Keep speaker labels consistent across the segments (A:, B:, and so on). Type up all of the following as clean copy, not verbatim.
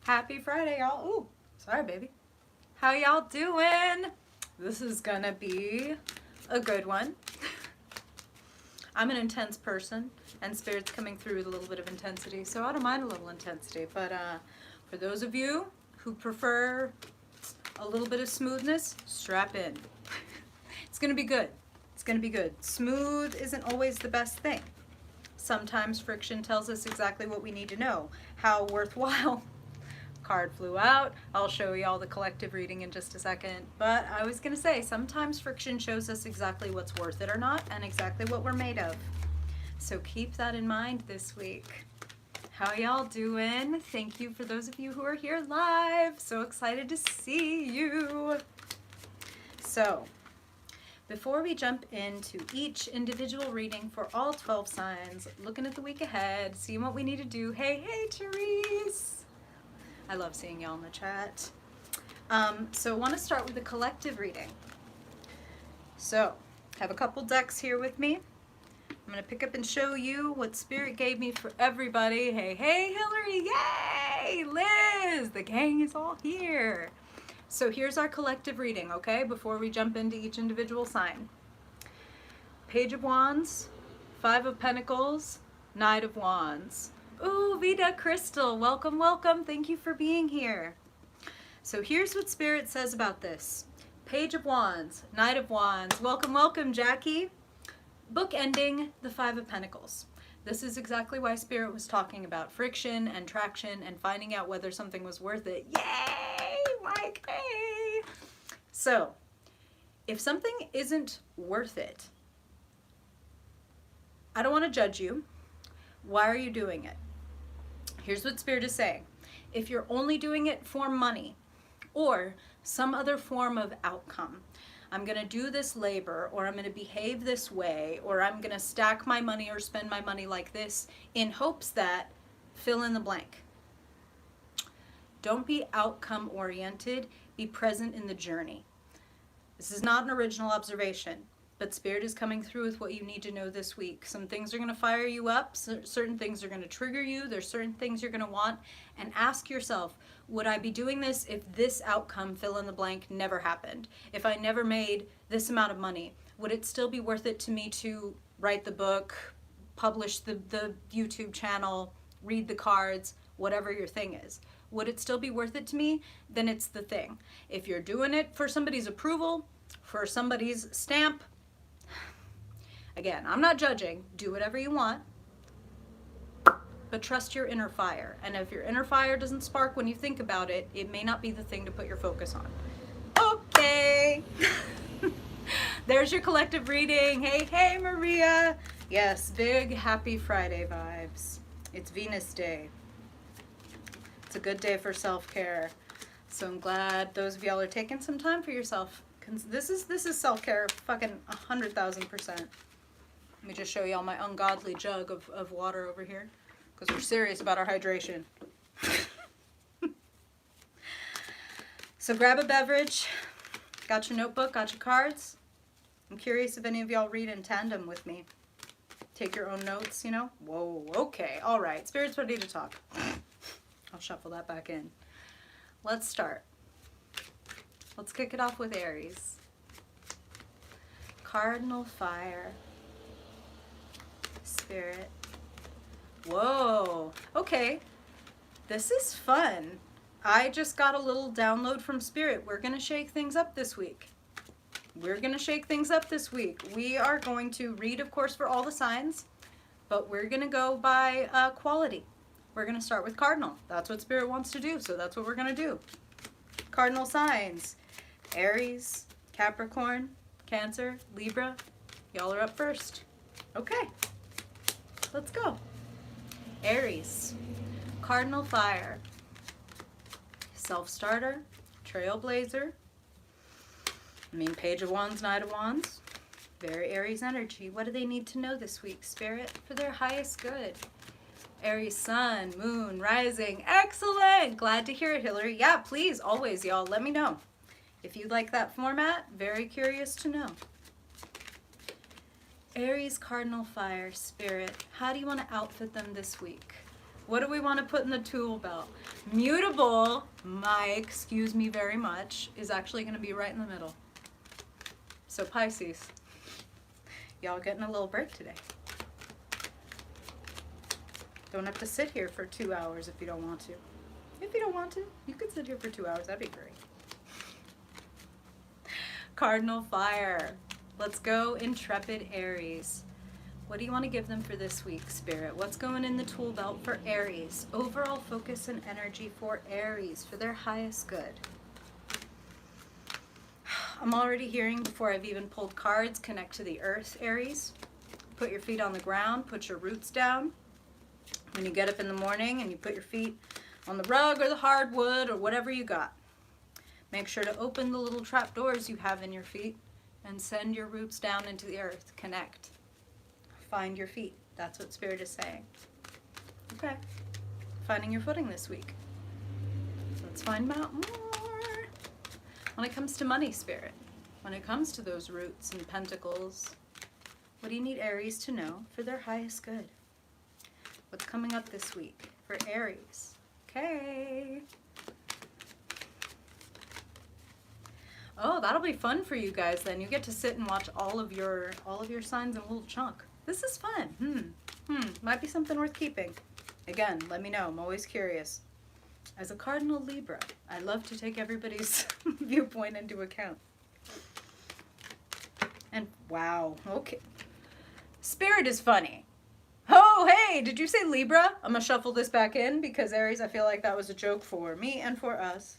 A: Happy Friday, y'all. Ooh, sorry, baby. How y'all doing? This is gonna be a good one. I'm an intense person, and Spirit's coming through with a little bit of intensity, so I don't mind a little intensity. But for those of you who prefer a little bit of smoothness, strap in. It's gonna be good. It's gonna be good. Smooth isn't always the best thing. Sometimes friction tells us exactly what we need to know. How worthwhile. Card flew out. I'll show you all the collective reading in just a second. But I was going to say, sometimes friction shows us exactly what's worth it or not and exactly what we're made of. So keep that in mind this week. How y'all doing? Thank you for those of you who are here live. So excited to see you. So before we jump into each individual reading for all 12 signs, looking at the week ahead, seeing what we need to do. Hey, Therese. I love seeing y'all in the chat. So I want to start with a collective reading. So I have a couple decks here with me. I'm going to pick up and show you what Spirit gave me for everybody. Hey, Hillary, yay! Liz, the gang is all here. So here's our collective reading, okay, before we jump into each individual sign. Page of Wands, Five of Pentacles, Knight of Wands. Ooh, Vida Crystal, welcome, welcome. Thank you for being here. So here's what Spirit says about this. Page of Wands, Knight of Wands. Welcome, welcome, Jackie. Bookending the Five of Pentacles. This is exactly why Spirit was talking about friction and traction and finding out whether something was worth it. Yay, Mike, hey. So, if something isn't worth it, I don't want to judge you. Why are you doing it? Here's what Spirit is saying. If you're only doing it for money or some other form of outcome, I'm going to do this labor, or I'm going to behave this way, or I'm going to stack my money or spend my money like this in hopes that fill in the blank. Don't be outcome oriented. Be present in the journey. This is not an original observation. But Spirit is coming through with what you need to know this week. Some things are going to fire you up. Certain things are going to trigger you. There's certain things you're going to want. And ask yourself, would I be doing this if this outcome, fill in the blank, never happened? If I never made this amount of money, would it still be worth it to me to write the book, publish the YouTube channel, read the cards, whatever your thing is? Would it still be worth it to me? Then it's the thing. If you're doing it for somebody's approval, for somebody's stamp, again, I'm not judging. Do whatever you want, but trust your inner fire. And if your inner fire doesn't spark when you think about it, it may not be the thing to put your focus on. Okay. There's your collective reading. Hey, Maria. Yes, big happy Friday vibes. It's Venus Day. It's a good day for self-care. So I'm glad those of y'all are taking some time for yourself. This is self-care fucking 100,000%. Let me just show y'all my ungodly jug of water over here, because we're serious about our hydration. So grab a beverage, got your notebook, got your cards. I'm curious if any of y'all read in tandem with me. Take your own notes, you know? Whoa, okay, all right, Spirit's ready to talk. I'll shuffle that back in. Let's start. Let's kick it off with Aries. Cardinal Fire. Spirit. Whoa. Okay. This is fun. I just got a little download from Spirit. We're going to shake things up this week. We are going to read, of course, for all the signs, but we're going to go by quality. We're going to start with Cardinal. That's what Spirit wants to do, so that's what we're going to do. Cardinal signs. Aries, Capricorn, Cancer, Libra. Y'all are up first. Okay. Let's go. Aries, Cardinal Fire, Self-Starter, Trailblazer. Page of Wands, Knight of Wands. Very Aries energy. What do they need to know this week, Spirit? For their highest good. Aries Sun, Moon, Rising. Excellent! Glad to hear it, Hillary. Yeah, please, always, y'all, let me know. If you like that format, very curious to know. Aries, Cardinal Fire, Spirit. How do you want to outfit them this week? What do we want to put in the tool belt? Mutable, excuse me very much, is actually going to be right in the middle. So Pisces, y'all getting a little break today. Don't have to sit here for 2 hours if you don't want to. If you don't want to, you could sit here for 2 hours. That'd be great. Cardinal Fire. Let's go, Intrepid Aries. What do you want to give them for this week, Spirit? What's going in the tool belt for Aries? Overall focus and energy for Aries, for their highest good. I'm already hearing, before I've even pulled cards, connect to the earth, Aries. Put your feet on the ground, put your roots down. When you get up in the morning and you put your feet on the rug or the hardwood or whatever you got, make sure to open the little trap doors you have in your feet and send your roots down into the earth. Connect. Find your feet. That's what Spirit is saying. Okay. Finding your footing this week. Let's find out more. When it comes to money, Spirit, when it comes to those roots and pentacles, what do you need Aries to know for their highest good? What's coming up this week for Aries? Okay. Oh, that'll be fun for you guys then. You get to sit and watch all of your signs in a little chunk. This is fun. Might be something worth keeping. Again, let me know. I'm always curious. As a Cardinal Libra, I love to take everybody's viewpoint into account. And wow, okay. Spirit is funny. Oh, hey, did you say Libra? I'm gonna shuffle this back in because Aries, I feel like that was a joke for me and for us.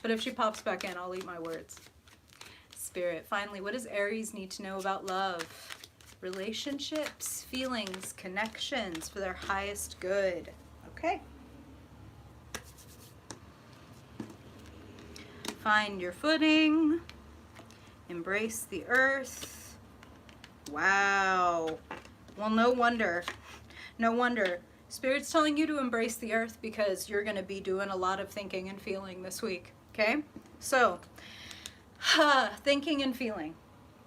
A: But if she pops back in, I'll eat my words. Spirit, finally, what does Aries need to know about love? Relationships, feelings, connections for their highest good. Okay. Find your footing. Embrace the earth. Wow. Well, no wonder. No wonder. Spirit's telling you to embrace the earth because you're going to be doing a lot of thinking and feeling this week. Okay? So, thinking and feeling.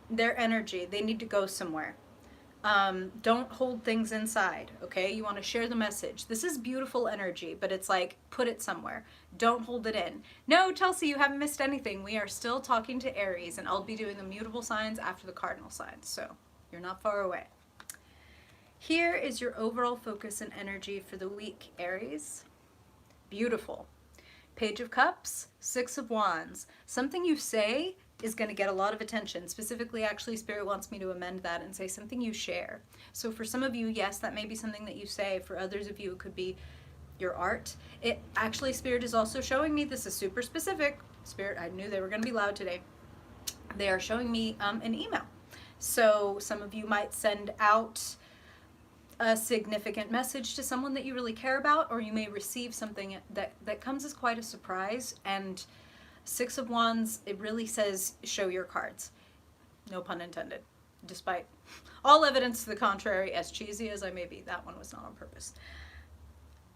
A: Their energy. They need to go somewhere. Don't hold things inside, okay? You want to share the message. This is beautiful energy, but it's like, put it somewhere. Don't hold it in. No, Chelsea, you haven't missed anything. We are still talking to Aries, and I'll be doing the mutable signs after the cardinal signs, so you're not far away. Here is your overall focus and energy for the week, Aries. Beautiful. Page of Cups, Six of Wands. Something you say is going to get a lot of attention. Specifically, actually, Spirit wants me to amend that and say something you share. So for some of you, yes, that may be something that you say. For others of you, it could be your art. It actually, Spirit is also showing me, this is super specific. Spirit, I knew they were going to be loud today. They are showing me an email. So some of you might send out a significant message to someone that you really care about, or you may receive something that comes as quite a surprise. And Six of Wands, it really says show your cards. No pun intended. Despite all evidence to the contrary, as cheesy as I may be, that one was not on purpose.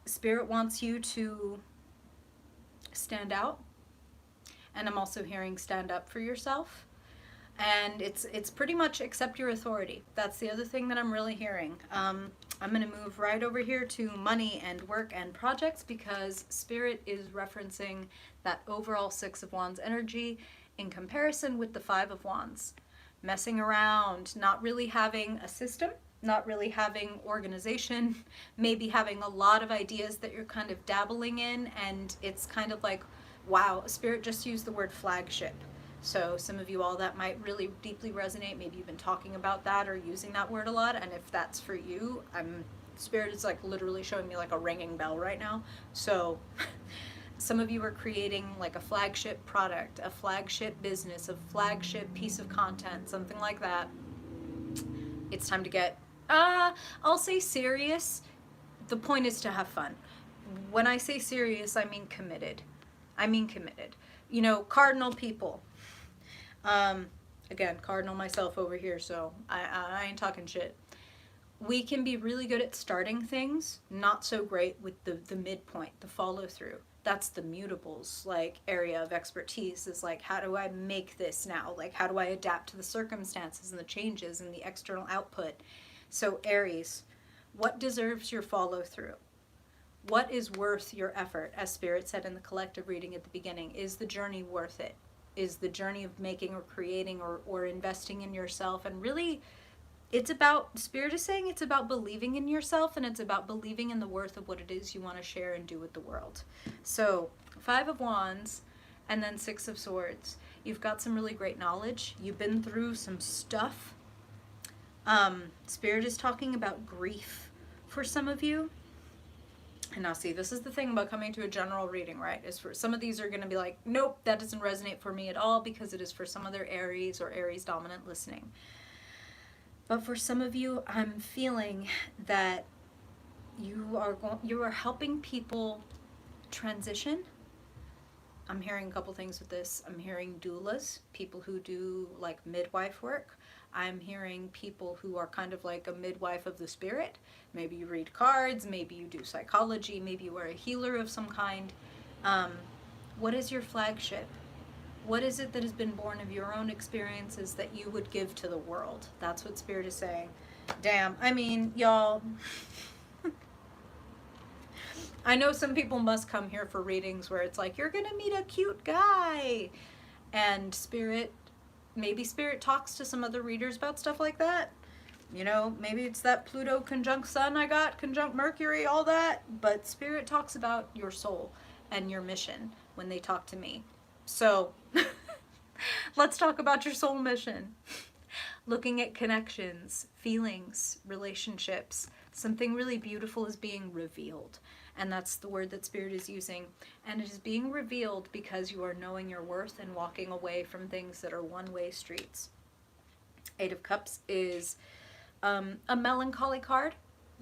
A: Spirit wants you to stand out. And I'm also hearing stand up for yourself. And it's pretty much accept your authority. That's the other thing that I'm really hearing. I'm going to move right over here to money and work and projects because Spirit is referencing that overall Six of Wands energy in comparison with the Five of Wands. Messing around, not really having a system, not really having organization, maybe having a lot of ideas that you're kind of dabbling in, and it's kind of like, wow, Spirit just used the word flagship. So some of you all, that might really deeply resonate. Maybe you've been talking about that or using that word a lot. And if that's for you, Spirit is like literally showing me like a ringing bell right now. So some of you are creating like a flagship product, a flagship business, a flagship piece of content, something like that. It's time to get, I'll say serious. The point is to have fun. When I say serious, I mean committed. You know, cardinal people. Again, cardinal myself over here, so I ain't talking shit. We can be really good at starting things, not so great with the midpoint, the follow through. That's the mutables, like, area of expertise, is like, how do I make this now? Like, how do I adapt to the circumstances and the changes and the external output? So Aries, What deserves your follow through? What is worth your effort? As Spirit said in the collective reading at the beginning, is the journey worth it? Is the journey of making or creating or investing in yourself? And really, it's about, Spirit is saying it's about believing in yourself, and it's about believing in the worth of what it is you want to share and do with the world. So 5 of Wands and then 6 of Swords. You've got some really great knowledge. You've been through some stuff. Spirit is talking about grief for some of you. And now see, this is the thing about coming to a general reading, right? Is for some of these are going to be like, nope, that doesn't resonate for me at all, because it is for some other Aries or Aries dominant listening. But for some of you, I'm feeling that you are helping people transition. I'm hearing a couple things with this. I'm hearing doulas, people who do like midwife work. I'm hearing people who are kind of like a midwife of the spirit. Maybe you read cards, maybe you do psychology, maybe you are a healer of some kind. What is your flagship? What is it that has been born of your own experiences that you would give to the world? That's what Spirit is saying. Damn, I mean, y'all, I know some people must come here for readings where it's like, you're gonna meet a cute guy. And Spirit, maybe Spirit talks to some other readers about stuff like that. You know, maybe it's that Pluto conjunct Sun I got, conjunct Mercury, all that. But Spirit talks about your soul and your mission when they talk to me. So let's talk about your soul mission. Looking at connections, feelings, relationships. Something really beautiful is being revealed. And that's the word that Spirit is using. And it is being revealed because you are knowing your worth and walking away from things that are one-way streets. 8 of Cups is a melancholy card.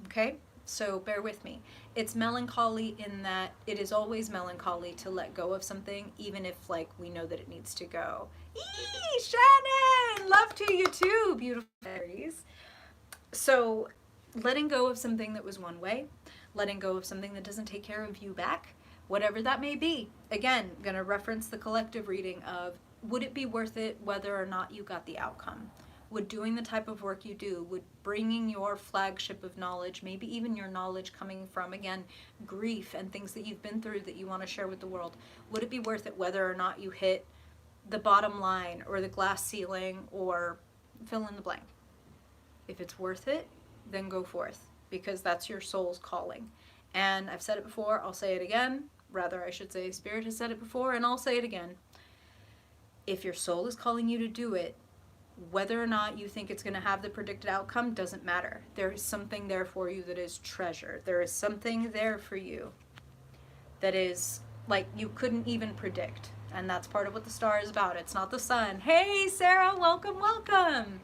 A: Okay, so bear with me. It's melancholy in that it is always melancholy to let go of something, even if like we know that it needs to go. Eee, Shannon! Love to you too, beautiful Aries. So letting go of something that was one way, letting go of something that doesn't take care of you back, whatever that may be. Again, going to reference the collective reading of, would it be worth it whether or not you got the outcome? Would doing the type of work you do, would bringing your flagship of knowledge, maybe even your knowledge coming from, again, grief and things that you've been through that you want to share with the world, would it be worth it whether or not you hit the bottom line or the glass ceiling or fill in the blank? If it's worth it, then go forth, because that's your soul's calling. And I've said it before, I'll say it again. Rather, I should say Spirit has said it before, and I'll say it again. If your soul is calling you to do it, whether or not you think it's going to have the predicted outcome doesn't matter. There is something there for you that is treasure. There is something there for you that is like you couldn't even predict. And that's part of what the star is about. It's not the sun. Hey, Sarah, welcome, welcome.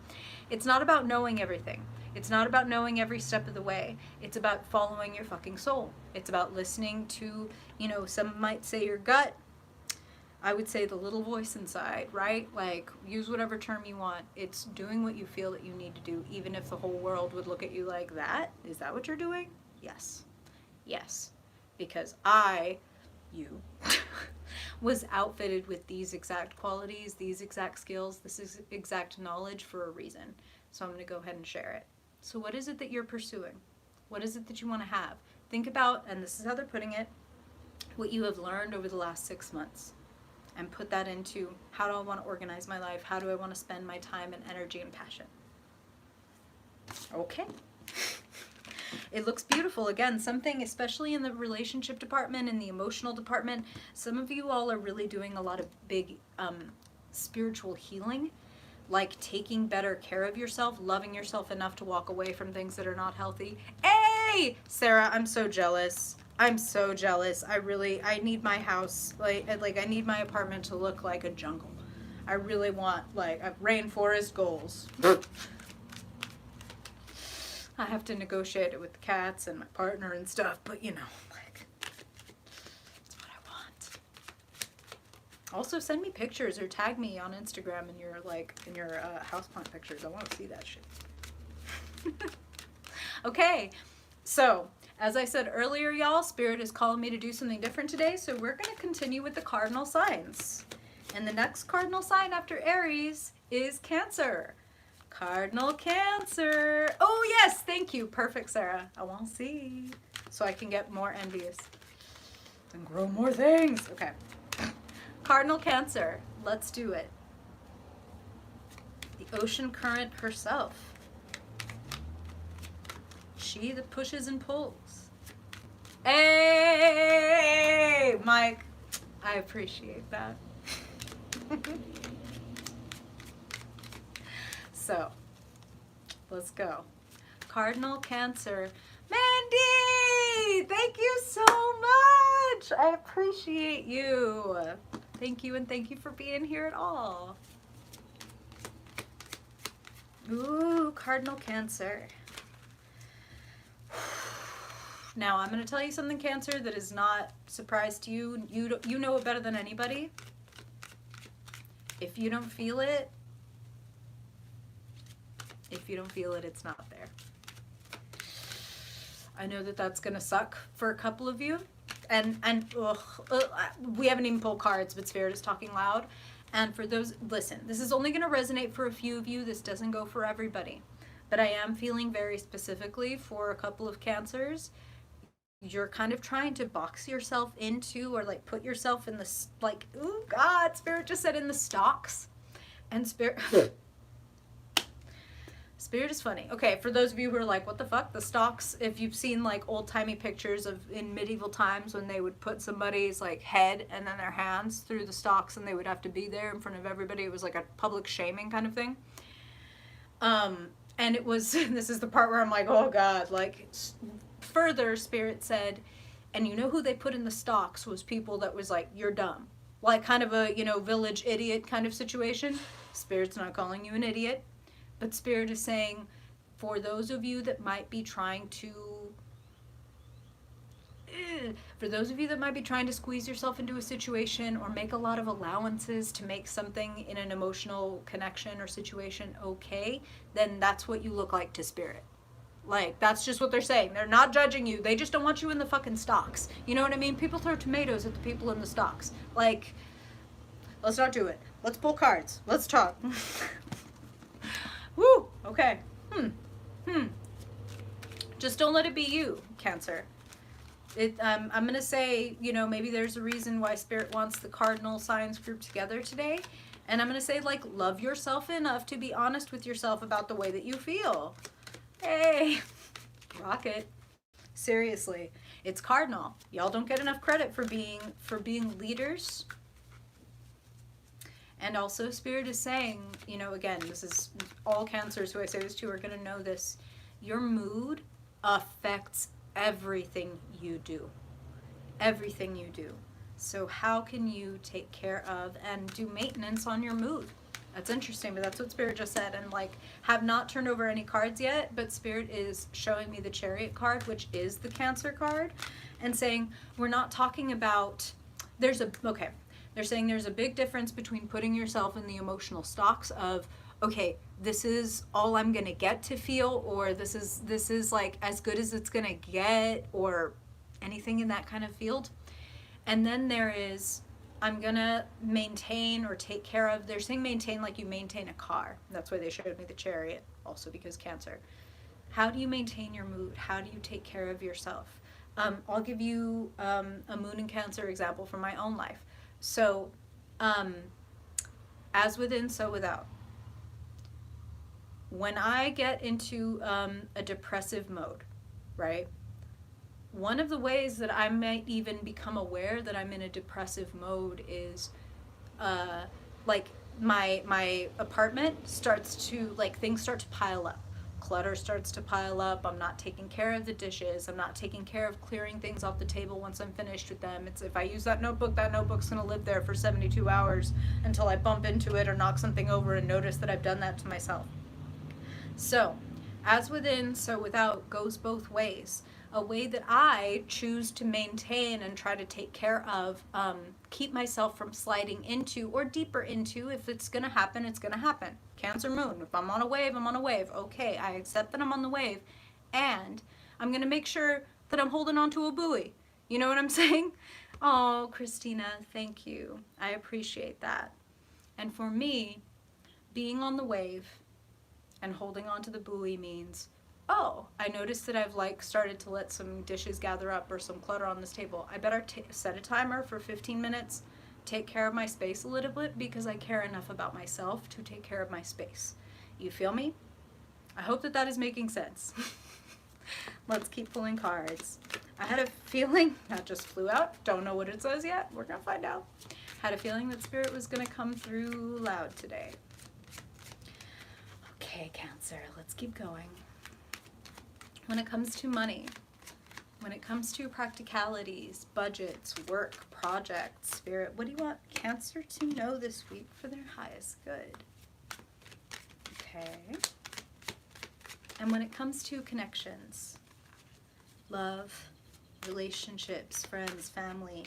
A: It's not about knowing everything. It's not about knowing every step of the way. It's about following your fucking soul. It's about listening to, you know, some might say your gut. I would say the little voice inside, right? Like, use whatever term you want. It's doing what you feel that you need to do, even if the whole world would look at you like, that? Is that what you're doing? Yes. Yes. Because you, was outfitted with these exact qualities, these exact skills, this exact knowledge for a reason. So I'm going to go ahead and share it. So what is it that you're pursuing? What is it that you want to have? Think about, and this is how they're putting it, what you have learned over the last 6 months. And put that into, how do I want to organize my life? How do I want to spend my time and energy and passion? Okay. It looks beautiful. Again, something, especially in the relationship department, in the emotional department, some of you all are really doing a lot of big spiritual healing, like taking better care of yourself, loving yourself enough to walk away from things that are not healthy. Hey, Sarah, I'm so jealous. I'm so jealous. I need my house, like I need my apartment to look like a jungle. I really want, like, rainforest goals. I have to negotiate it with the cats and my partner and stuff, but you know, like, that's what I want. Also, send me pictures or tag me on Instagram in your, like, in your houseplant pictures. I want to see that shit. Okay, so as I said earlier, y'all, Spirit is calling me to do something different today, so we're going to continue with the cardinal signs. And the next cardinal sign after Aries is Cancer. Cardinal Cancer. Oh, yes. Thank you. Perfect, Sarah. I want to see. So I can get more envious and grow more things. Okay. Cardinal Cancer. Let's do it. The ocean current herself. She that pushes and pulls. Hey, Mike. I appreciate that. So, let's go. Cardinal Cancer. Mandy! Thank you so much! I appreciate you. Thank you, and thank you for being here at all. Ooh, Cardinal Cancer. Now, I'm going to tell you something, Cancer, that is not a surprise to you. You know it better than anybody. If you don't feel it, it's not there. I know that that's going to suck for a couple of you. And we haven't even pulled cards, but Spirit is talking loud. And for those, listen, this is only going to resonate for a few of you. This doesn't go for everybody. But I am feeling very specifically for a couple of Cancers. You're kind of trying to box yourself into, or like put yourself in the, like, ooh, God, Spirit just said in the stocks. And Spirit... Spirit is funny. Okay, for those of you who are like, what the fuck? The stocks, if you've seen like old-timey pictures of in medieval times when they would put somebody's like head and then their hands through the stocks and they would have to be there in front of everybody. It was like a public shaming kind of thing. And it was, this is the part where I'm like, oh God, like further Spirit said, and you know who they put in the stocks was people that was like, you're dumb. Like kind of a, you know, village idiot kind of situation. Spirit's not calling you an idiot. But Spirit is saying, for those of you that might be trying to, squeeze yourself into a situation or make a lot of allowances to make something in an emotional connection or situation okay, then that's what you look like to Spirit. Like, that's just what they're saying. They're not judging you. They just don't want you in the fucking stocks. You know what I mean? People throw tomatoes at the people in the stocks. Like, let's not do it. Let's pull cards. Let's talk. Woo! Okay. Just don't let it be you, Cancer. I'm going to say, you know, maybe there's a reason why Spirit wants the cardinal signs grouped together today. And I'm going to say, like, love yourself enough to be honest with yourself about the way that you feel. Hey! Rock it. Seriously. It's cardinal. Y'all don't get enough credit for being leaders. And also Spirit is saying, you know, again, this is all Cancers who I say this to are going to know this. Your mood affects everything you do. Everything you do. So how can you take care of and do maintenance on your mood? That's interesting, but that's what Spirit just said. And like, have not turned over any cards yet, but Spirit is showing me the Chariot card, which is the Cancer card, and saying, we're not talking about, they're saying there's a big difference between putting yourself in the emotional stocks of, okay, this is all I'm gonna get to feel, or this is like as good as it's gonna get, or anything in that kind of field. And then there is, I'm gonna maintain or take care of, they're saying maintain like you maintain a car. That's why they showed me the Chariot, also because Cancer. How do you maintain your mood? How do you take care of yourself? I'll give you a Moon and Cancer example from my own life. So, as within, so without. When I get into a depressive mode, right? One of the ways that I might even become aware that I'm in a depressive mode is, like my apartment starts to, like, things start to pile up. Clutter starts to pile up. I'm not taking care of the dishes. I'm not taking care of clearing things off the table once I'm finished with them. It's if I use that notebook's going to live there for 72 hours until I bump into it or knock something over and notice that I've done that to myself. So, as within, so without goes both ways. A way that I choose to maintain and try to take care of, keep myself from sliding into or deeper into, if it's going to happen, it's going to happen. Cancer Moon, if I'm on a wave, I'm on a wave. Okay, I accept that I'm on the wave. And I'm going to make sure that I'm holding on to a buoy. You know what I'm saying? Oh, Christina, thank you. I appreciate that. And for me, being on the wave And holding on to the buoy means, oh, I noticed that I've like started to let some dishes gather up or some clutter on this table. I better set a timer for 15 minutes, take care of my space a little bit because I care enough about myself to take care of my space. You feel me? I hope that that is making sense. Let's keep pulling cards. I had a feeling, that just flew out, don't know what it says yet, we're gonna find out. Had a feeling that Spirit was gonna come through loud today. Okay, Cancer, let's keep going. When it comes to money, when it comes to practicalities, budgets, work, projects, Spirit, what do you want Cancer to know this week for their highest good? Okay. And when it comes to connections, love, relationships, friends, family,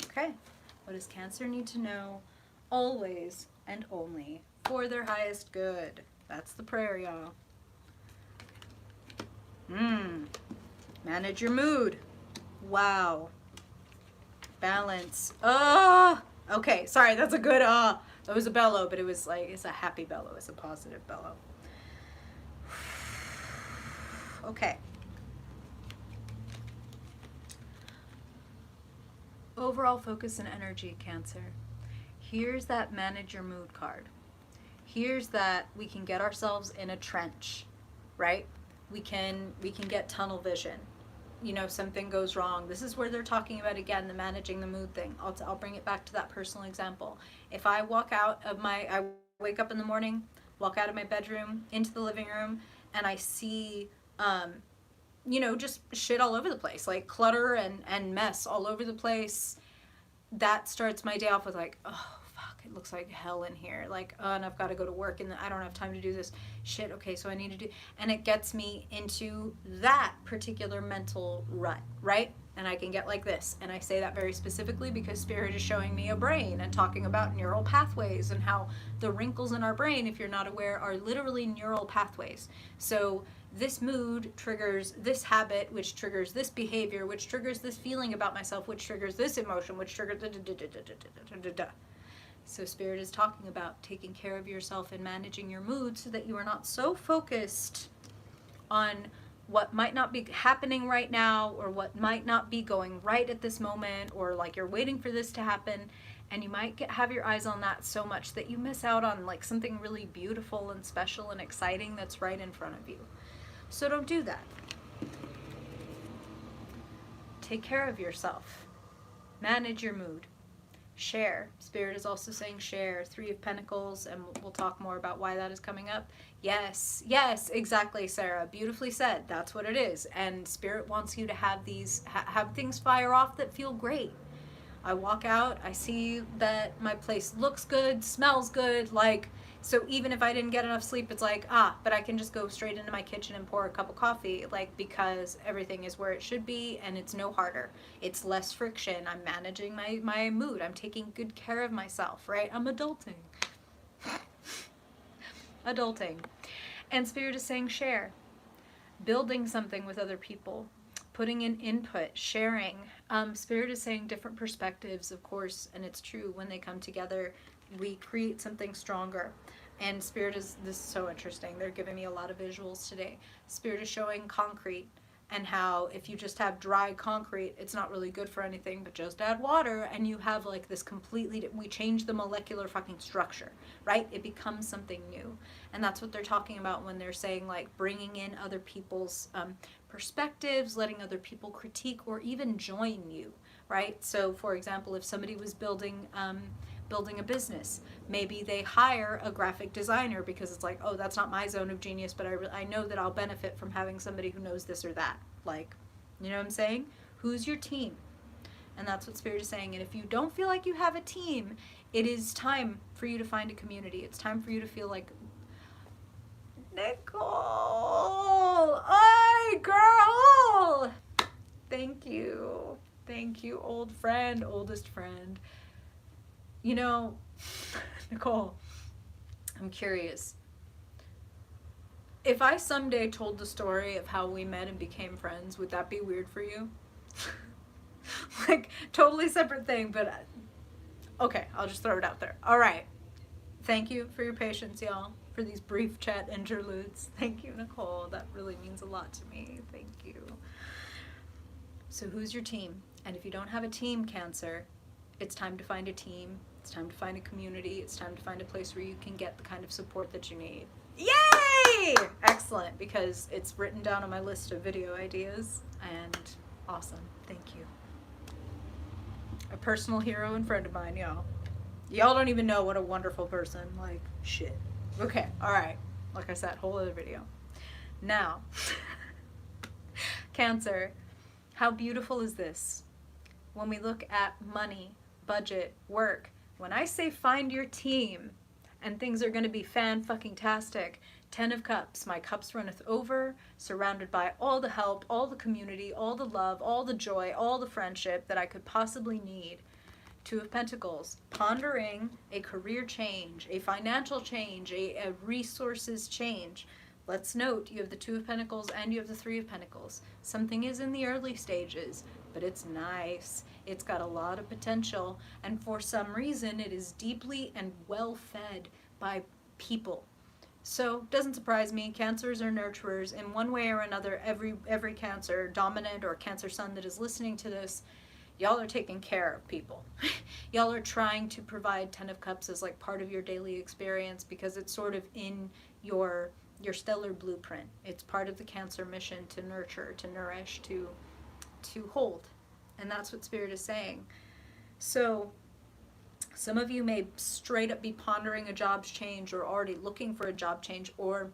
A: okay, what does Cancer need to know always and only for their highest good? That's the prayer, y'all. Manage your mood. Wow. Balance. Oh, okay, sorry, that's a good, that was a bellow, but it was like, it's a happy bellow, it's a positive bellow. Okay. Overall focus and energy, Cancer. Here's that manage your mood card. Here's that we can get ourselves in a trench, right? We can get tunnel vision. You know, something goes wrong. This is where they're talking about, again, the managing the mood thing. I'll bring it back to that personal example. If I I wake up in the morning, walk out of my bedroom into the living room, and I see you know, just shit all over the place, like clutter and mess all over the place, that starts my day off with like, oh fuck, it looks like hell in here, like, oh, and I've got to go to work and I don't have time to do this shit, okay, so I need to do, and it gets me into that particular mental rut, right? And I can get like this, and I say that very specifically because Spirit is showing me a brain and talking about neural pathways and how the wrinkles in our brain, if you're not aware, are literally neural pathways. So this mood triggers this habit, which triggers this behavior, which triggers this feeling about myself, which triggers this emotion, which triggers So Spirit is talking about taking care of yourself and managing your mood so that you are not so focused on what might not be happening right now, or what might not be going right at this moment, or like you're waiting for this to happen, and you might have your eyes on that so much that you miss out on like something really beautiful and special and exciting that's right in front of you. So don't do that. Take care of yourself. Manage your mood. Share. Spirit is also saying share. 3 of Pentacles, and we'll talk more about why that is coming up. Yes, yes, exactly, Sarah. Beautifully said. That's what it is. And Spirit wants you to have these, have things fire off that feel great. I walk out, I see that my place looks good, smells good, like, so even if I didn't get enough sleep, it's like, but I can just go straight into my kitchen and pour a cup of coffee, like, because everything is where it should be, and it's no harder. It's less friction. I'm managing my mood. I'm taking good care of myself, right? I'm adulting. Adulting. And Spirit is saying share. Building something with other people. Putting in input, sharing. Spirit is saying different perspectives, of course, and it's true. When they come together, we create something stronger. And Spirit is, this is so interesting. They're giving me a lot of visuals today. Spirit is showing concrete, and how if you just have dry concrete, it's not really good for anything, but just add water and you have like this completely, we change the molecular fucking structure, right? It becomes something new. And that's what they're talking about when they're saying like bringing in other people's perspectives, letting other people critique or even join you, right? So for example, if somebody was building a business, maybe they hire a graphic designer because it's like, oh, that's not my zone of genius, but I know that I'll benefit from having somebody who knows this or that. Like, you know what I'm saying? Who's your team? And that's what Spirit is saying. And if you don't feel like you have a team, it is time for you to find a community. It's time for you to feel like, Nicole, hey girl, thank you, old friend, oldest friend. You know, Nicole, I'm curious. If I someday told the story of how we met and became friends, would that be weird for you? Like, totally separate thing, but okay, I'll just throw it out there. All right. Thank you for your patience, y'all. for these brief chat interludes. Thank you, Nicole. That really means a lot to me. Thank you. So who's your team? And if you don't have a team, Cancer, it's time to find a team. It's time to find a community. It's time to find a place where you can get the kind of support that you need. Yay! Excellent, because it's written down on my list of video ideas, and awesome. Thank you. A personal hero and friend of mine, y'all. Y'all don't even know what a wonderful person, like, shit. Okay, alright. Like I said, whole other video. Now, Cancer, how beautiful is this? When we look at money, budget, work, when I say find your team, and things are going to be fan-fucking-tastic, 10 of Cups, my cups runneth over, surrounded by all the help, all the community, all the love, all the joy, all the friendship that I could possibly need. 2 of Pentacles, pondering a career change, a financial change, a resources change. Let's note, you have the 2 of Pentacles and you have the 3 of Pentacles. Something is in the early stages, but it's nice. It's got a lot of potential, and for some reason it is deeply and well fed by people. So, doesn't surprise me, Cancers are nurturers. In one way or another, every Cancer, dominant or Cancer sun that is listening to this, y'all are taking care of people. Y'all are trying to provide 10 of Cups as like part of your daily experience, because it's sort of in your stellar blueprint. It's part of the Cancer mission to nurture, to nourish, to hold. And that's what Spirit is saying. So some of you may straight up be pondering a jobs change, or already looking for a job change, or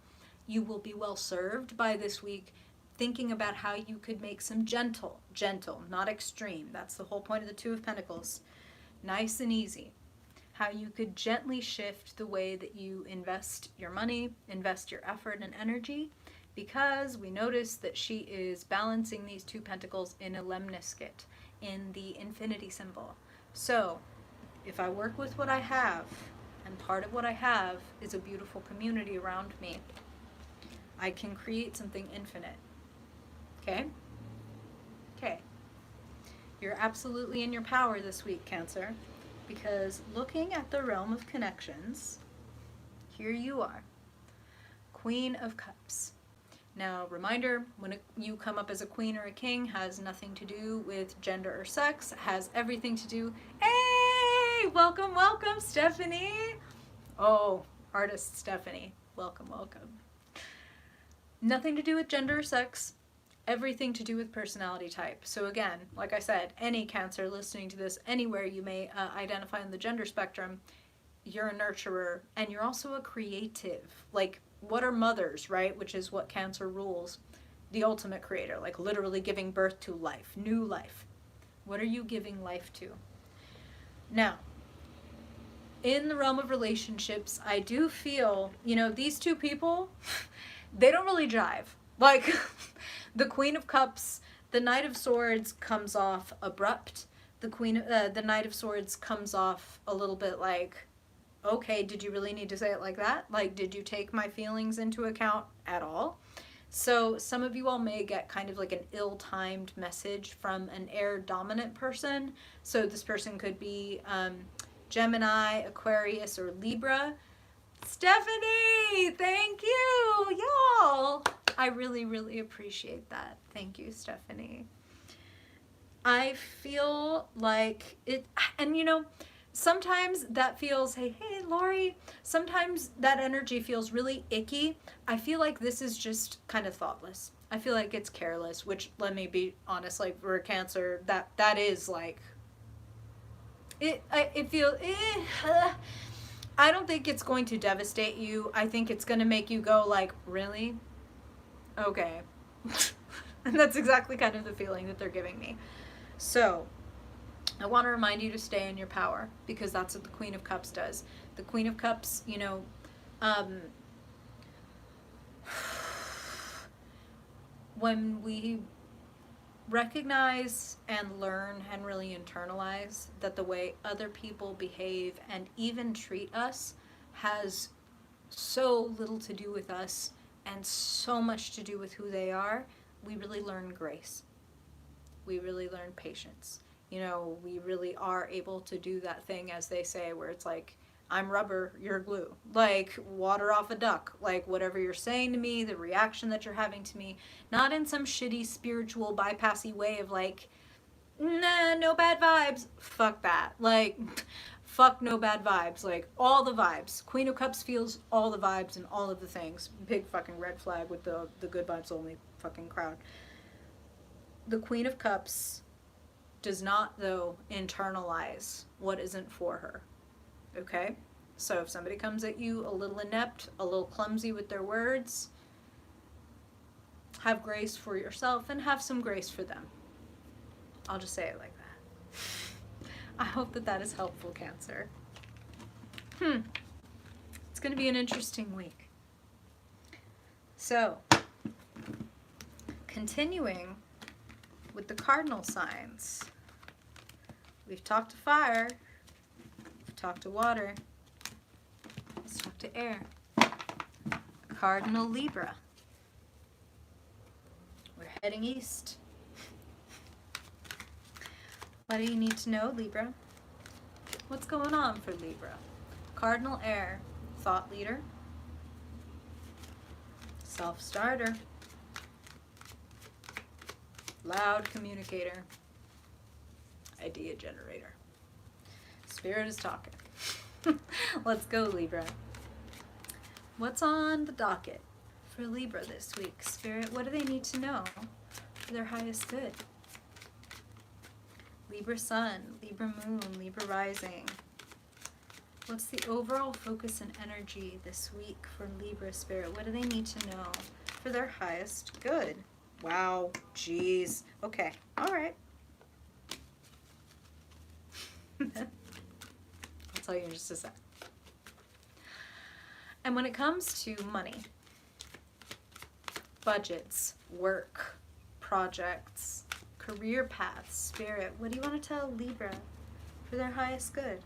A: you will be well served by this week thinking about how you could make some gentle, not extreme. That's the whole point of the 2 of Pentacles. Nice and easy. How you could gently shift the way that you invest your money, invest your effort and energy, because we notice that she is balancing these 2 Pentacles in a lemniscate, in the infinity symbol. So, if I work with what I have, and part of what I have is a beautiful community around me, I can create something infinite. Okay? Okay. You're absolutely in your power this week, Cancer, because looking at the realm of connections, here you are, Queen of Cups. Now, reminder, when you come up as a queen or a king, has nothing to do with gender or sex, has everything to do... Hey! Welcome, welcome, Stephanie! Oh, artist Stephanie. Welcome, welcome. Nothing to do with gender or sex, everything to do with personality type. So again, like I said, any Cancer listening to this, anywhere you may identify on the gender spectrum, you're a nurturer, and you're also a creative. Like, what are mothers, right? Which is what Cancer rules. The ultimate creator, like literally giving birth to life, new life. What are you giving life to? Now, in the realm of relationships, I do feel, you know, these 2 people, they don't really jive. Like, the Queen of Cups, the Knight of Swords comes off abrupt. The Knight of Swords comes off a little bit like, okay, did you really need to say it like that? Like, did you take my feelings into account at all? So some of you all may get kind of like an ill-timed message from an air-dominant person. So this person could be Gemini, Aquarius, or Libra. Stephanie, thank you, y'all. I really, really appreciate that. Thank you, Stephanie. I feel like it, and you know, sometimes that feels, hey, Lori, sometimes that energy feels really icky. I feel like this is just kind of thoughtless. I feel like it's careless, which, let me be honest, like, for a Cancer, that is like, it feels, I don't think it's going to devastate you. I think it's going to make you go like, really? Okay. And that's exactly kind of the feeling that they're giving me. So, I want to remind you to stay in your power, because that's what the Queen of Cups does. The Queen of Cups, you know, when we recognize and learn and really internalize that the way other people behave and even treat us has so little to do with us and so much to do with who they are, we really learn grace. We really learn patience. You know, we really are able to do that thing, as they say, where it's like, I'm rubber, you're glue. Like water off a duck. Like whatever you're saying to me, the reaction that you're having to me, not in some shitty spiritual bypassy way of like, nah, no bad vibes. Fuck that. Like, fuck no bad vibes. Like, all the vibes. Queen of Cups feels all the vibes and all of the things. Big fucking red flag with the good vibes only fucking crowd. The Queen of Cups does not, though, internalize what isn't for her. Okay? So if somebody comes at you a little inept, a little clumsy with their words, have grace for yourself and have some grace for them. I'll just say it like that. I hope that that is helpful, Cancer. It's going to be an interesting week. So, continuing with the cardinal signs. We've talked to fire. We've talked to water. Let's talk to air. Cardinal Libra. We're heading east. What do you need to know, Libra? What's going on for Libra? Cardinal air, thought leader, self-starter, loud communicator, idea generator. Spirit is talking. Let's go, Libra. What's on the docket for Libra this week? Spirit, what do they need to know for their highest good? Libra sun, Libra moon, Libra rising. What's the overall focus and energy this week for Libra, Spirit? What do they need to know for their highest good? Wow, jeez. Okay, all right. I'll tell you in just a sec. And when it comes to money, budgets, work, projects, career paths, Spirit, what do you want to tell Libra for their highest good?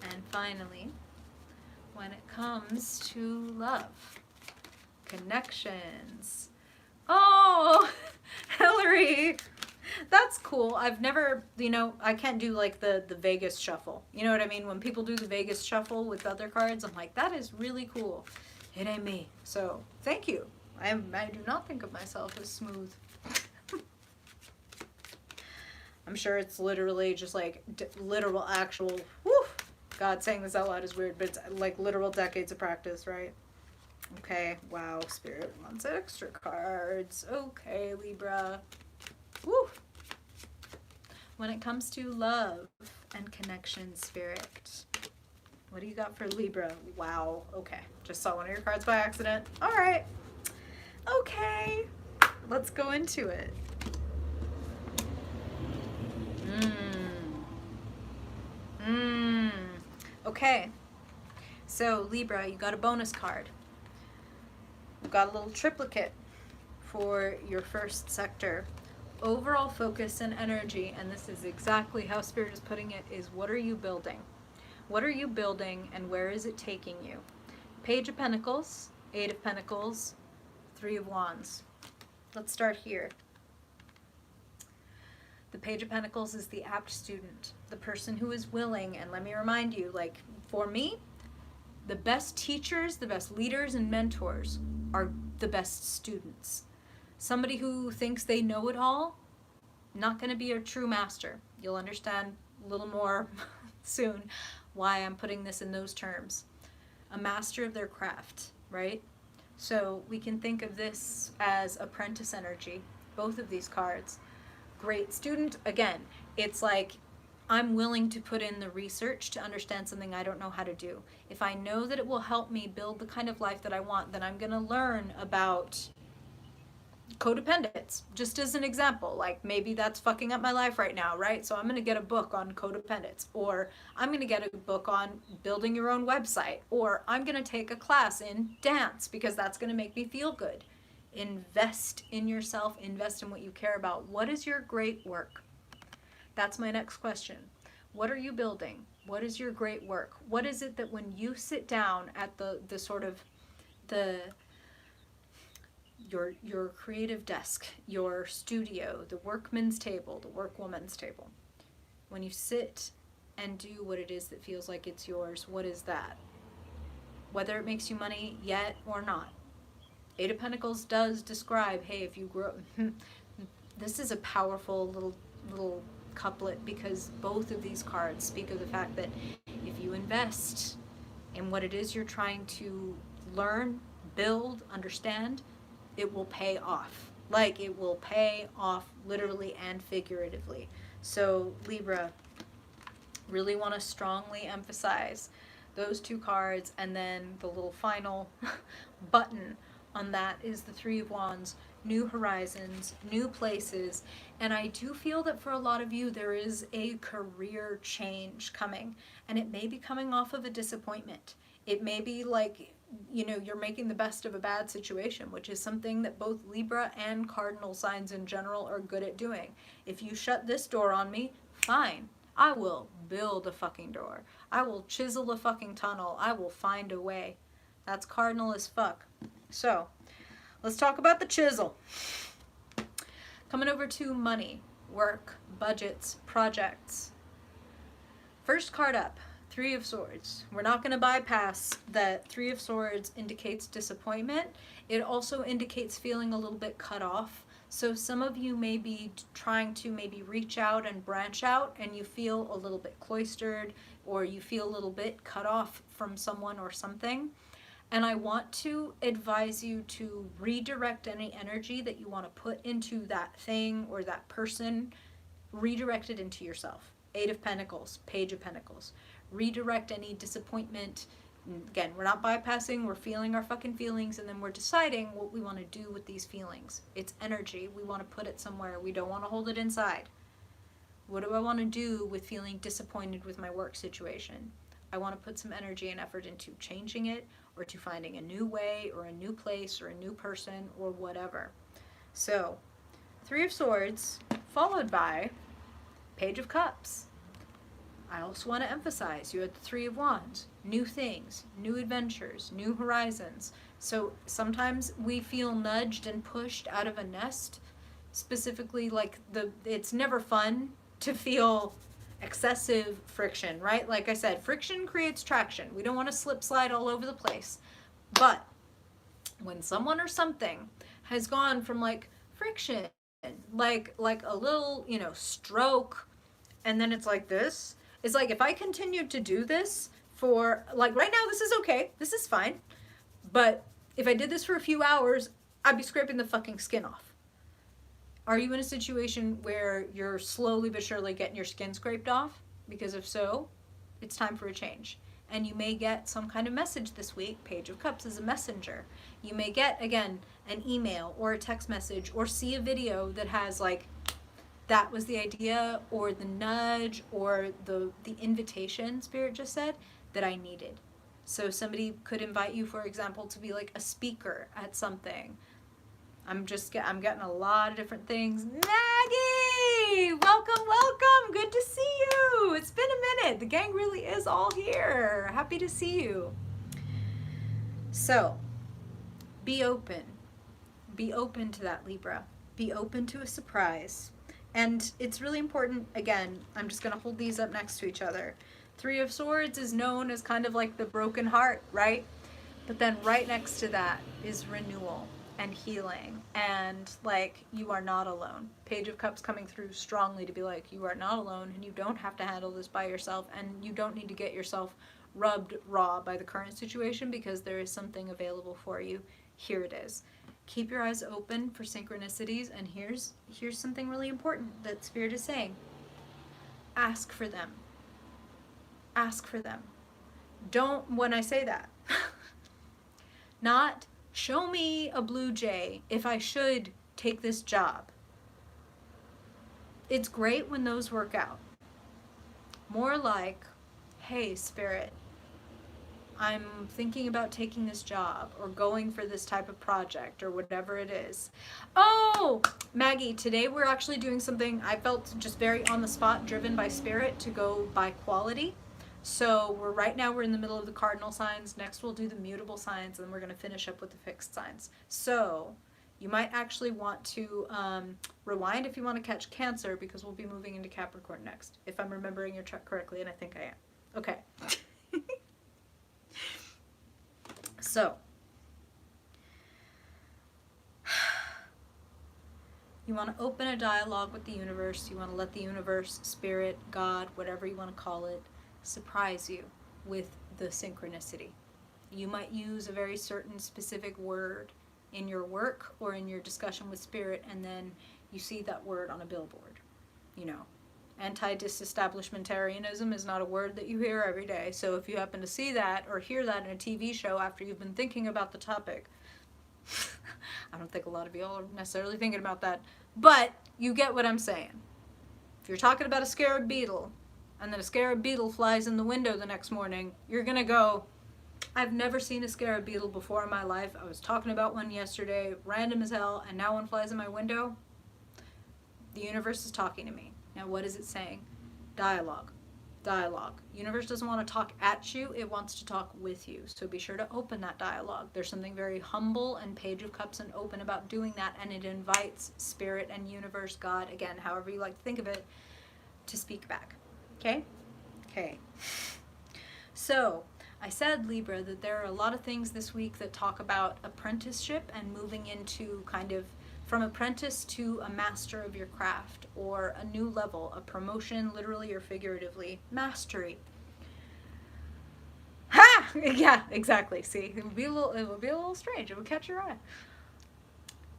A: And finally, when it comes to love, connections. Oh, Hillary, that's cool. I've never, I can't do like the Vegas shuffle. You know what I mean? When people do the Vegas shuffle with other cards, I'm like, that is really cool. It ain't me. So thank you. I do not think of myself as smooth. I'm sure it's literally just like literal actual, whew, God, saying this out loud is weird, but it's like literal decades of practice, right? Okay, wow, Spirit wants extra cards. Okay, Libra. Woo! When it comes to love and connection, Spirit, what do you got for Libra? Wow, okay. Just saw one of your cards by accident. All right. Okay, let's go into it. Okay, so Libra, you got a bonus card. We've got a little triplicate for your first sector. Overall focus and energy, and this is exactly how Spirit is putting it, is what are you building? What are you building and where is it taking you? Page of Pentacles, Eight of Pentacles, Three of Wands. Let's start here. The Page of Pentacles is the apt student, the person who is willing, and let me remind you, like for me, the best teachers, the best leaders and mentors are the best students. Somebody who thinks they know it all, not going to be a true master. You'll understand a little more soon why I'm putting this in those terms. A master of their craft, right? So we can think of this as apprentice energy, both of these cards. Great student, again, it's like I'm willing to put in the research to understand something I don't know how to do. If I know that it will help me build the kind of life that I want, then I'm going to learn about codependence, just as an example. Like maybe that's fucking up my life right now, right? So I'm going to get a book on codependence, or I'm going to get a book on building your own website, or I'm going to take a class in dance because that's going to make me feel good. Invest in yourself, invest in what you care about. What is your great work? That's my next question. What are you building? What is your great work? What is it that when you sit down at the sort of your creative desk, your studio, the workman's table, the workwoman's table, when you sit and do what it is that feels like it's yours, what is that? Whether it makes you money yet or not. Eight of Pentacles does describe, hey, if you grow, this is a powerful little couplet, because both of these cards speak of the fact that if you invest in what it is you're trying to learn, build, understand, it will pay off. Like, it will pay off literally and figuratively. So Libra, really want to strongly emphasize those two cards, and then the little final button on that is the Three of Wands, new horizons, new places. And I do feel that for a lot of you, there is a career change coming, and it may be coming off of a disappointment. It may be like, you know, you're making the best of a bad situation, which is something that both Libra and cardinal signs in general are good at doing. If you shut this door on me, fine. I will build a fucking door. I will chisel a fucking tunnel. I will find a way. That's cardinal as fuck. So, let's talk about the chisel. Coming over to money, work, budgets, projects. First card up, Three of Swords. We're not going to bypass that Three of Swords indicates disappointment. It also indicates feeling a little bit cut off. So some of you may be trying to maybe reach out and branch out, and you feel a little bit cloistered, or you feel a little bit cut off from someone or something. And I want to advise you to redirect any energy that you want to put into that thing or that person, redirect it into yourself. Eight of Pentacles, Page of Pentacles. Redirect any disappointment. Again, we're not bypassing, we're feeling our fucking feelings, and then we're deciding what we want to do with these feelings. It's energy. We want to put it somewhere. We don't want to hold it inside. What do I want to do with feeling disappointed with my work situation? I want to put some energy and effort into changing it, or to finding a new way, or a new place, or a new person, or whatever. So, Three of Swords, followed by Page of Cups. I also want to emphasize, you had the Three of Wands, new things, new adventures, new horizons. So sometimes we feel nudged and pushed out of a nest, specifically like it's never fun to feel excessive friction, right? Like I said, friction creates traction. We don't want to slip slide all over the place. But when someone or something has gone from like friction, like a little, you know, stroke, and then it's like this, it's like if I continued to do this for, like right now, this is okay, this is fine. But if I did this for a few hours, I'd be scraping the fucking skin off. Are you in a situation where you're slowly but surely getting your skin scraped off? Because if so, it's time for a change. And you may get some kind of message this week. Page of Cups is a messenger. You may get, again, an email or a text message, or see a video that has like, that was the idea, or the nudge, or the invitation, Spirit just said, that I needed. So somebody could invite you, for example, to be like a speaker at something. I'm getting a lot of different things. Maggie! Welcome! Good to see you! It's been a minute. The gang really is all here. Happy to see you. So, be open. Be open to that, Libra. Be open to a surprise. And it's really important, again, I'm just going to hold these up next to each other. Three of Swords is known as kind of like the broken heart, right? But then right next to that is renewal and healing, and like, you are not alone. Page of Cups coming through strongly to be like, you are not alone, and you don't have to handle this by yourself, and you don't need to get yourself rubbed raw by the current situation, because there is something available for you. Here it is. Keep your eyes open for synchronicities, and here's something really important that Spirit is saying. Ask for them. Ask for them. Don't, when I say that, not show me a blue jay if I should take this job. It's great when those work out. More like, hey, Spirit, I'm thinking about taking this job, or going for this type of project, or whatever it is. Oh, Maggie, today we're actually doing something I felt just very on the spot, driven by Spirit to go by quality. So right now we're in the middle of the cardinal signs. Next we'll do the mutable signs, and then we're going to finish up with the fixed signs. So You might actually want to rewind if you want to catch Cancer, because we'll be moving into Capricorn next, if I'm remembering your chart correctly, and I think I am. Okay. So, you want to open a dialogue with the universe. You want to let the universe, spirit, God, whatever you want to call it, surprise you with the synchronicity. You might use a very certain specific word in your work or in your discussion with spirit, and then you see that word on a billboard. You know, anti-disestablishmentarianism is not a word that you hear every day. So if you happen to see that or hear that in a TV show after you've been thinking about the topic, I don't think a lot of y'all are necessarily thinking about that, but you get what I'm saying. If you're talking about a scarab beetle, and then a scarab beetle flies in the window the next morning, you're gonna go, I've never seen a scarab beetle before in my life. I was talking about one yesterday, random as hell, and now one flies in my window. The universe is talking to me. Now what is it saying? Dialogue. Dialogue. Universe doesn't want to talk at you, it wants to talk with you. So be sure to open that dialogue. There's something very humble and Page of Cups and open about doing that, and it invites spirit and universe, God, again, however you like to think of it, to speak back. Okay? Okay. So, I said, Libra, that there are a lot of things this week that talk about apprenticeship and moving into kind of from apprentice to a master of your craft, or a new level, a promotion, literally or figuratively, mastery. Ha! Yeah, exactly. See, it would be a little strange. It would catch your eye.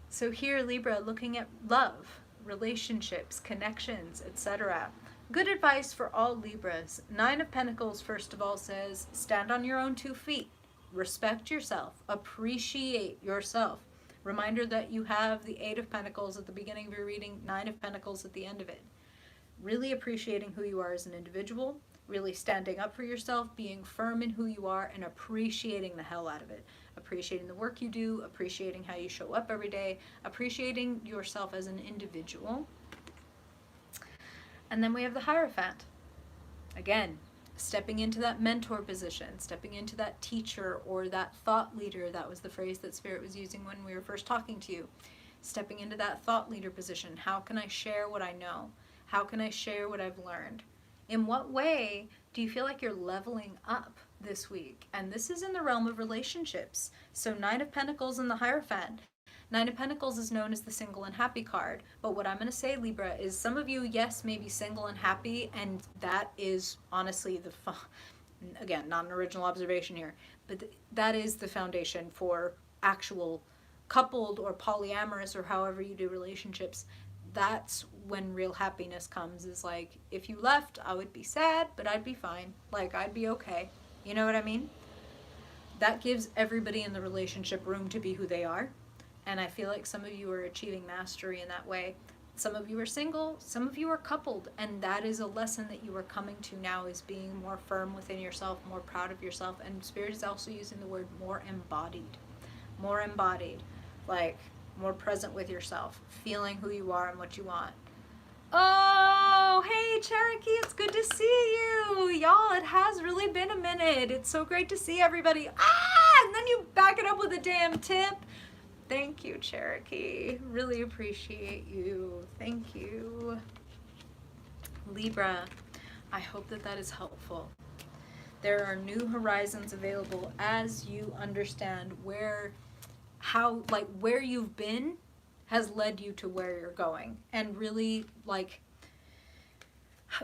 A: So here, Libra, looking at love, relationships, connections, etc. Good advice for all Libras. 9 of Pentacles, first of all, says, stand on your own 2 feet. Respect yourself. Appreciate yourself. Reminder that you have the 8 of Pentacles at the beginning of your reading, 9 of Pentacles at the end of it. Really appreciating who you are as an individual, really standing up for yourself, being firm in who you are, and appreciating the hell out of it. Appreciating the work you do, appreciating how you show up every day, appreciating yourself as an individual. And then we have the Hierophant. Again, stepping into that mentor position, stepping into that teacher or that thought leader. That was the phrase that Spirit was using when we were first talking to you. Stepping into that thought leader position. How can I share what I know? How can I share what I've learned? In what way do you feel like you're leveling up this week? And this is in the realm of relationships. So 9 of Pentacles and the Hierophant. 9 of Pentacles is known as the single and happy card. But what I'm going to say, Libra, is some of you, yes, may be single and happy, and that is honestly again, not an original observation here, but that is the foundation for actual coupled or polyamorous or however you do relationships. That's when real happiness comes, is like, if you left, I would be sad, but I'd be fine. Like, I'd be okay. You know what I mean? That gives everybody in the relationship room to be who they are. And I feel like some of you are achieving mastery in that way. Some of you are single, some of you are coupled, and that is a lesson that you are coming to now, is being more firm within yourself, more proud of yourself. And Spirit is also using the word more embodied. More embodied. Like, more present with yourself, feeling who you are and what you want. Oh, hey Cherokee, it's good to see you. Y'all, it has really been a minute. It's so great to see everybody. And then you back it up with a damn tip. Thank you, Cherokee. Really appreciate you. Thank you. Libra, I hope that that is helpful. There are new horizons available as you understand where you've been has led you to where you're going, and really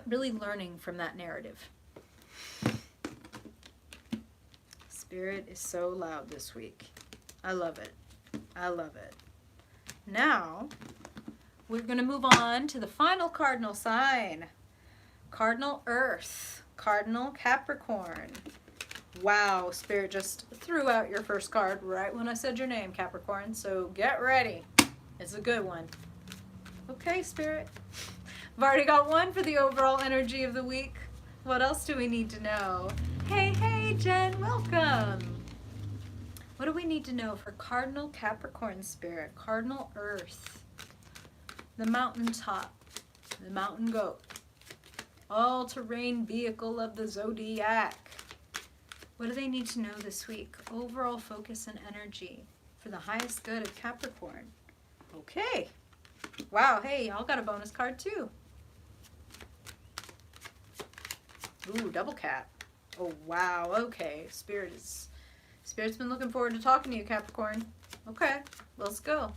A: learning from that narrative. Spirit is so loud this week. I love it. I love it. Now, we're going to move on to the final cardinal sign. Cardinal Earth. Cardinal Capricorn. Wow, Spirit just threw out your first card right when I said your name, Capricorn. So get ready. It's a good one. Okay, Spirit. I've already got one for the overall energy of the week. What else do we need to know? Hey, Jen, welcome. What do we need to know for Cardinal Capricorn, Spirit? Cardinal Earth, the mountaintop, the mountain goat, all-terrain vehicle of the zodiac. What do they need to know this week? Overall focus and energy for the highest good of Capricorn. Okay. Wow, hey, y'all got a bonus card too. Ooh, double cat. Oh, wow, okay. Spirit's been looking forward to talking to you, Capricorn. Okay, let's go.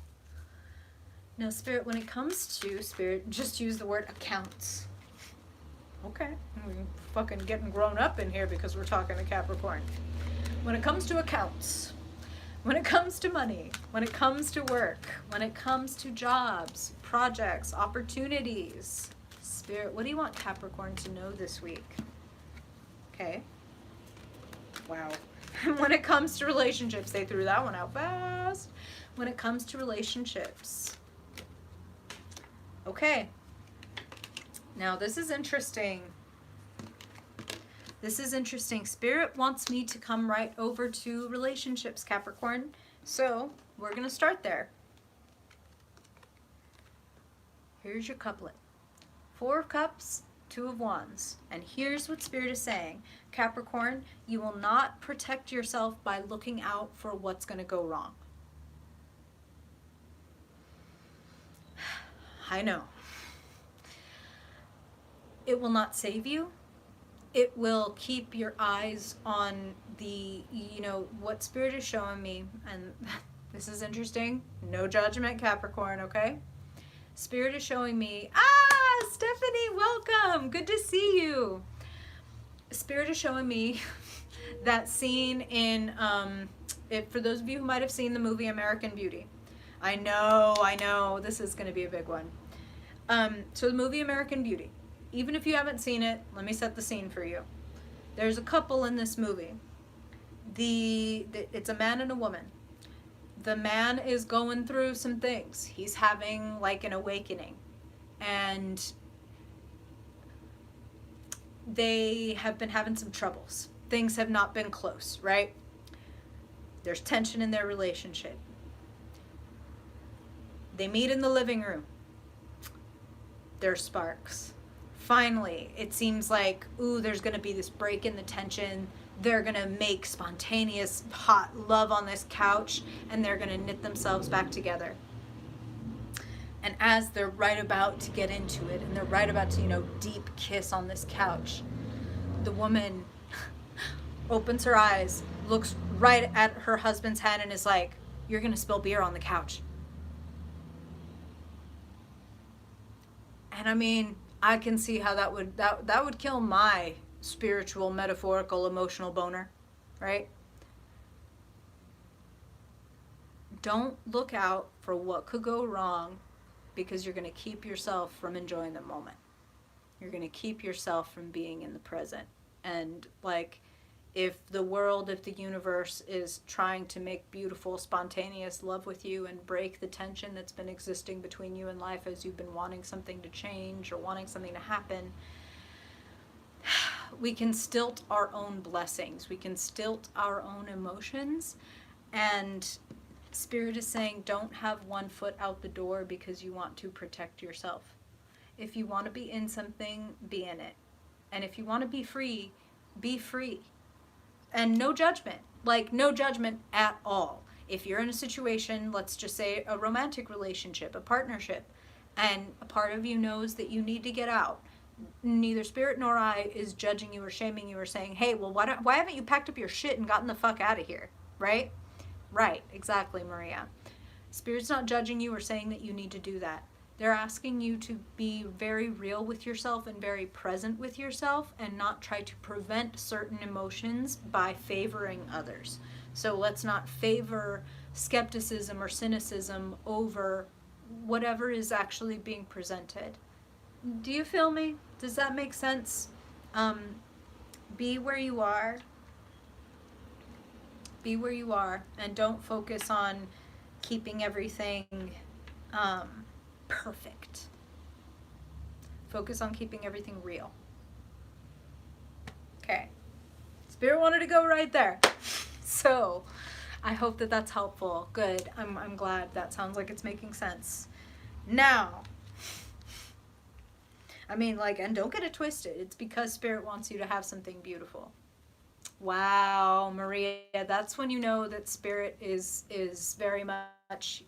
A: Now, Spirit, when it comes to, Spirit, just use the word accounts. Okay, we're fucking getting grown up in here because we're talking to Capricorn. When it comes to accounts, when it comes to money, when it comes to work, when it comes to jobs, projects, opportunities, Spirit, what do you want Capricorn to know this week? Okay. Wow. When it comes to relationships, they threw that one out fast. When it comes to relationships. Okay. Now, this is interesting. This is interesting. Spirit wants me to come right over to relationships, Capricorn. So, we're going to start there. Here's your couplet. 4 of Cups, 2 of Wands. And here's what Spirit is saying. Capricorn, you will not protect yourself by looking out for what's going to go wrong. I know. It will not save you. It will keep your eyes on the, what Spirit is showing me. And this is interesting. No judgment, Capricorn, okay? Spirit is showing me, Stephanie, welcome. Good to see you. Spirit is showing me that scene in, for those of you who might have seen the movie American Beauty. I know, this is going to be a big one. So the movie American Beauty. Even if you haven't seen it, let me set the scene for you. There's a couple in this movie. It's a man and a woman. The man is going through some things. He's having like an awakening. And they have been having some troubles. Things have not been close, right? There's tension in their relationship. They meet in the living room. There's sparks. Finally, it seems like, there's going to be this break in the tension. They're going to make spontaneous hot love on this couch, and they're going to knit themselves back together. And as they're right about to get into it, and they're right about to, deep kiss on this couch, the woman opens her eyes, looks right at her husband's hand, and is like, "You're going to spill beer on the couch." And I mean, I can see how that would kill my spiritual, metaphorical, emotional boner, right? Don't look out for what could go wrong because you're going to keep yourself from enjoying the moment. You're going to keep yourself from being in the present. And if the universe is trying to make beautiful, spontaneous love with you and break the tension that's been existing between you and life as you've been wanting something to change or wanting something to happen, we can stilt our own blessings. We can stilt our own emotions. And Spirit is saying, don't have one foot out the door because you want to protect yourself. If you want to be in something, be in it. And if you want to be free, be free. And no judgment, no judgment at all. If you're in a situation, let's just say a romantic relationship, a partnership, and a part of you knows that you need to get out, neither Spirit nor I is judging you or shaming you or saying, hey, well, why haven't you packed up your shit and gotten the fuck out of here, right? Right, exactly, Maria. Spirit's not judging you or saying that you need to do that. They're asking you to be very real with yourself and very present with yourself and not try to prevent certain emotions by favoring others. So let's not favor skepticism or cynicism over whatever is actually being presented. Do you feel me? Does that make sense? Be where you are. Be where you are and don't focus on keeping everything perfect. Focus on keeping everything real. Okay. Spirit wanted to go right there. So I hope that that's helpful. Good. I'm glad. That sounds like it's making sense. Now, I mean, and don't get it twisted. It's because Spirit wants you to have something beautiful. Wow, Maria, that's when you know that Spirit is very much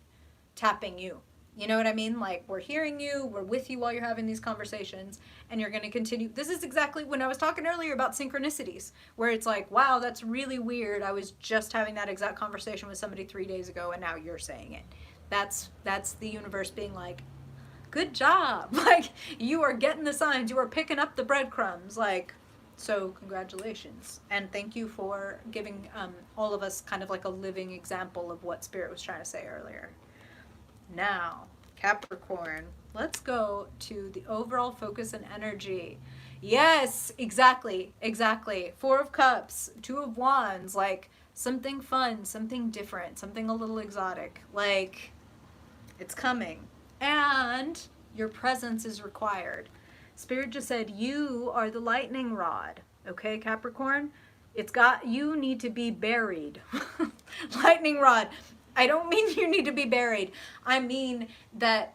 A: tapping you. You know what I mean? Like, we're hearing you, we're with you while you're having these conversations, and you're going to continue. This is exactly when I was talking earlier about synchronicities, where it's like, wow, that's really weird. I was just having that exact conversation with somebody 3 days ago, and now you're saying it. That's the universe being like, good job. Like, you are getting the signs, you are picking up the breadcrumbs. Like, so congratulations. And thank you for giving all of us kind of like a living example of what Spirit was trying to say earlier. Now, Capricorn, let's go to the overall focus and energy. Yes, exactly. 4 of Cups, 2 of Wands, like something fun, something different, something a little exotic. Like, it's coming. And your presence is required. Spirit just said, you are the lightning rod. Okay, Capricorn? You need to be buried. Lightning rod. I don't mean you need to be buried. I mean that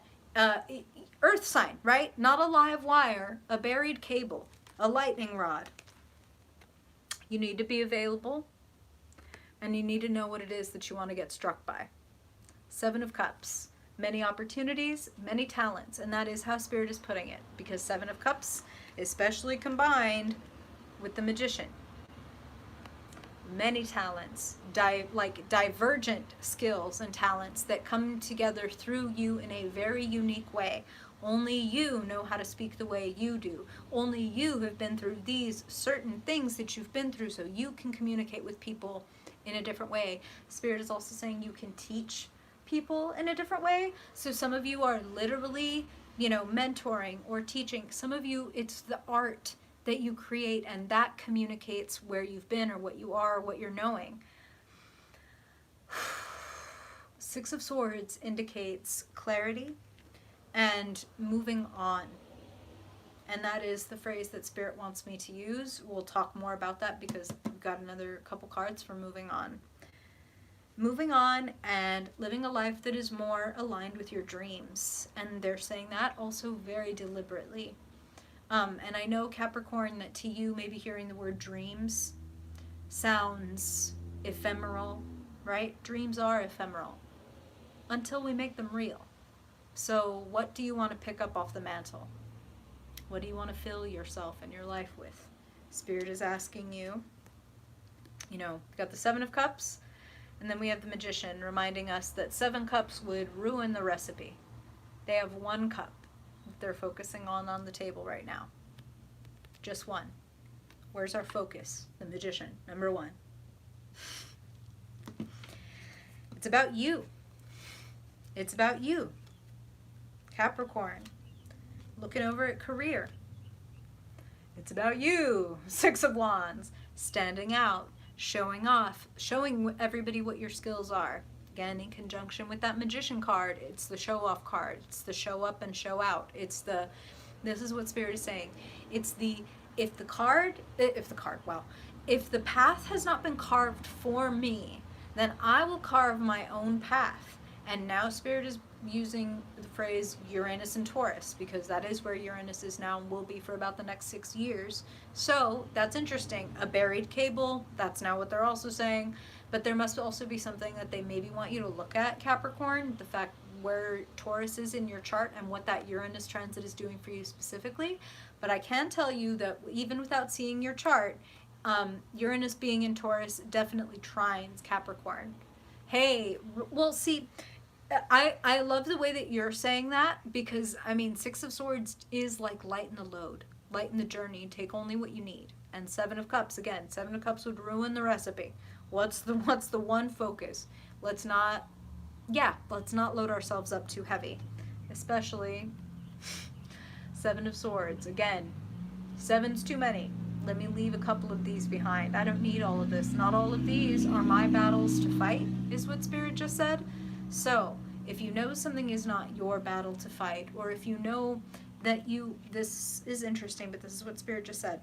A: earth sign, right? Not a live wire, a buried cable, a lightning rod. You need to be available, and you need to know what it is that you want to get struck by. 7 of Cups. Many opportunities, many talents, and that is how Spirit is putting it, because 7 of Cups, especially combined with the Magician. Many talents, divergent skills and talents that come together through you in a very unique way. Only you know how to speak the way you do. Only you have been through these certain things that you've been through, so you can communicate with people in a different way. Spirit is also saying you can teach people in a different way. So some of you are literally, mentoring or teaching. Some of you, it's the art that you create, and that communicates where you've been or what you are or what you're knowing. 6 of Swords indicates clarity and moving on. And that is the phrase that Spirit wants me to use. We'll talk more about that because we've got another couple cards for moving on. Moving on and living a life that is more aligned with your dreams. And they're saying that also very deliberately. And I know, Capricorn, that to you, maybe hearing the word dreams sounds ephemeral, right? Dreams are ephemeral until we make them real. So what do you want to pick up off the mantle? What do you want to fill yourself and your life with? Spirit is asking you, we got the 7 of Cups, and then we have the Magician reminding us that 7 cups would ruin the recipe. They have 1 cup that they're focusing on the table right now. Just 1. Where's our focus? The Magician, number 1. It's about you. It's about you. Capricorn, looking over at career. It's about you. 6 of Wands, standing out, showing off, showing everybody what your skills are. Again, in conjunction with that Magician card, it's the show off card. It's the show up and show out. This is what Spirit is saying. It's if the path has not been carved for me, then I will carve my own path. And now Spirit is using the phrase Uranus and Taurus, because that is where Uranus is now and will be for about the next 6 years. So that's interesting. A buried cable, that's now what they're also saying. But there must also be something that they maybe want you to look at, Capricorn, the fact where Taurus is in your chart and what that Uranus transit is doing for you specifically. But I can tell you that even without seeing your chart, Uranus being in Taurus definitely trines Capricorn. Hey, well, see, I love the way that you're saying that, because, 6 of Swords is like lighten the load, lighten the journey, take only what you need. And 7 of Cups, again, 7 of Cups would ruin the recipe. What's the one focus? Let's not load ourselves up too heavy, especially 7 of Swords. Again, 7's too many. Let me leave a couple of these behind. I don't need all of this. Not all of these are my battles to fight, is what Spirit just said. So, if you know something is not your battle to fight, or if you know that this is interesting, but this is what Spirit just said,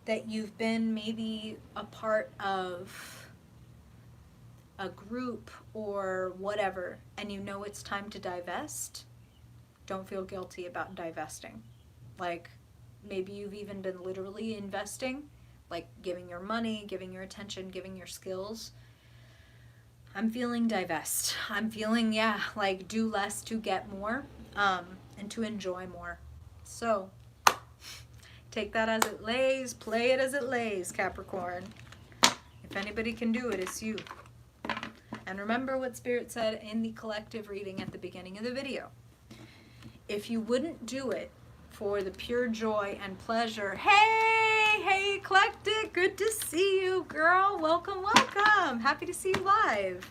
A: that you've been maybe a part of a group or whatever, and you know it's time to divest, don't feel guilty about divesting. Like, maybe you've even been literally investing, like giving your money, giving your attention, giving your skills. I'm feeling divest. I'm feeling, yeah, like do less to get more, and to enjoy more. So take that as it lays, play it as it lays, Capricorn. If anybody can do it, it's you. And remember what Spirit said in the collective reading at the beginning of the video. If you wouldn't do it for the pure joy and pleasure, hey, Eclectic, good to see you, girl. Welcome, welcome. Happy to see you live.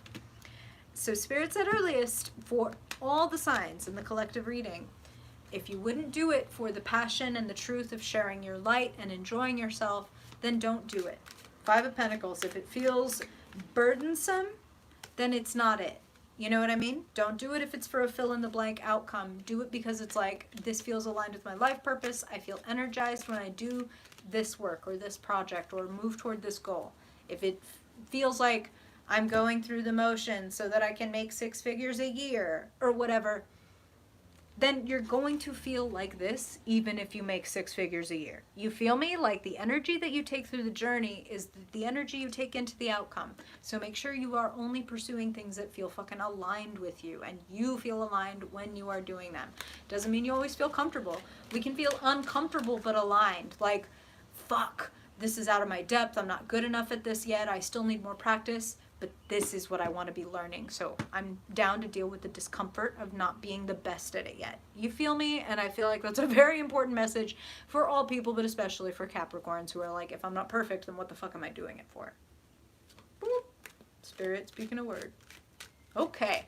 A: So Spirit said earliest for all the signs in the collective reading, if you wouldn't do it for the passion and the truth of sharing your light and enjoying yourself, then don't do it. Five of Pentacles, if it feels burdensome, then it's not it. You know what I mean? Don't do it if it's for a fill-in-the-blank outcome. Do it because it's like, this feels aligned with my life purpose. I feel energized when I do this work or this project or move toward this goal. If it feels like I'm going through the motions so that I can make 6 figures a year or whatever, then you're going to feel like this even if you make 6 figures a year. You feel me? Like the energy that you take through the journey is the energy you take into the outcome. So make sure you are only pursuing things that feel fucking aligned with you and you feel aligned when you are doing them. Doesn't mean you always feel comfortable. We can feel uncomfortable but aligned. Like, fuck, this is out of my depth. I'm not good enough at this yet. I still need more practice. But this is what I want to be learning. So I'm down to deal with the discomfort of not being the best at it yet. You feel me? And I feel like that's a very important message for all people, but especially for Capricorns who are like, if I'm not perfect, then what the fuck am I doing it for? Boop. Spirit speaking a word. Okay.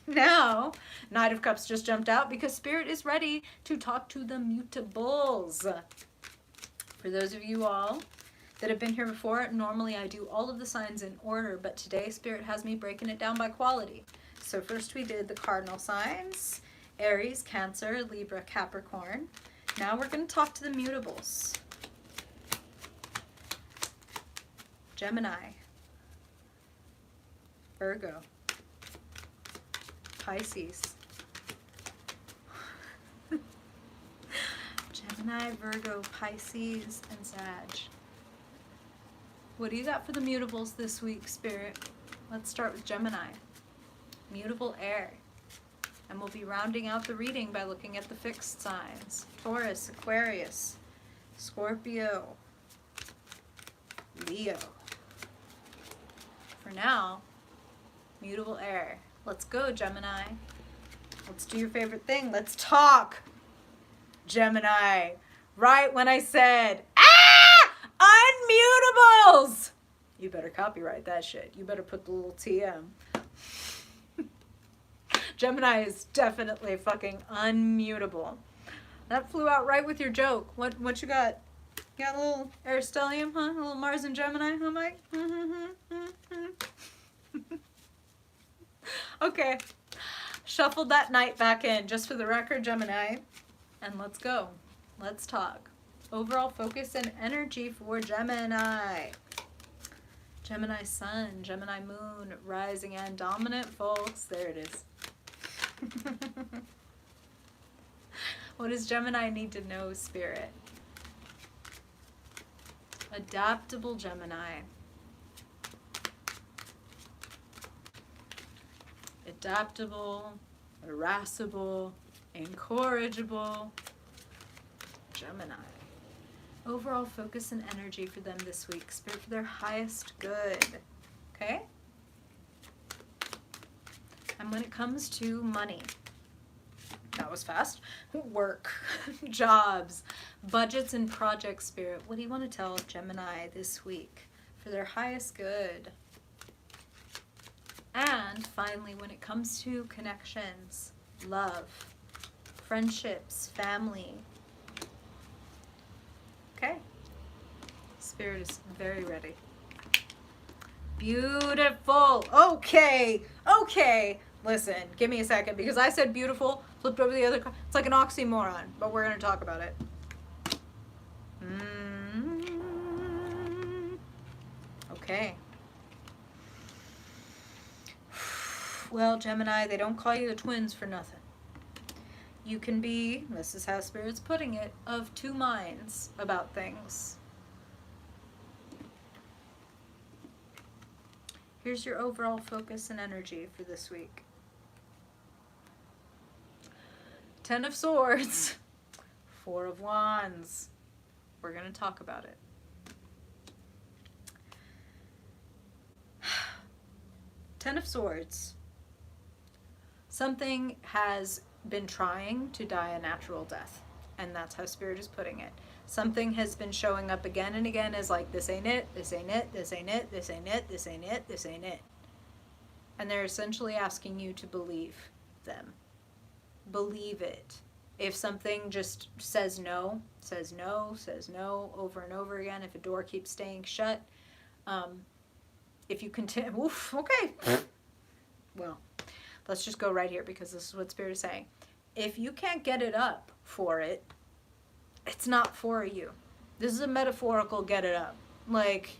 A: Now, Knight of Cups just jumped out because Spirit is ready to talk to the mutables. For those of you all that have been here before, normally I do all of the signs in order, but today Spirit has me breaking it down by quality. So first we did the cardinal signs, Aries, Cancer, Libra, Capricorn. Now we're going to talk to the mutables. Gemini, Virgo, Pisces, Gemini, Virgo, Pisces, and Sag. What do you got for the mutables this week, Spirit? Let's start with Gemini. Mutable air. And we'll be rounding out the reading by looking at the fixed signs. Taurus, Aquarius, Scorpio, Leo. For now, mutable air. Let's go, Gemini. Let's do your favorite thing. Let's talk, Gemini. Right when I said, unmutables! You better copyright that shit. You better put the little TM. Gemini is definitely fucking unmutable. That flew out right with your joke. What you got? You got a little Aristotelium, huh? A little Mars and Gemini, huh, Mike? Okay. Shuffled that knight back in, just for the record, Gemini. And let's go. Let's talk. Overall focus and energy for Gemini. Gemini Sun, Gemini Moon, Rising and Dominant, folks. There it is. What does Gemini need to know, Spirit? Adaptable Gemini. Adaptable, irascible, incorrigible Gemini. Overall focus and energy for them this week. Spirit for their highest good. Okay? And when it comes to money, that was fast. Work, jobs, budgets and projects, Spirit. What do you want to tell Gemini this week for their highest good? And finally, when it comes to connections, love, friendships, family. Okay. Spirit is very ready. Beautiful. Okay. Okay. Listen, give me a second because I said beautiful, flipped over the other card. It's like an oxymoron, but we're going to talk about it. Okay. Well, Gemini, they don't call you the twins for nothing. You can be, this is how Spirit's putting it, of two minds about things. Here's your overall focus and energy for this week. 10 of Swords. 4 of Wands. We're going to talk about it. Ten of Swords. Something has been trying to die a natural death, and that's how Spirit is putting it. Something has been showing up again and again as like, this ain't it, this ain't it, this ain't it, this ain't it, this ain't it, this ain't it. And they're essentially asking you to believe them. Believe it. If something just says no, says no, says no over and over again, if a door keeps staying shut, if you continue, oof, okay. Well, let's just go right here because this is what Spirit is saying. If you can't get it up for it, it's not for you. This is a metaphorical get it up. Like,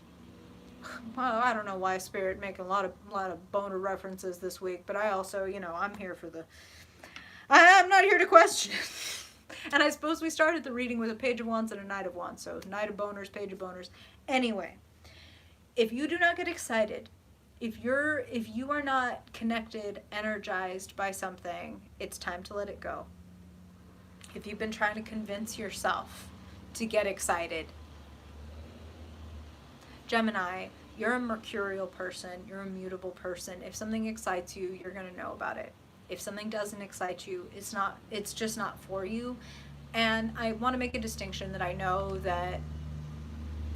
A: well, I don't know why Spirit making a lot of boner references this week, but I also, you know, I'm here for the, I'm not here to question. And I suppose we started the reading with a Page of Wands and a Knight of Wands. So Knight of Boners, Page of Boners. Anyway, if you do not get excited, if you are not connected, energized by something, it's time to let it go. If you've been trying to convince yourself to get excited, Gemini, you're a mercurial person, you're a mutable person. If something excites you, you're going to know about it. If something doesn't excite you, it's just not for you. And I want to make a distinction that I know that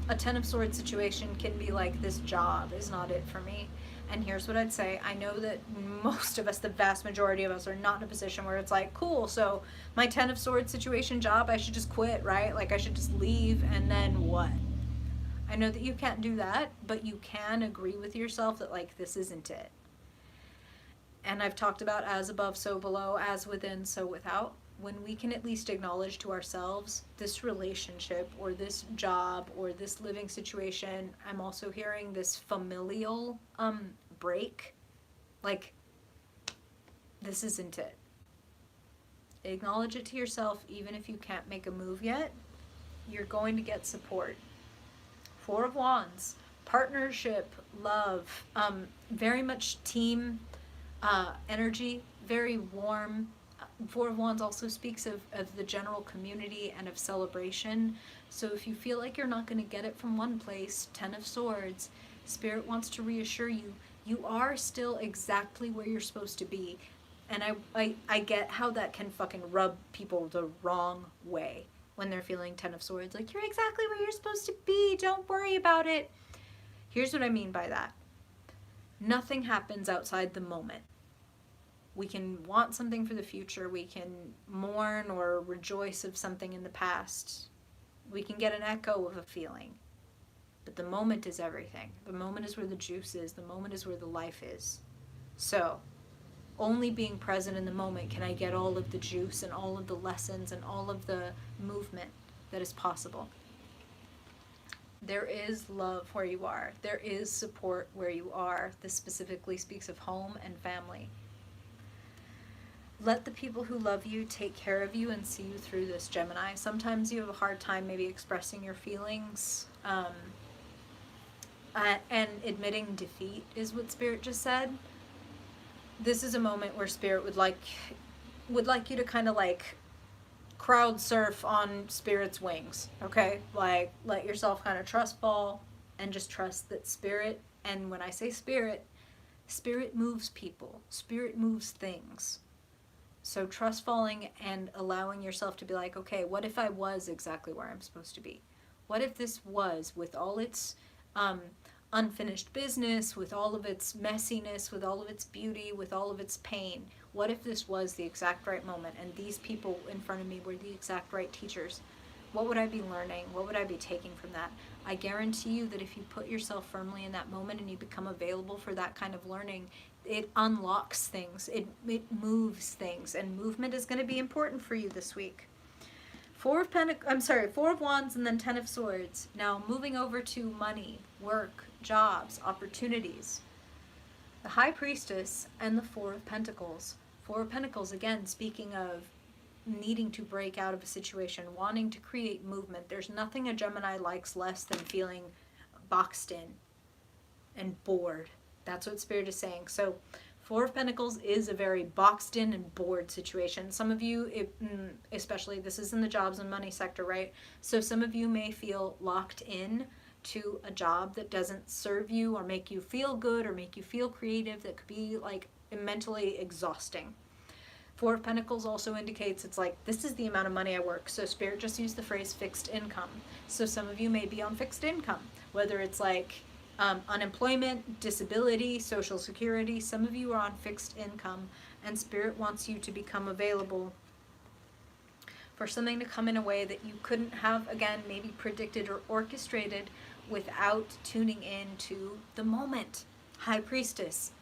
A: a 10 of Swords situation can be like, this job is not it for me. And here's what I'd say. I know that most of us, the vast majority of us, are not in a position where it's like, cool, so my 10 of Swords situation job, I should just quit, right? Like, I should just leave, and then what? I know that you can't do that, but you can agree with yourself that, like, this isn't it. And I've talked about as above, so below, as within, so without. When we can at least acknowledge to ourselves this relationship or this job or this living situation, I'm also hearing this familial break. Like, this isn't it. Acknowledge it to yourself, even if you can't make a move yet. You're going to get support. 4 of Wands, partnership, love, very much team energy, very warm. 4 of Wands also speaks of the general community and of celebration. So if you feel like you're not going to get it from one place, 10 of Swords, Spirit wants to reassure you, you are still exactly where you're supposed to be. And I get how that can fucking rub people the wrong way when they're feeling 10 of Swords. Like, you're exactly where you're supposed to be. Don't worry about it. Here's what I mean by that. Nothing happens outside the moment. We can want something for the future. We can mourn or rejoice of something in the past. We can get an echo of a feeling. But the moment is everything. The moment is where the juice is. The moment is where the life is. So, only being present in the moment can I get all of the juice and all of the lessons and all of the movement that is possible. There is love where you are. There is support where you are. This specifically speaks of home and family. Let the people who love you take care of you and see you through this, Gemini. Sometimes you have a hard time maybe expressing your feelings, and admitting defeat is what Spirit just said. This is a moment where Spirit would like you to kind of like crowd surf on Spirit's wings, okay? Like, let yourself kind of trust fall and just trust that Spirit, and when I say Spirit, Spirit moves people, Spirit moves things. So trust falling and allowing yourself to be like, okay, what if I was exactly where I'm supposed to be? What if this was, with all its unfinished business, with all of its messiness, with all of its beauty, with all of its pain, what if this was the exact right moment and these people in front of me were the exact right teachers? What would I be learning? What would I be taking from that? I guarantee you that if you put yourself firmly in that moment and you become available for that kind of learning, it unlocks things, it moves things, and movement is going to be important for you this week. 4 of Wands and then 10 of Swords. Now moving over to money, work, jobs, opportunities. The High Priestess and the 4 of Pentacles. 4 of Pentacles, again, speaking of needing to break out of a situation, wanting to create movement. There's nothing a Gemini likes less than feeling boxed in and bored That's what Spirit is saying. So Four of Pentacles is a very boxed in and bored situation. Some of you, especially this is in the jobs and money sector, right? So some of you may feel locked in to a job that doesn't serve you or make you feel good or make you feel creative, that could be like mentally exhausting. Four of Pentacles also indicates it's like, this is the amount of money I work. So Spirit just used the phrase fixed income. So some of you may be on fixed income, whether it's like unemployment, disability, Social Security. Some of you are on fixed income, and Spirit wants you to become available for something to come in a way that you couldn't have, again, maybe predicted or orchestrated without tuning in to the moment. High Priestess,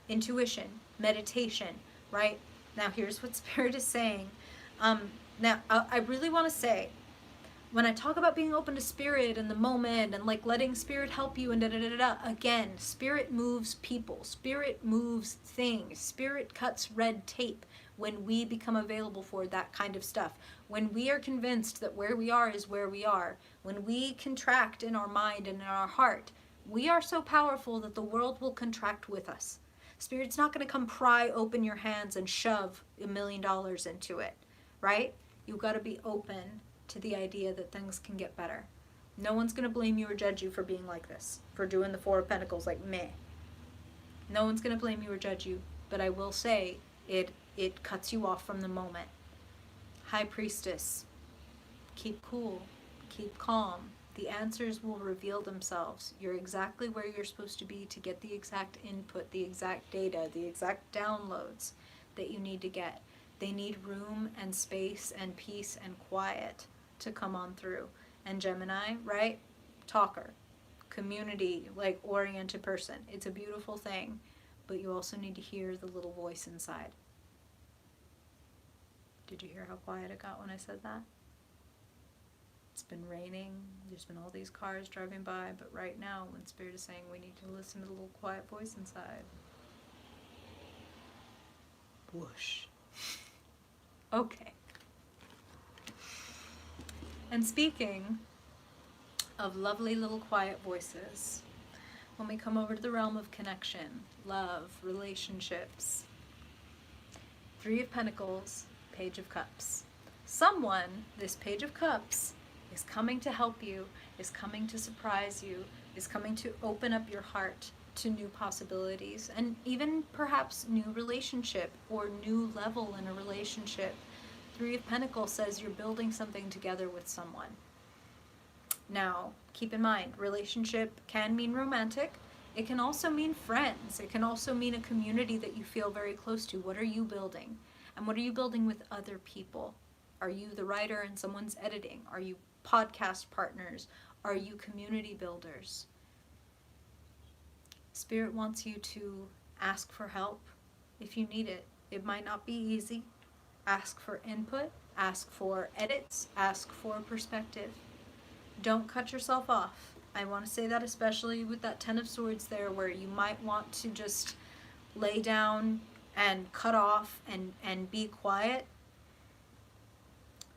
A: intuition, meditation, right? Now here's what Spirit is saying. Now I really want to say, when I talk about being open to Spirit and the moment and like letting Spirit help you and again, Spirit moves people, Spirit moves things, Spirit cuts red tape when we become available for that kind of stuff. When we are convinced that where we are is where we are, when we contract in our mind and in our heart, we are so powerful that the world will contract with us. Spirit's not going to come pry open your hands and shove $1 million into it, right? You've got to be open to the idea that things can get better. No one's going to blame you or judge you for being like this, for doing the Four of Pentacles like meh. No one's going to blame you or judge you, but I will say it cuts you off from the moment. High Priestess, keep cool, keep calm. The answers will reveal themselves. You're exactly where you're supposed to be to get the exact input, the exact data, the exact downloads that you need to get. They need room and space and peace and quiet to come on through. And Gemini, right? Talker, community, like oriented person. It's a beautiful thing, but you also need to hear the little voice inside. Did you hear how quiet it got when I said that? It's been raining, there's been all these cars driving by, but right now when Spirit is saying we need to listen to the little quiet voice inside. Whoosh. Okay. And speaking of lovely little quiet voices, when we come over to the realm of connection, love, relationships, Three of Pentacles, Page of Cups. Someone, this Page of Cups, is coming to help you, is coming to surprise you, is coming to open up your heart to new possibilities, and even perhaps new relationship or new level in a relationship. Three of Pentacles says you're building something together with someone. Now, keep in mind, relationship can mean romantic. It can also mean friends. It can also mean a community that you feel very close to. What are you building? And what are you building with other people? Are you the writer and someone's editing? Are you podcast partners? Are you community builders? Spirit wants you to ask for help if you need it. It might not be easy. Ask for input, ask for edits, ask for perspective. Don't cut yourself off. I want to say that especially with that Ten of Swords there, where you might want to just lay down and cut off and be quiet.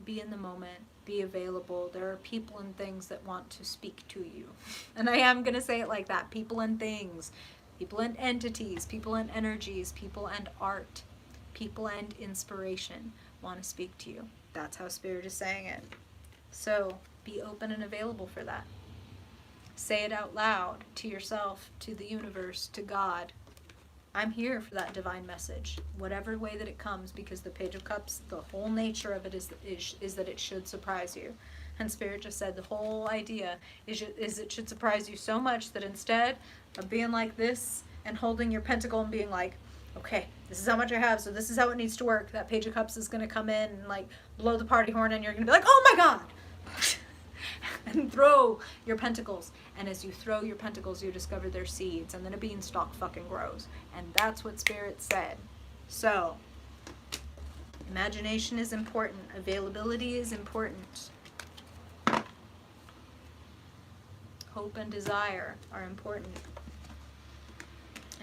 A: Be in the moment. Be available. There are people and things that want to speak to you. And I am going to say it like that. People and things. People and entities. People and energies. People and art. People and inspiration want to speak to you. That's how Spirit is saying it. So be open and available for that. Say it out loud to yourself, to the universe, to God. I'm here for that divine message, whatever way that it comes, because the Page of Cups, the whole nature of it is that it should surprise you. And Spirit just said the whole idea is it should surprise you so much that instead of being like this and holding your pentacle and being like, okay, this is how much I have, so this is how it needs to work, that Page of Cups is going to come in and like blow the party horn, and you're going to be like, oh my God! And throw your pentacles. And as you throw your pentacles, you discover their seeds, and then a beanstalk fucking grows. And that's what Spirit said. So, imagination is important. Availability is important. Hope and desire are important.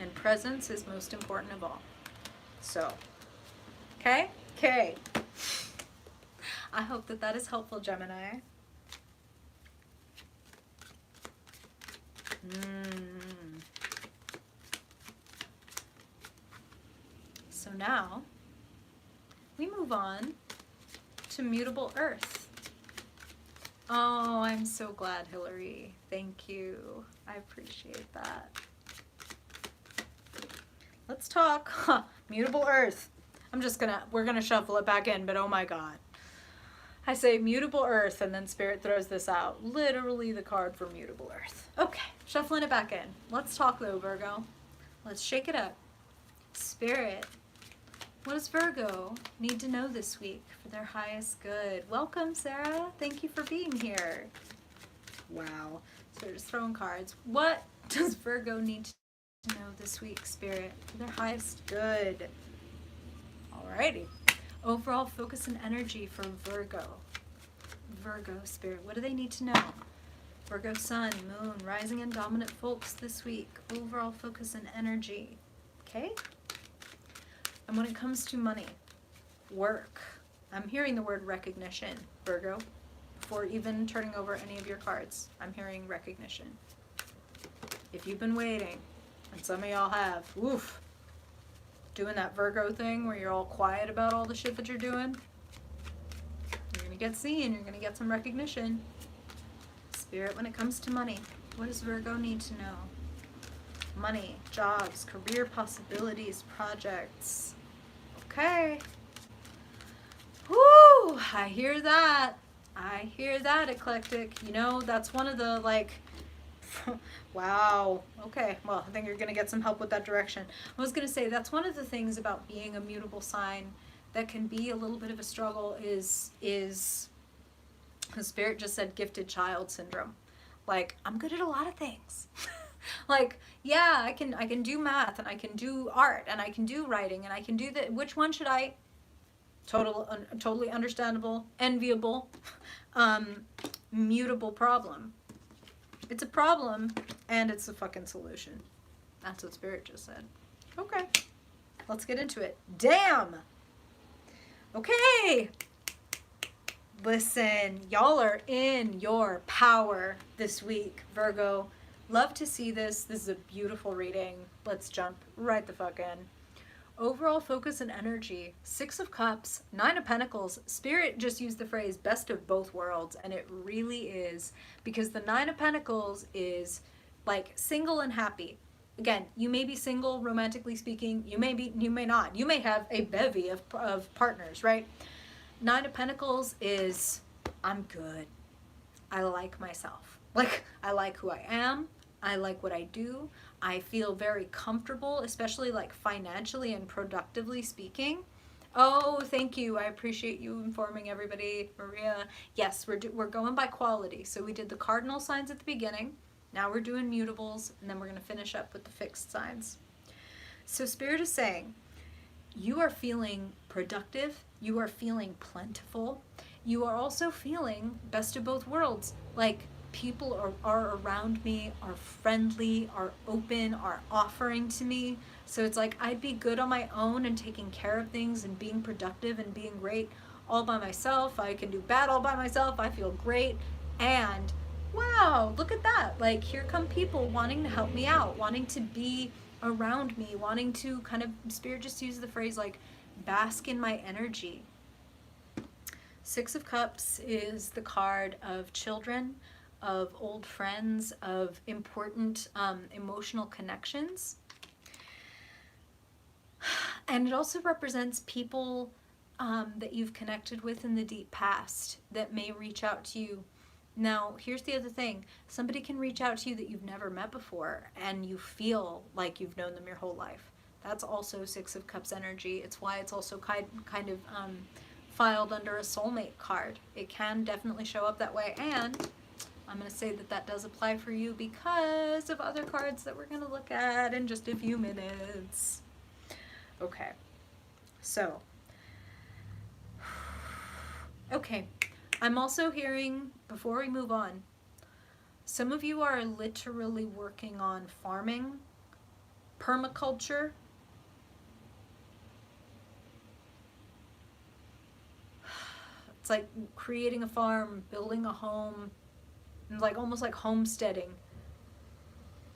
A: And presence is most important of all. So, okay? Okay. I hope that that is helpful, Gemini. now we move on to mutable earth. Oh, I'm so glad, Hillary. Thank you. I appreciate that. Let's talk mutable earth. We're gonna shuffle it back in, but oh my God. I say mutable earth and then Spirit throws this out. Literally the card for mutable earth. Okay, shuffling it back in. Let's talk though, Virgo. Let's shake it up. Spirit, what does Virgo need to know this week for their highest good? Welcome, Sarah. Thank you for being here. Wow. So we're just throwing cards. What does Virgo need to know this week, Spirit, for their highest good? Alrighty. Overall focus and energy for Virgo. Virgo, Spirit, what do they need to know? Virgo sun, moon, rising and dominant folks this week. Overall focus and energy. Okay? And when it comes to money, work, I'm hearing the word recognition, Virgo. Before even turning over any of your cards, I'm hearing recognition. If you've been waiting, and some of y'all have, oof, doing that Virgo thing where you're all quiet about all the shit that you're doing, you're going to get seen, you're going to get some recognition. Spirit, when it comes to money, what does Virgo need to know? Money, jobs, career possibilities, projects. Okay. Woo! I hear that. I hear that, eclectic. You know, that's one of the, like, wow. Okay, well, I think you're going to get some help with that direction. I was going to say, that's one of the things about being a mutable sign that can be a little bit of a struggle is the Spirit just said gifted child syndrome. Like, I'm good at a lot of things. Like, yeah, I can do math, and I can do art, and I can do writing, and I can do that. Which one should I? Totally understandable, enviable, mutable problem. It's a problem, and it's a fucking solution. That's what Spirit just said. Okay, let's get into it. Damn! Okay! Listen, y'all are in your power this week, Virgo. Love to see this. This is a beautiful reading. Let's jump right the fuck in. Overall focus and energy. 6 of Cups, 9 of Pentacles. Spirit just used the phrase best of both worlds, and it really is, because the 9 of Pentacles is like single and happy. Again, you may be single, romantically speaking. You may not. You may have a bevy of partners, right? 9 of Pentacles is, I'm good. I like myself. Like, I like who I am. I like what I do. I feel very comfortable, especially like financially and productively speaking. Oh, thank you. I appreciate you informing everybody, Maria. Yes, we're going by quality. So we did the cardinal signs at the beginning. Now we're doing mutables, and then we're going to finish up with the fixed signs. So Spirit is saying, you are feeling productive. You are feeling plentiful. You are also feeling best of both worlds. Like, people are around me, are friendly, are open, are offering to me. So it's like I'd be good on my own and taking care of things and being productive and being great all by myself. I can do bad all by myself. I feel great. And wow, look at that. Like, here come people wanting to help me out, wanting to be around me, wanting to kind of, Spirit just used the phrase like bask in my energy. 6 of Cups is the card of children, of old friends, of important emotional connections. And it also represents people that you've connected with in the deep past that may reach out to you. Now, here's the other thing. Somebody can reach out to you that you've never met before, and you feel like you've known them your whole life. That's also 6 of Cups energy. It's why it's also kind of filed under a soulmate card. It can definitely show up that way, and I'm going to say that that does apply for you because of other cards that we're going to look at in just a few minutes. Okay, so, okay, I'm also hearing, before we move on, some of you are literally working on farming, permaculture. It's like creating a farm, building a home, like almost like homesteading.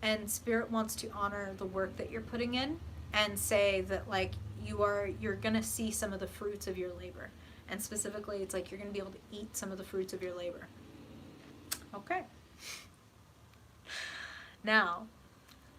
A: And Spirit wants to honor the work that you're putting in and say that like you're gonna see some of the fruits of your labor. And specifically, it's like you're gonna be able to eat some of the fruits of your labor. Okay. Now,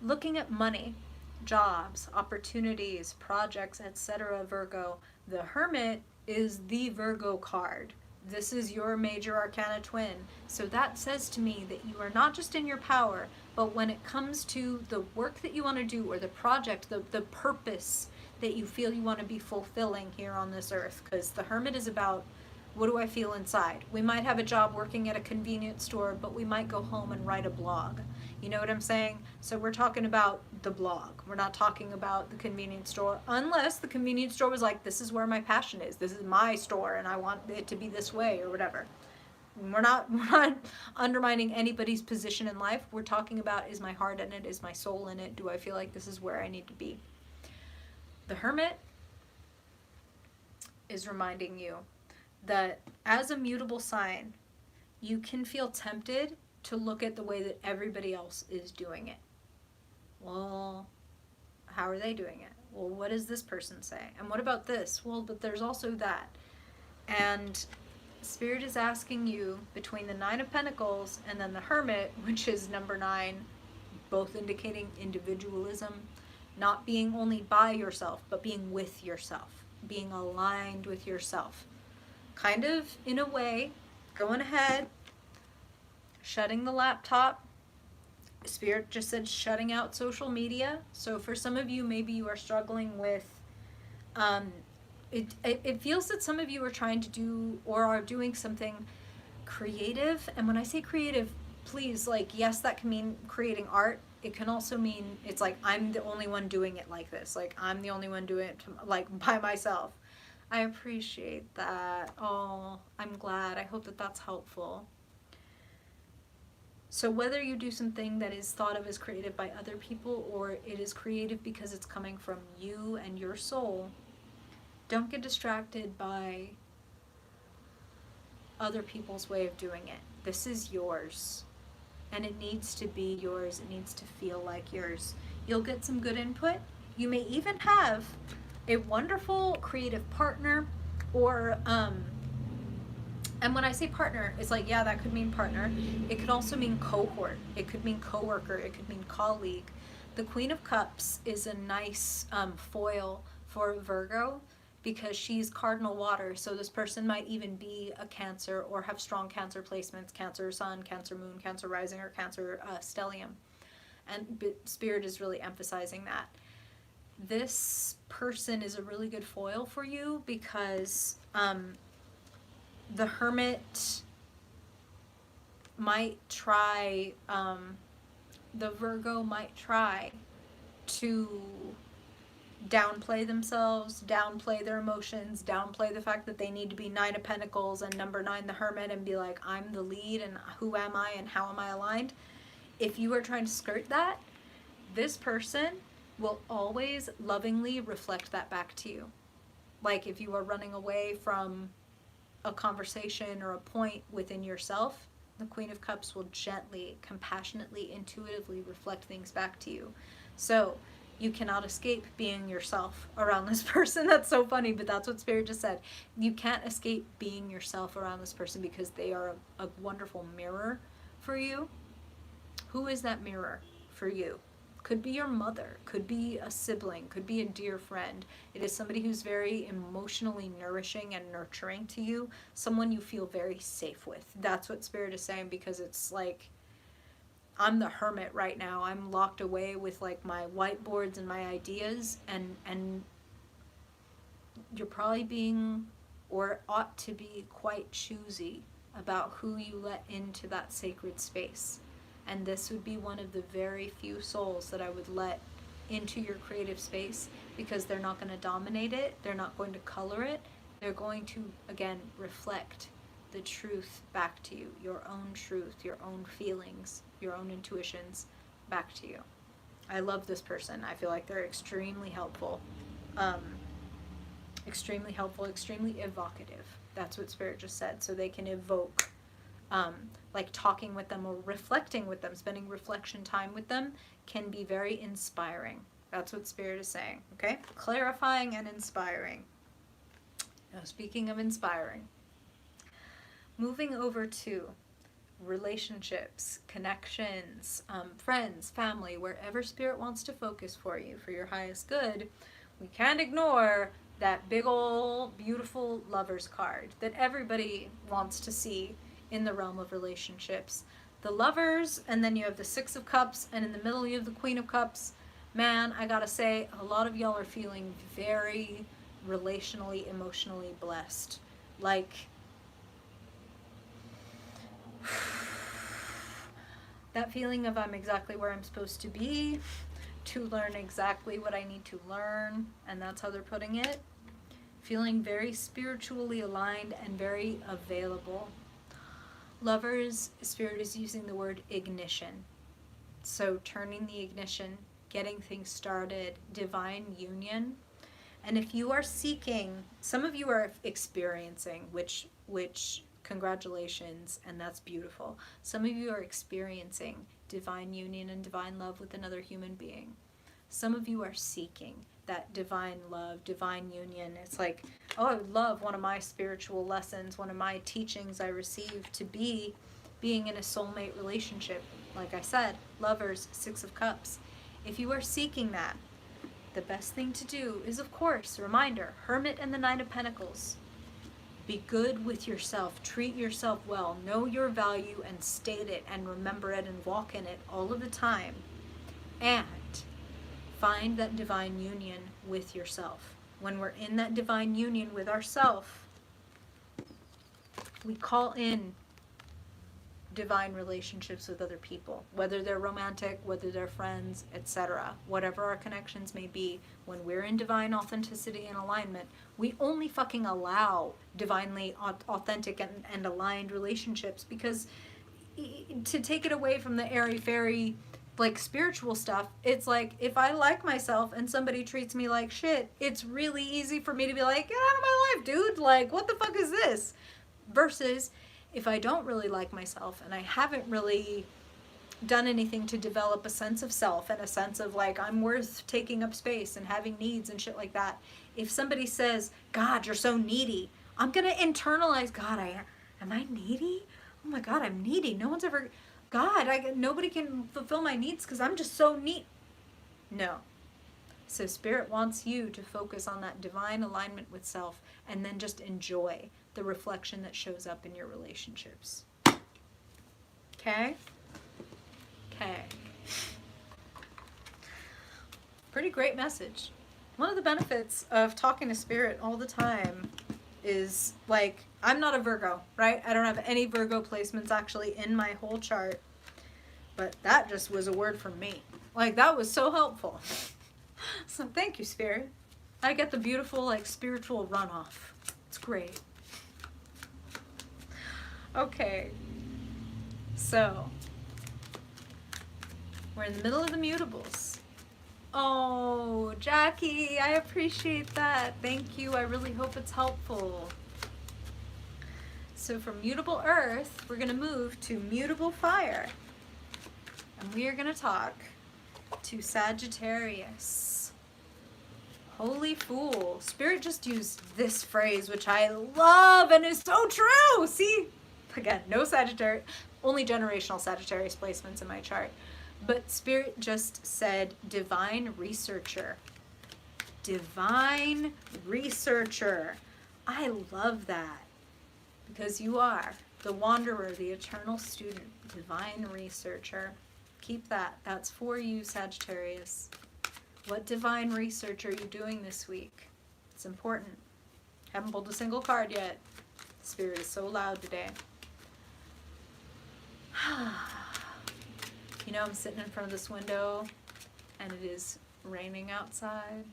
A: looking at money, jobs, opportunities, projects, etc., Virgo, the Hermit is the Virgo card. This is your major arcana twin. So that says to me that you are not just in your power, but when it comes to the work that you want to do, or the project, the purpose that you feel you want to be fulfilling here on this earth. Because the Hermit is about, what do I feel inside? We might have a job working at a convenience store, but we might go home and write a blog. You know what I'm saying? So we're talking about the blog. We're not talking about the convenience store, unless the convenience store was like, this is where my passion is. This is my store and I want it to be this way or whatever. We're not undermining anybody's position in life. We're talking about, is my heart in it? Is my soul in it? Do I feel like this is where I need to be? The Hermit is reminding you that as a mutable sign, you can feel tempted to look at the way that everybody else is doing it. Well, how are they doing it? Well, what does this person say? And what about this? Well, but there's also that. And Spirit is asking you, between the Nine of Pentacles and then the Hermit, which is number 9, both indicating individualism, not being only by yourself, but being with yourself, being aligned with yourself. Kind of, in a way, going ahead, shutting the laptop. Spirit just said shutting out social media. So for some of you, maybe you are struggling with, it feels that some of you are trying to do or are doing something creative. And when I say creative, please, like, yes, that can mean creating art. It can also mean, it's like, I'm the only one doing it like this. Like, I'm the only one doing it, like, by myself. I appreciate that. Oh, I'm glad. I hope that that's helpful. So whether you do something that is thought of as creative by other people, or it is creative because it's coming from you and your soul, don't get distracted by other people's way of doing it. This is yours. And it needs to be yours. It needs to feel like yours. You'll get some good input. You may even have a wonderful creative partner, or and when I say partner, it's like, yeah, that could mean partner. It could also mean cohort. It could mean coworker. It could mean colleague. The Queen of Cups is a nice foil for Virgo, because she's cardinal water. So this person might even be a Cancer, or have strong Cancer placements, Cancer Sun, Cancer Moon, Cancer Rising, or Cancer Stellium. And Spirit is really emphasizing that. This person is a really good foil for you, because the Hermit might try, the Virgo might try to downplay themselves, downplay their emotions, downplay the fact that they need to be 9 of Pentacles and number 9, the Hermit, and be like, I'm the lead and who am I and how am I aligned? If you are trying to skirt that, this person will always lovingly reflect that back to you. Like if you are running away from a conversation or a point within yourself, the Queen of Cups will gently, compassionately, intuitively reflect things back to you. So you cannot escape being yourself around this person. That's so funny, but that's what Spirit just said. You can't escape being yourself around this person, because they are a wonderful mirror for you. Who is that mirror for you? Could be your mother, could be a sibling, could be a dear friend. It is somebody who's very emotionally nourishing and nurturing to you, someone you feel very safe with. That's what Spirit is saying, because it's like, I'm the Hermit right now. I'm locked away with like my whiteboards and my ideas, and you're probably being, or ought to be, quite choosy about who you let into that sacred space. And this would be one of the very few souls that I would let into your creative space, because they're not going to dominate it. They're not going to color it. They're going to, again, reflect the truth back to you, your own truth, your own feelings, your own intuitions back to you. I love this person. I feel like they're extremely helpful, extremely evocative. That's what Spirit just said. So they can evoke, like talking with them or reflecting with them, spending reflection time with them can be very inspiring. That's what Spirit is saying, okay? Clarifying and inspiring. Now, speaking of inspiring, moving over to relationships, connections, friends, family, wherever Spirit wants to focus for you, for your highest good, we can't ignore that big old beautiful Lovers card that everybody wants to see in the realm of relationships. The Lovers, and then you have the Six of Cups, and in the middle you have the Queen of Cups. Man, I gotta say, a lot of y'all are feeling very relationally, emotionally blessed. Like, that feeling of I'm exactly where I'm supposed to be, to learn exactly what I need to learn, and that's how they're putting it. Feeling very spiritually aligned and very available. Lovers, Spirit is using the word ignition. So turning the ignition, getting things started, divine union. And if you are seeking, some of you are experiencing, which congratulations, and that's beautiful. Some of you are experiencing divine union and divine love with another human being. Some of you are seeking that divine love, divine union. It's like, oh, I would love one of my spiritual lessons, one of my teachings I received to be being in a soulmate relationship. Like I said, Lovers, Six of Cups. If you are seeking that, the best thing to do is, of course, reminder, Hermit and the Nine of Pentacles. Be good with yourself. Treat yourself well. Know your value and state it and remember it and walk in it all of the time. And find that divine union with yourself. When we're in that divine union with ourself, we call in divine relationships with other people, whether they're romantic, whether they're friends, etc. Whatever our connections may be, when we're in divine authenticity and alignment, we only fucking allow divinely authentic and aligned relationships, because to take it away from the airy-fairy, like, spiritual stuff, it's like, if I like myself and somebody treats me like shit, it's really easy for me to be like, get out of my life, dude, like, what the fuck is this? Versus, if I don't really like myself and I haven't really done anything to develop a sense of self and a sense of, like, I'm worth taking up space and having needs and shit like that, if somebody says, God, you're so needy, I'm gonna internalize, God, am I needy? Oh my God, I'm needy. No one's ever, God, nobody can fulfill my needs because I'm just so neat. No. So Spirit wants you to focus on that divine alignment with self and then just enjoy the reflection that shows up in your relationships. Okay? Okay. Pretty great message. One of the benefits of talking to Spirit all the time is, like, I'm not a Virgo, right? I don't have any Virgo placements actually in my whole chart. But that just was a word from me. Like, that was so helpful. So thank you, Spirit. I get the beautiful, like, spiritual runoff. It's great. Okay. So, we're in the middle of the mutables. Oh, Jackie, I appreciate that. Thank you. I really hope it's helpful. So from mutable earth, we're going to move to mutable fire. And we are going to talk to Sagittarius. Holy fool. Spirit just used this phrase, which I love and is so true. See? Again, no Sagittarius, only generational Sagittarius placements in my chart. But Spirit just said divine researcher. Divine researcher. I love that. Because you are the wanderer, the eternal student, divine researcher. Keep that. That's for you, Sagittarius. What divine research are you doing this week? It's important. Haven't pulled a single card yet. Spirit is so loud today. You know, I'm sitting in front of this window and it is raining outside.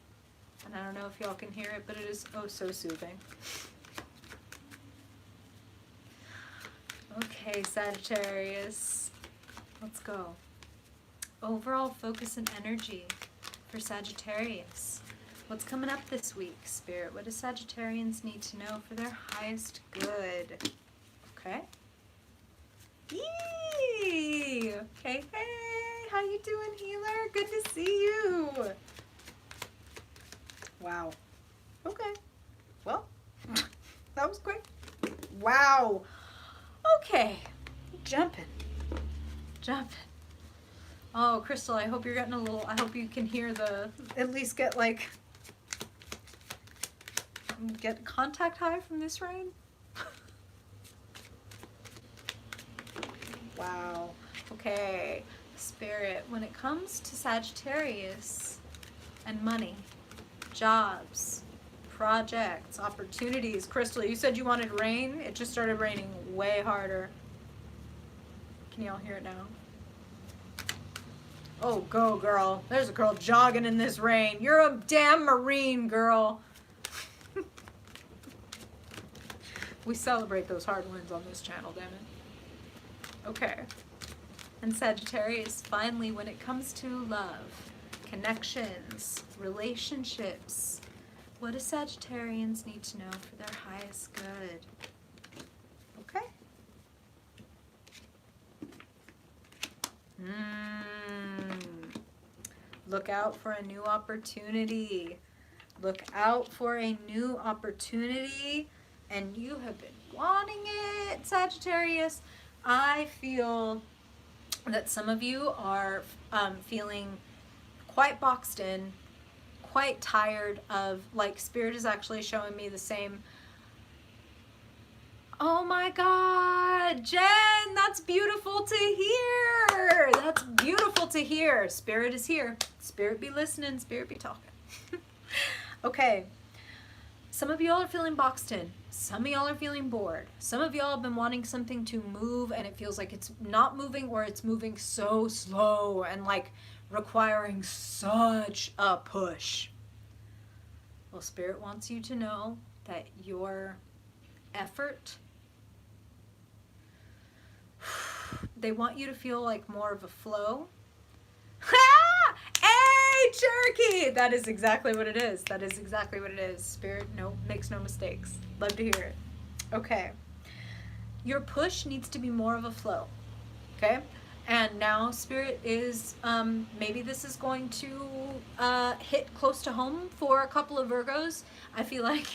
A: And I don't know if y'all can hear it, but it is oh so soothing. Okay, Sagittarius. Let's go. Overall focus and energy for Sagittarius. What's coming up this week, Spirit? What do Sagittarians need to know for their highest good? Okay. Yee! Okay, hey! How you doing, healer? Good to see you! Okay, jumping. Oh, Crystal, I hope you're getting a little, I hope you can hear the, at least get like, get contact high from this rain. Wow. Okay, Spirit, when it comes to Sagittarius and money, jobs, projects, opportunities. Crystal, you said you wanted rain. It just started raining way harder. Can y'all hear it now? Oh, go girl. There's a girl jogging in this rain. You're a damn Marine, girl. We celebrate those hard wins on this channel, damn it. Okay. And Sagittarius, finally, when it comes to love, connections, relationships, what do Sagittarians need to know for their highest good? Okay. Look out for a new opportunity. Look out for a new opportunity. And you have been wanting it, Sagittarius. I feel that some of you are feeling quite boxed in, quite tired of, like, Spirit is actually showing me the same. Oh my God, Jen, that's beautiful to hear. That's beautiful to hear. Spirit is here. Spirit be listening, Spirit be talking. Okay, some of y'all are feeling boxed in. Some of y'all are feeling bored. Some of y'all have been wanting something to move and it feels like it's not moving, or it's moving so slow and like requiring such a push. Well, Spirit wants you to know that your effort, they want you to feel like more of a flow. Hey, Cherokee! That is exactly what it is. That is exactly what it is. Spirit makes no mistakes. Love to hear it. Okay. Your push needs to be more of a flow. Okay? And now Spirit is, maybe this is going to hit close to home for a couple of Virgos. I feel like,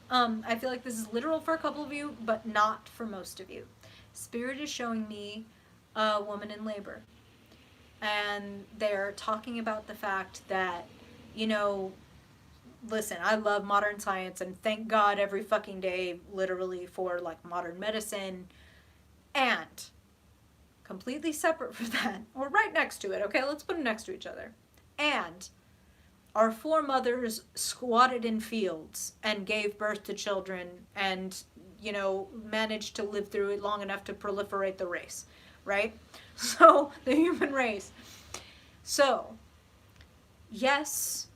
A: this is literal for a couple of you, but not for most of you. Spirit is showing me a woman in labor. And they're talking about the fact that, you know, listen, I love modern science and thank God every fucking day, literally, for like modern medicine. And completely separate from that, or right next to it, okay, let's put them next to each other. And our foremothers squatted in fields and gave birth to children and, you know, managed to live through it long enough to proliferate the race, right? So, the human race. So, yes,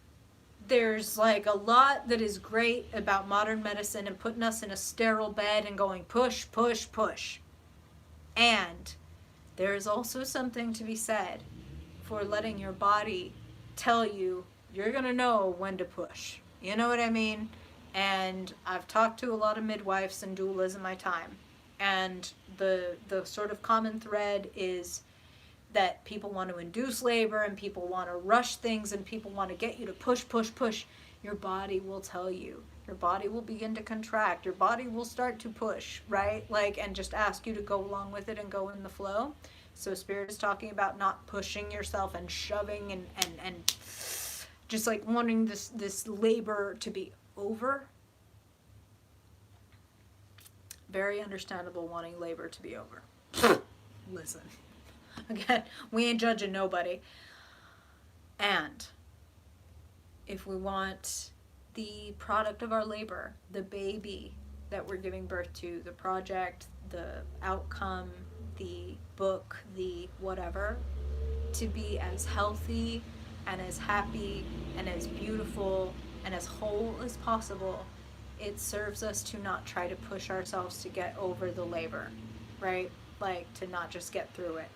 A: there's like a lot that is great about modern medicine and putting us in a sterile bed and going push, push, push. And there is also something to be said for letting your body tell you you're going to know when to push. You know what I mean? And I've talked to a lot of midwives and doulas in my time. And the sort of common thread is that people want to induce labor and people want to rush things and people want to get you to push, push, push. Your body will tell you. Your body will begin to contract. Your body will start to push, right? Like, and just ask you to go along with it and go in the flow. So Spirit is talking about not pushing yourself and shoving and just like wanting this labor to be over. Very understandable wanting labor to be over. Listen. Again, we ain't judging nobody. And if we want the product of our labor, the baby that we're giving birth to, the project, the outcome, the book, the whatever, to be as healthy and as happy and as beautiful and as whole as possible, it serves us to not try to push ourselves to get over the labor, right? Like, to not just get through it.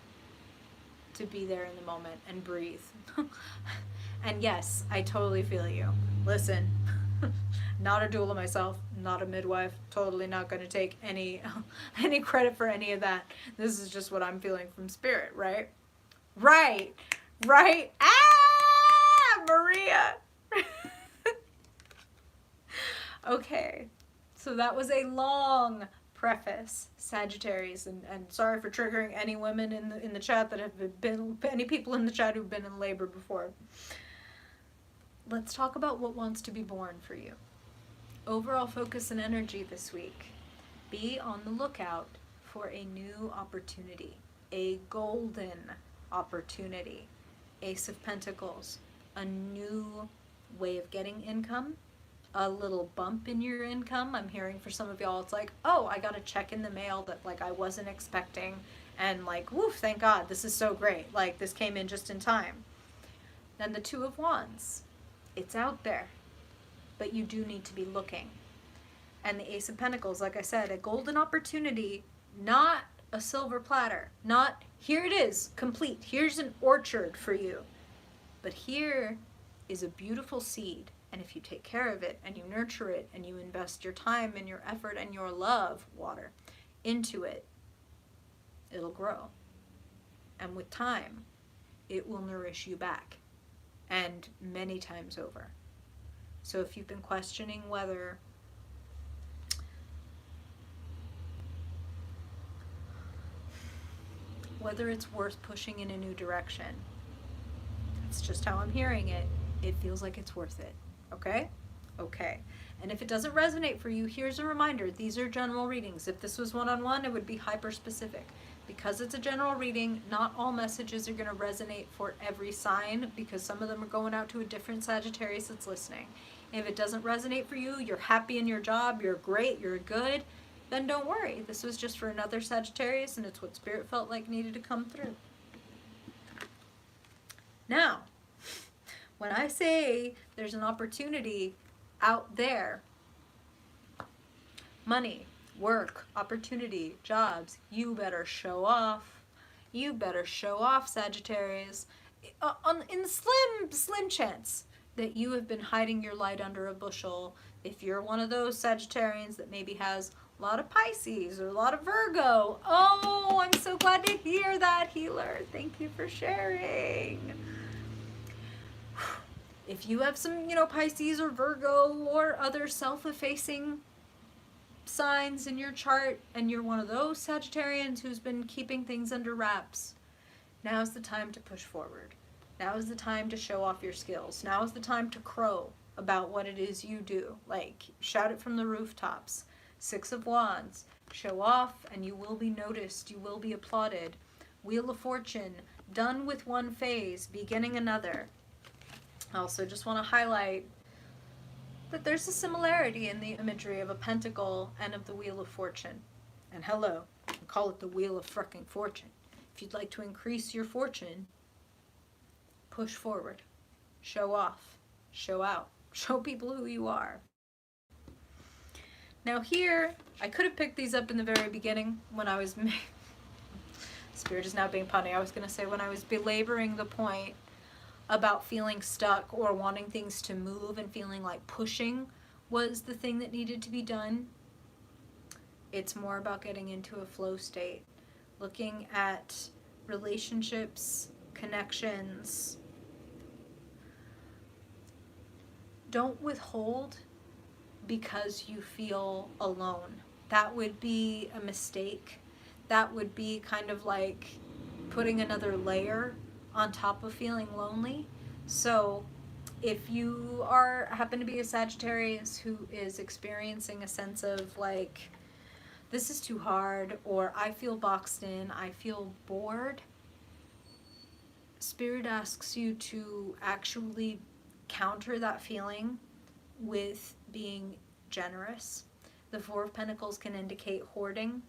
A: To be there in the moment and breathe. And yes, I totally feel you. Listen, not a doula myself, not a midwife, totally not going to take any credit for any of that. This is just what I'm feeling from Spirit, right? Right. Ah, Maria. Okay, so that was a long preface, Sagittarius, and sorry for triggering any women in the chat that have been, any people in the chat who've been in labor before. Let's talk about what wants to be born for you. Overall focus and energy this week. Be on the lookout for a new opportunity, a golden opportunity. Ace of Pentacles, a new way of getting income, a little bump in your income. I'm hearing for some of y'all, it's like, oh, I got a check in the mail that like I wasn't expecting, and like, woof, thank God, this is so great. Like, this came in just in time. Then the Two of Wands, it's out there, but you do need to be looking. And the Ace of Pentacles, like I said, a golden opportunity, not a silver platter, not here it is, complete, here's an orchard for you. But here is a beautiful seed, and if you take care of it and you nurture it and you invest your time and your effort and your love, water, into it, it'll grow. And with time, it will nourish you back, and many times over. So if you've been questioning whether it's worth pushing in a new direction, that's just how I'm hearing it. It feels like it's worth it. Okay? Okay. And if it doesn't resonate for you, here's a reminder. These are general readings. If this was one-on-one, it would be hyper-specific. Because it's a general reading, not all messages are going to resonate for every sign, because some of them are going out to a different Sagittarius that's listening. If it doesn't resonate for you, you're happy in your job, you're great, you're good, then don't worry. This was just for another Sagittarius, and it's what Spirit felt like needed to come through. Now, when I say there's an opportunity out there, money, work, opportunity, jobs, you better show off. You better show off, Sagittarius. In the slim chance that you have been hiding your light under a bushel, if you're one of those Sagittarians that maybe has a lot of Pisces or a lot of Virgo. Oh, I'm so glad to hear that, healer. Thank you for sharing. If you have some, Pisces or Virgo or other self-effacing signs in your chart, and you're one of those Sagittarians who's been keeping things under wraps, now's the time to push forward. Now is the time to show off your skills. Now is the time to crow about what it is you do. Like, shout it from the rooftops. Six of Wands, show off and you will be noticed. You will be applauded. Wheel of Fortune, done with one phase, beginning another. I also just want to highlight that there's a similarity in the imagery of a pentacle and of the Wheel of Fortune. And hello, I call it the Wheel of frickin' Fortune. If you'd like to increase your fortune, push forward, show off, show out, show people who you are. Now here, I could have picked these up in the very beginning when I was, Spirit is now being punny, I was going to say when I was belaboring the point about feeling stuck or wanting things to move and feeling like pushing was the thing that needed to be done. It's more about getting into a flow state, looking at relationships, connections. Don't withhold because you feel alone. That would be a mistake. That would be kind of like putting another layer on top of feeling lonely. So if you happen to be a Sagittarius who is experiencing a sense of like, this is too hard, or I feel boxed in, I feel bored, Spirit asks you to actually counter that feeling with being generous. The Four of Pentacles can indicate hoarding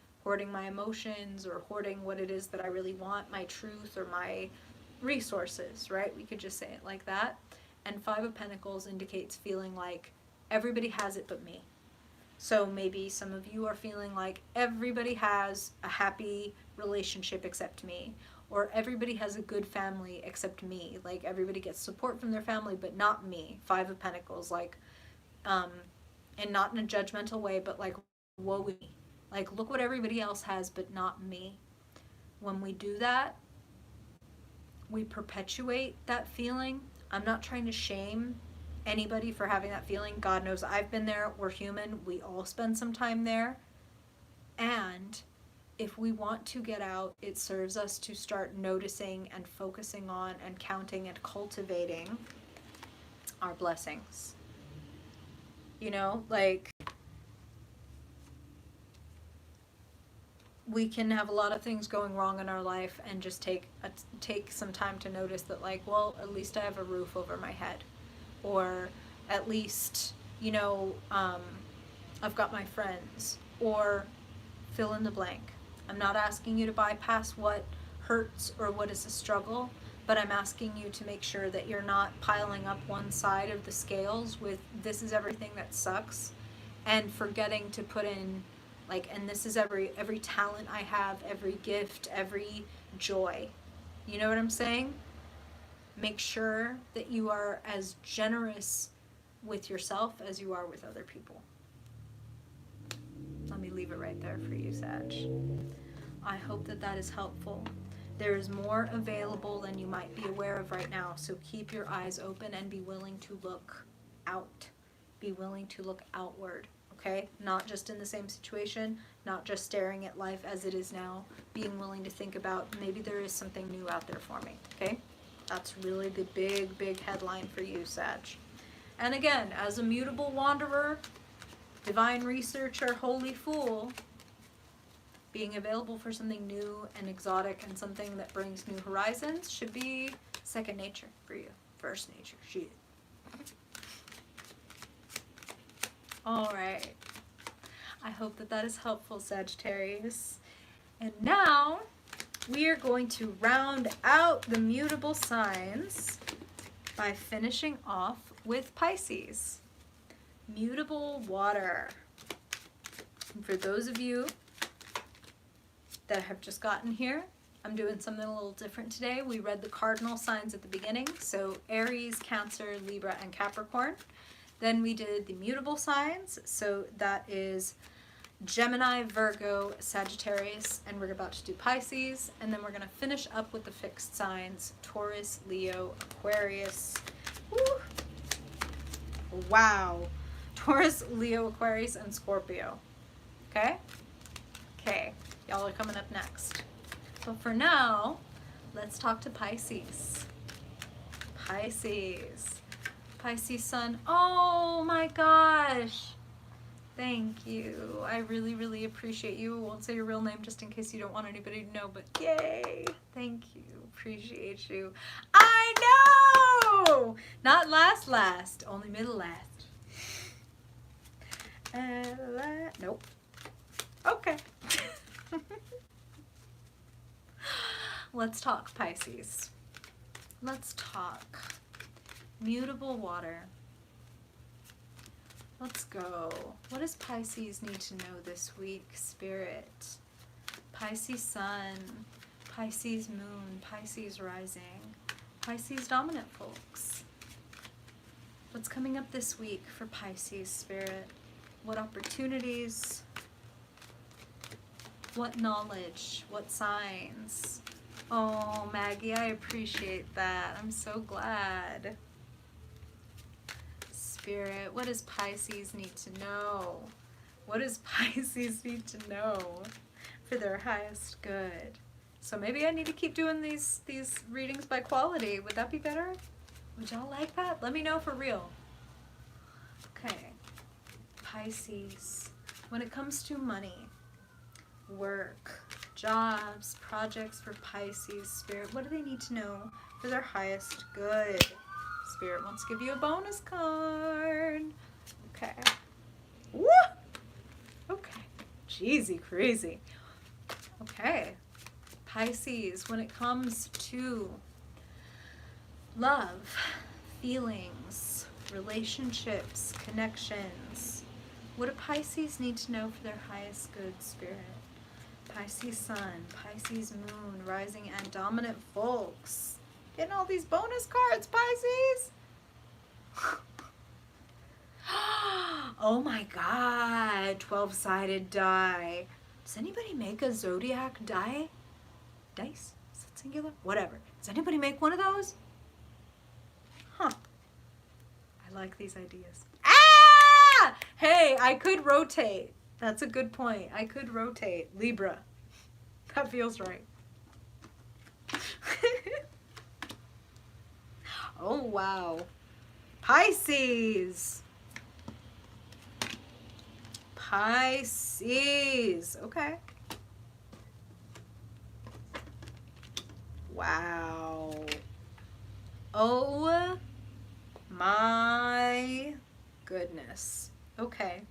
A: my emotions, or hoarding what it is that I really want, my truth or my resources, right? We could just say it like that. And Five of Pentacles indicates feeling like everybody has it but me. So maybe some of you are feeling like everybody has a happy relationship except me, or everybody has a good family except me. Like everybody gets support from their family but not me. Five of Pentacles, like and not in a judgmental way, but like, woe me. Like, look what everybody else has but not me. When we do that, we perpetuate that feeling. I'm not trying to shame anybody for having that feeling. God knows I've been there. We're human. We all spend some time there. And if we want to get out, it serves us to start noticing and focusing on and counting and cultivating our blessings. You know, like, we can have a lot of things going wrong in our life and just take some time to notice that, like, well, at least I have a roof over my head, or at least, you know, I've got my friends, or fill in the blank. I'm not asking you to bypass what hurts or what is a struggle, but I'm asking you to make sure that you're not piling up one side of the scales with this is everything that sucks, and forgetting to put in, like, and this is every talent I have, every gift, every joy. You know what I'm saying? Make sure that you are as generous with yourself as you are with other people. Let me leave it right there for you, Sag. I hope that that is helpful. There is more available than you might be aware of right now, so keep your eyes open and be willing to look out. Be willing to look outward, okay? Not just in the same situation, not just staring at life as it is now, being willing to think about maybe there is something new out there for me, okay? That's really the big, big headline for you, Sag. And again, as a mutable wanderer, divine researcher, holy fool, being available for something new and exotic and something that brings new horizons should be second nature for you. First nature, shit. All right. I hope that that is helpful, Sagittarius. And now we are going to round out the mutable signs by finishing off with Pisces. Mutable water. And for those of you that have just gotten here, I'm doing something a little different today. We read the cardinal signs at the beginning, so Aries, Cancer, Libra, and Capricorn. Then we did the mutable signs, so that is Gemini, Virgo, Sagittarius, and we're about to do Pisces. And then we're going to finish up with the fixed signs, Taurus, Leo, Aquarius. Woo! Wow. Taurus, Leo, Aquarius, and Scorpio. Okay? Okay. Y'all are coming up next. But for now, let's talk to Pisces. Pisces. Pisces sun. Oh my gosh. Thank you. I really, really appreciate you. I won't say your real name just in case you don't want anybody to know, but yay. Thank you. Appreciate you. I know! Not last. Only middle last. Nope. Okay. Let's talk Pisces. Let's talk mutable water. Let's go. What does Pisces need to know this week, Spirit? Pisces sun, Pisces moon, Pisces rising, Pisces dominant folks. What's coming up this week for Pisces, Spirit? What opportunities? What knowledge? What signs? Oh, Maggie, I appreciate that. I'm so glad. Spirit, what does Pisces need to know? What does Pisces need to know for their highest good? So maybe I need to keep doing these readings by quality. Would that be better? Would y'all like that? Let me know for real. Okay. Pisces, when it comes to money, work, jobs, projects for Pisces, Spirit, what do they need to know for their highest good? Spirit wants to give you a bonus card. Okay. Woo! Okay. Jeezy crazy. Okay. Pisces, when it comes to love, feelings, relationships, connections, what do Pisces need to know for their highest good, Spirit? Pisces sun, Pisces moon, rising and dominant folks. Getting all these bonus cards, Pisces. Oh my God, 12-sided die. Does anybody make a zodiac die? Dice? Is that singular? Whatever. Does anybody make one of those? Huh. I like these ideas. Ah! Hey, I could rotate. That's a good point. I could rotate. Libra. That feels right. Oh, wow. Pisces. Pisces. Okay. Wow. Oh my goodness. Okay.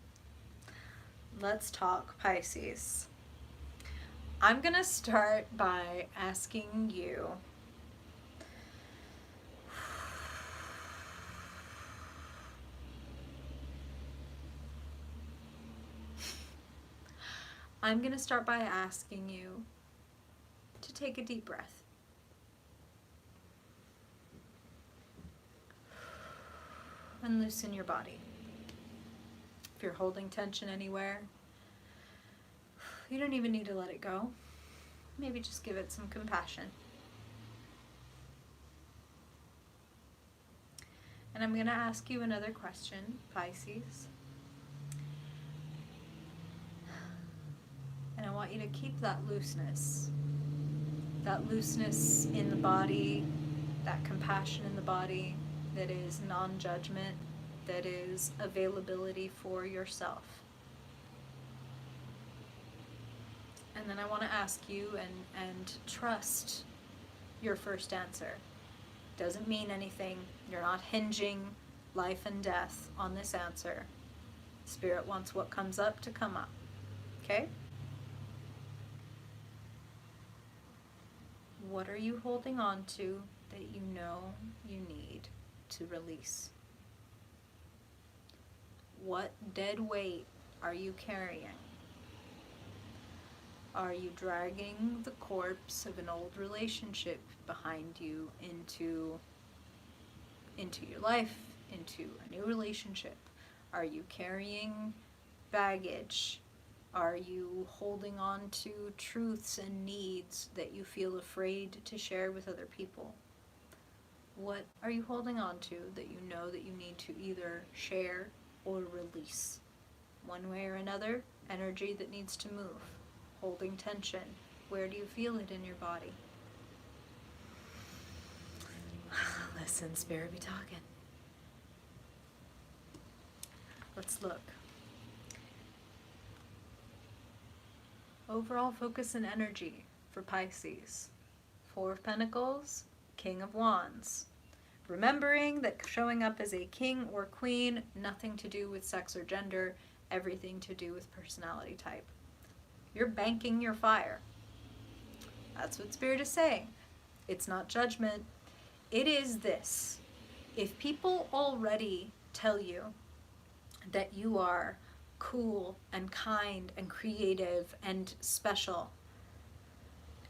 A: Let's talk Pisces. I'm going to start by asking you, to take a deep breath. And loosen your body. If you're holding tension anywhere, you don't even need to let it go. Maybe just give it some compassion. And I'm going to ask you another question, Pisces. And I want you to keep that looseness in the body, that compassion in the body, that is non-judgment, that is availability for yourself. And then I want to ask you and trust your first answer. Doesn't mean anything. You're not hinging life and death on this answer. Spirit wants what comes up to come up. Okay? What are you holding on to that you know you need to release? What dead weight are you carrying? Are you dragging the corpse of an old relationship behind you into your life, into a new relationship? Are you carrying baggage? Are you holding on to truths and needs that you feel afraid to share with other people? What are you holding on to that you know that you need to either share or release? One way or another, energy that needs to move. Holding tension. Where do you feel it in your body? Listen, Spirit be talking. Let's look. Overall focus and energy for Pisces. Four of Pentacles, King of Wands. Remembering that showing up as a king or queen, nothing to do with sex or gender, everything to do with personality type. You're banking your fire. That's what Spirit is saying. It's not judgment. It is this. If people already tell you that you are cool and kind and creative and special,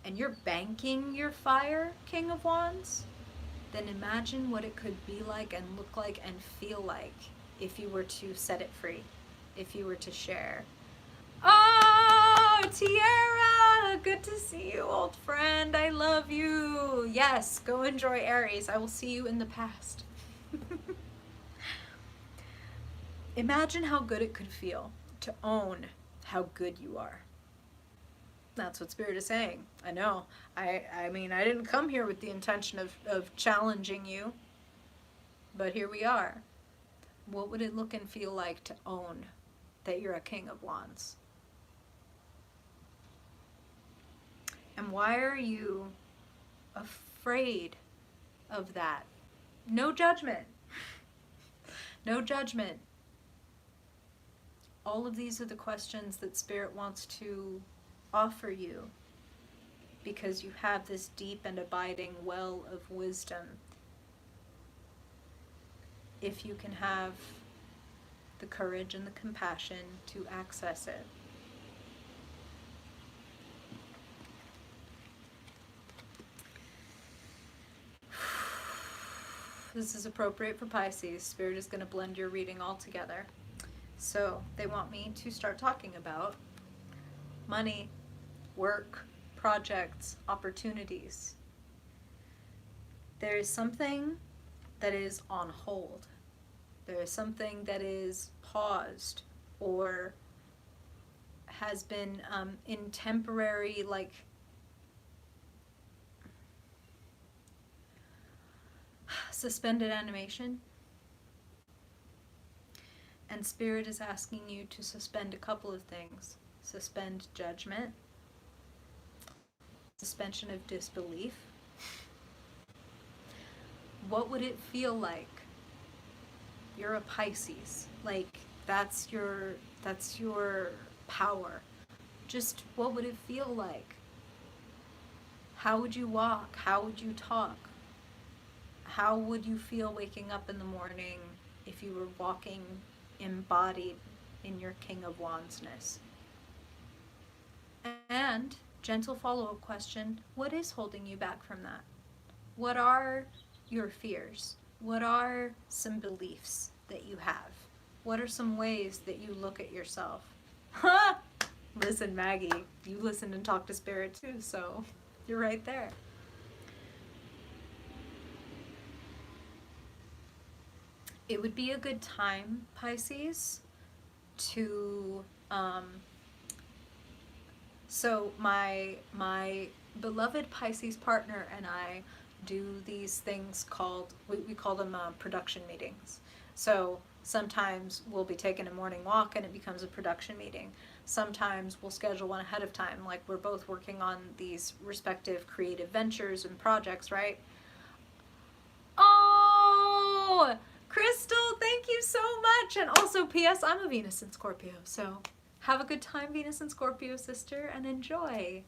A: and you're banking your fire, King of Wands, then imagine what it could be like and look like and feel like if you were to set it free, if you were to share. Oh, Tiara, good to see you, old friend. I love you. Yes, go enjoy Aries. I will see you in the past. Imagine how good it could feel to own how good you are. That's what Spirit is saying. I know. I mean, I didn't come here with the intention of challenging you, but here we are. What would it look and feel like to own that you're a King of Wands? And why are you afraid of that? No judgment. No judgment. All of these are the questions that Spirit wants to offer you because you have this deep and abiding well of wisdom. If you can have the courage and the compassion to access it. This is appropriate for Pisces. Spirit is going to blend your reading all together. So they want me to start talking about money, work, projects, opportunities. There is something that is on hold. There is something that is paused or has been in temporary, like, suspended animation. And Spirit is asking you to suspend a couple of things. Suspend judgment, suspension of disbelief. What would it feel like? You're a Pisces. Like, that's your power. Just what would it feel like? How would you walk? How would you talk? How would you feel waking up in the morning if you were walking embodied in your King of Wandsness? And gentle follow-up question, what is holding you back from that? What are your fears? What are some beliefs that you have? What are some ways that you look at yourself? Ha! Listen, Maggie, you listen and talk to Spirit too, so you're right there. It would be a good time, Pisces, to so my beloved Pisces partner and I do these things called, we call them production meetings. So sometimes we'll be taking a morning walk and it becomes a production meeting. Sometimes we'll schedule one ahead of time, like we're both working on these respective creative ventures and projects, right? Oh, Crystal, thank you so much. And also, P.S., I'm a Venus in Scorpio, so have a good time, Venus and Scorpio sister, and enjoy.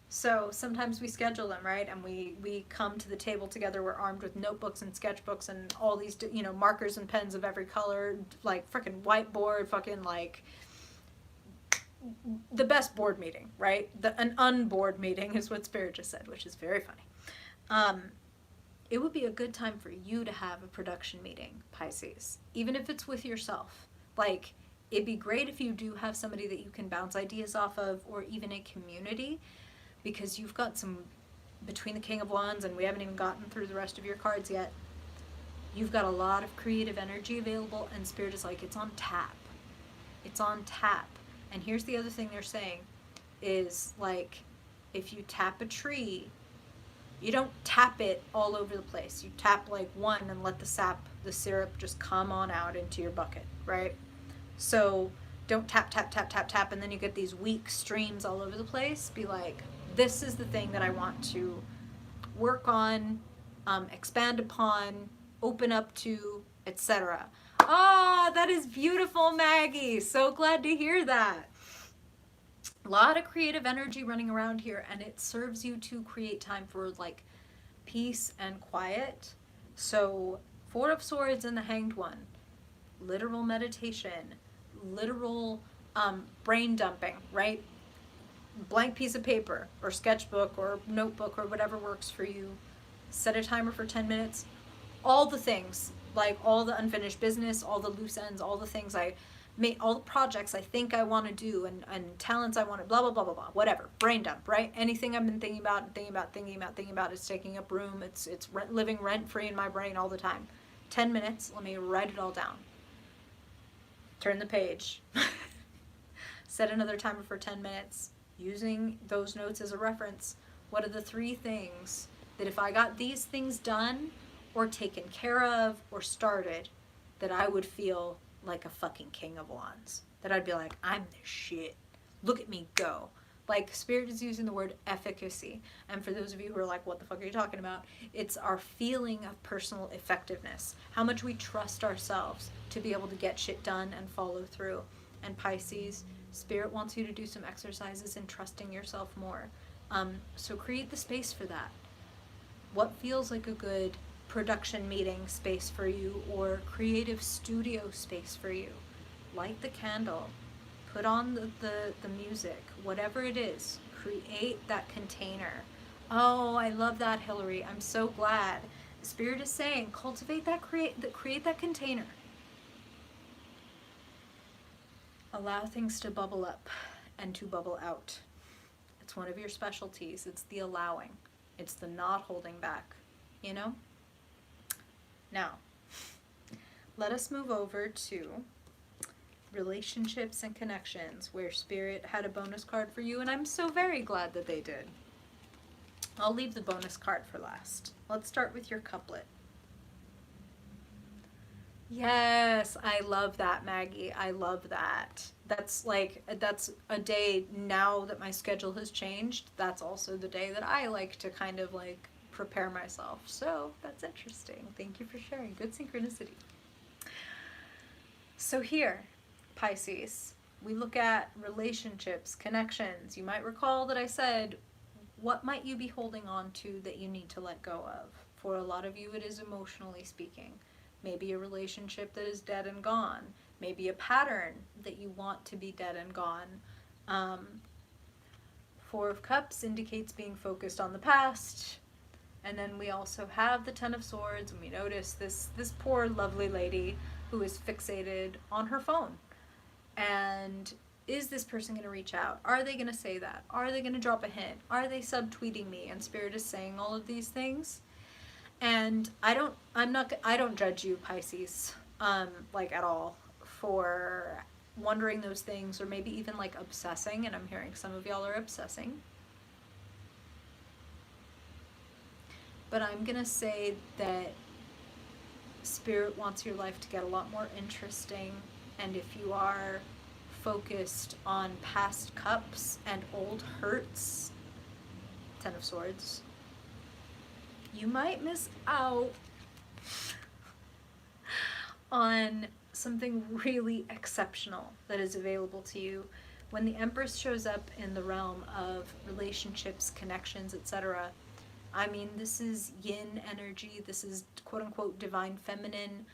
A: So sometimes we schedule them, right? And we come to the table together. We're armed with notebooks and sketchbooks and all these, you know, markers and pens of every color, like freaking whiteboard, fucking like the best board meeting, right? An unboard meeting is what Spirit just said, which is very funny. It would be a good time for you to have a production meeting, Pisces, even if it's with yourself. Like, it'd be great if you do have somebody that you can bounce ideas off of, or even a community, because you've got some, between the King of Wands, and we haven't even gotten through the rest of your cards yet, you've got a lot of creative energy available, and Spirit is like, it's on tap. It's on tap. And here's the other thing they're saying, is like, if you tap a tree, you don't tap it all over the place. You tap like one and let the syrup just come on out into your bucket, right? So don't tap, tap, tap, tap, tap, and then you get these weak streams all over the place. Be like, this is the thing that I want to work on, expand upon, open up to, etc. Ah, that is beautiful, Maggie. So glad to hear that. A lot of creative energy running around here, and it serves you to create time for like peace and quiet. So Four of Swords and the Hanged One, literal meditation, literal brain dumping, right? Blank piece of paper or sketchbook or notebook or whatever works for you. Set a timer for 10 minutes. All the things, like all the unfinished business, all the loose ends, all the things all the projects I think I want to do, and talents I want to, blah, blah, blah, blah, blah, whatever. Brain dump, right? Anything I've been thinking about, it's taking up room. It's living rent-free in my brain all the time. 10 minutes, let me write it all down. Turn the page. Set another timer for 10 minutes. Using those notes as a reference, what are the 3 things that if I got these things done or taken care of or started, that I would feel like a fucking King of Wands? That I'd be like, I'm the shit. Look at me go. Like, Spirit is using the word efficacy. And for those of you who are like, what the fuck are you talking about? It's our feeling of personal effectiveness. How much we trust ourselves to be able to get shit done and follow through. And Pisces, Spirit wants you to do some exercises in trusting yourself more. So create the space for that. What feels like a good production meeting space for you, or creative studio space for you? Light the candle, put on the music, whatever it is, create that container. Oh, I love that, Hillary. I'm so glad. Spirit is saying, cultivate that, create that container. Allow things to bubble up and to bubble out. It's one of your specialties. It's the allowing. It's the not holding back, you know? Now, let us move over to relationships and connections, where Spirit had a bonus card for you, and I'm so very glad that they did. I'll leave the bonus card for last. Let's start with your couplet. Yes, I love that, Maggie. I love that. That's a day, now that my schedule has changed, that's also the day that I like to kind of like prepare myself. So that's interesting. Thank you for sharing. Good synchronicity. So here, Pisces, we look at relationships, connections. You might recall that I said, what might you be holding on to that you need to let go of? For a lot of you, it is emotionally speaking. Maybe a relationship that is dead and gone. Maybe a pattern that you want to be dead and gone. Four of Cups indicates being focused on the past. And then we also have the Ten of Swords, and we notice this poor lovely lady who is fixated on her phone. And is this person going to reach out? Are they going to say that? Are they going to drop a hint? Are they subtweeting me? And Spirit is saying all of these things. And I don't judge you, Pisces, like at all, for wondering those things, or maybe even like obsessing. And I'm hearing some of y'all are obsessing. But I'm going to say that Spirit wants your life to get a lot more interesting. And if you are focused on past cups and old hurts, Ten of Swords, you might miss out on something really exceptional that is available to you. When the Empress shows up in the realm of relationships, connections, etc., I mean, this is yin energy. This is quote-unquote divine feminine.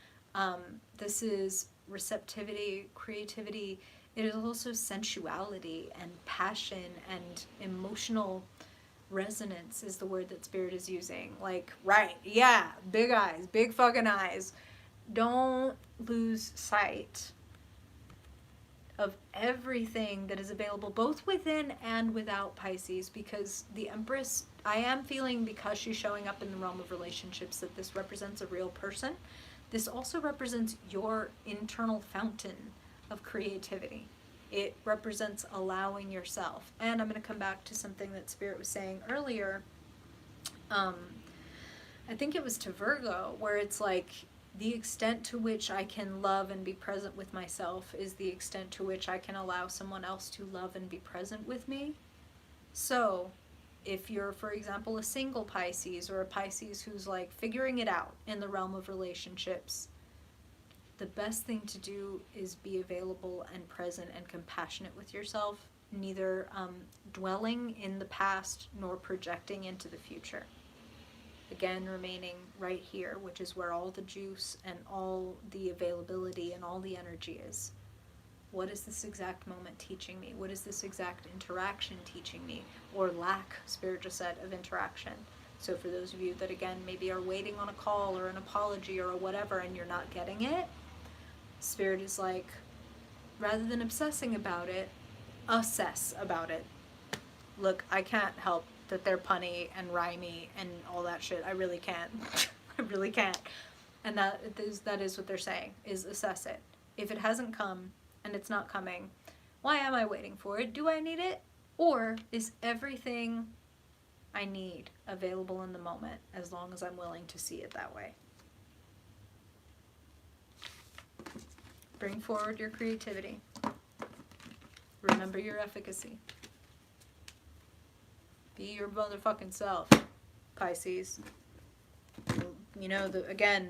A: This is receptivity, creativity. It is also sensuality and passion and emotional resonance is the word that Spirit is using. Like, right, yeah, big eyes, big fucking eyes. Don't lose sight of everything that is available, both within and without, Pisces, because the Empress, I am feeling, because she's showing up in the realm of relationships, that this represents a real person. This also represents your internal fountain of creativity. It represents allowing yourself. And I'm going to come back to something that Spirit was saying earlier. I think it was to Virgo, where it's like, the extent to which I can love and be present with myself is the extent to which I can allow someone else to love and be present with me. So if you're, for example, a single Pisces, or a Pisces who's like figuring it out in the realm of relationships, the best thing to do is be available and present and compassionate with yourself, neither dwelling in the past nor projecting into the future. Again, remaining right here, which is where all the juice and all the availability and all the energy is. What is this exact moment teaching me? What is this exact interaction teaching me? Or lack, Spirit just said, of interaction. So for those of you that, again, maybe are waiting on a call or an apology or a whatever and you're not getting it, Spirit is like, rather than obsessing about it, assess about it. Look, I can't help that they're punny and rhymey and all that shit. I really can't. I really can't. And that is what they're saying, is assess it. If it hasn't come and it's not coming, why am I waiting for it? Do I need it? Or is everything I need available in the moment, as long as I'm willing to see it that way? Bring forward your creativity. Remember your efficacy. Be your motherfucking self, Pisces. You know, again,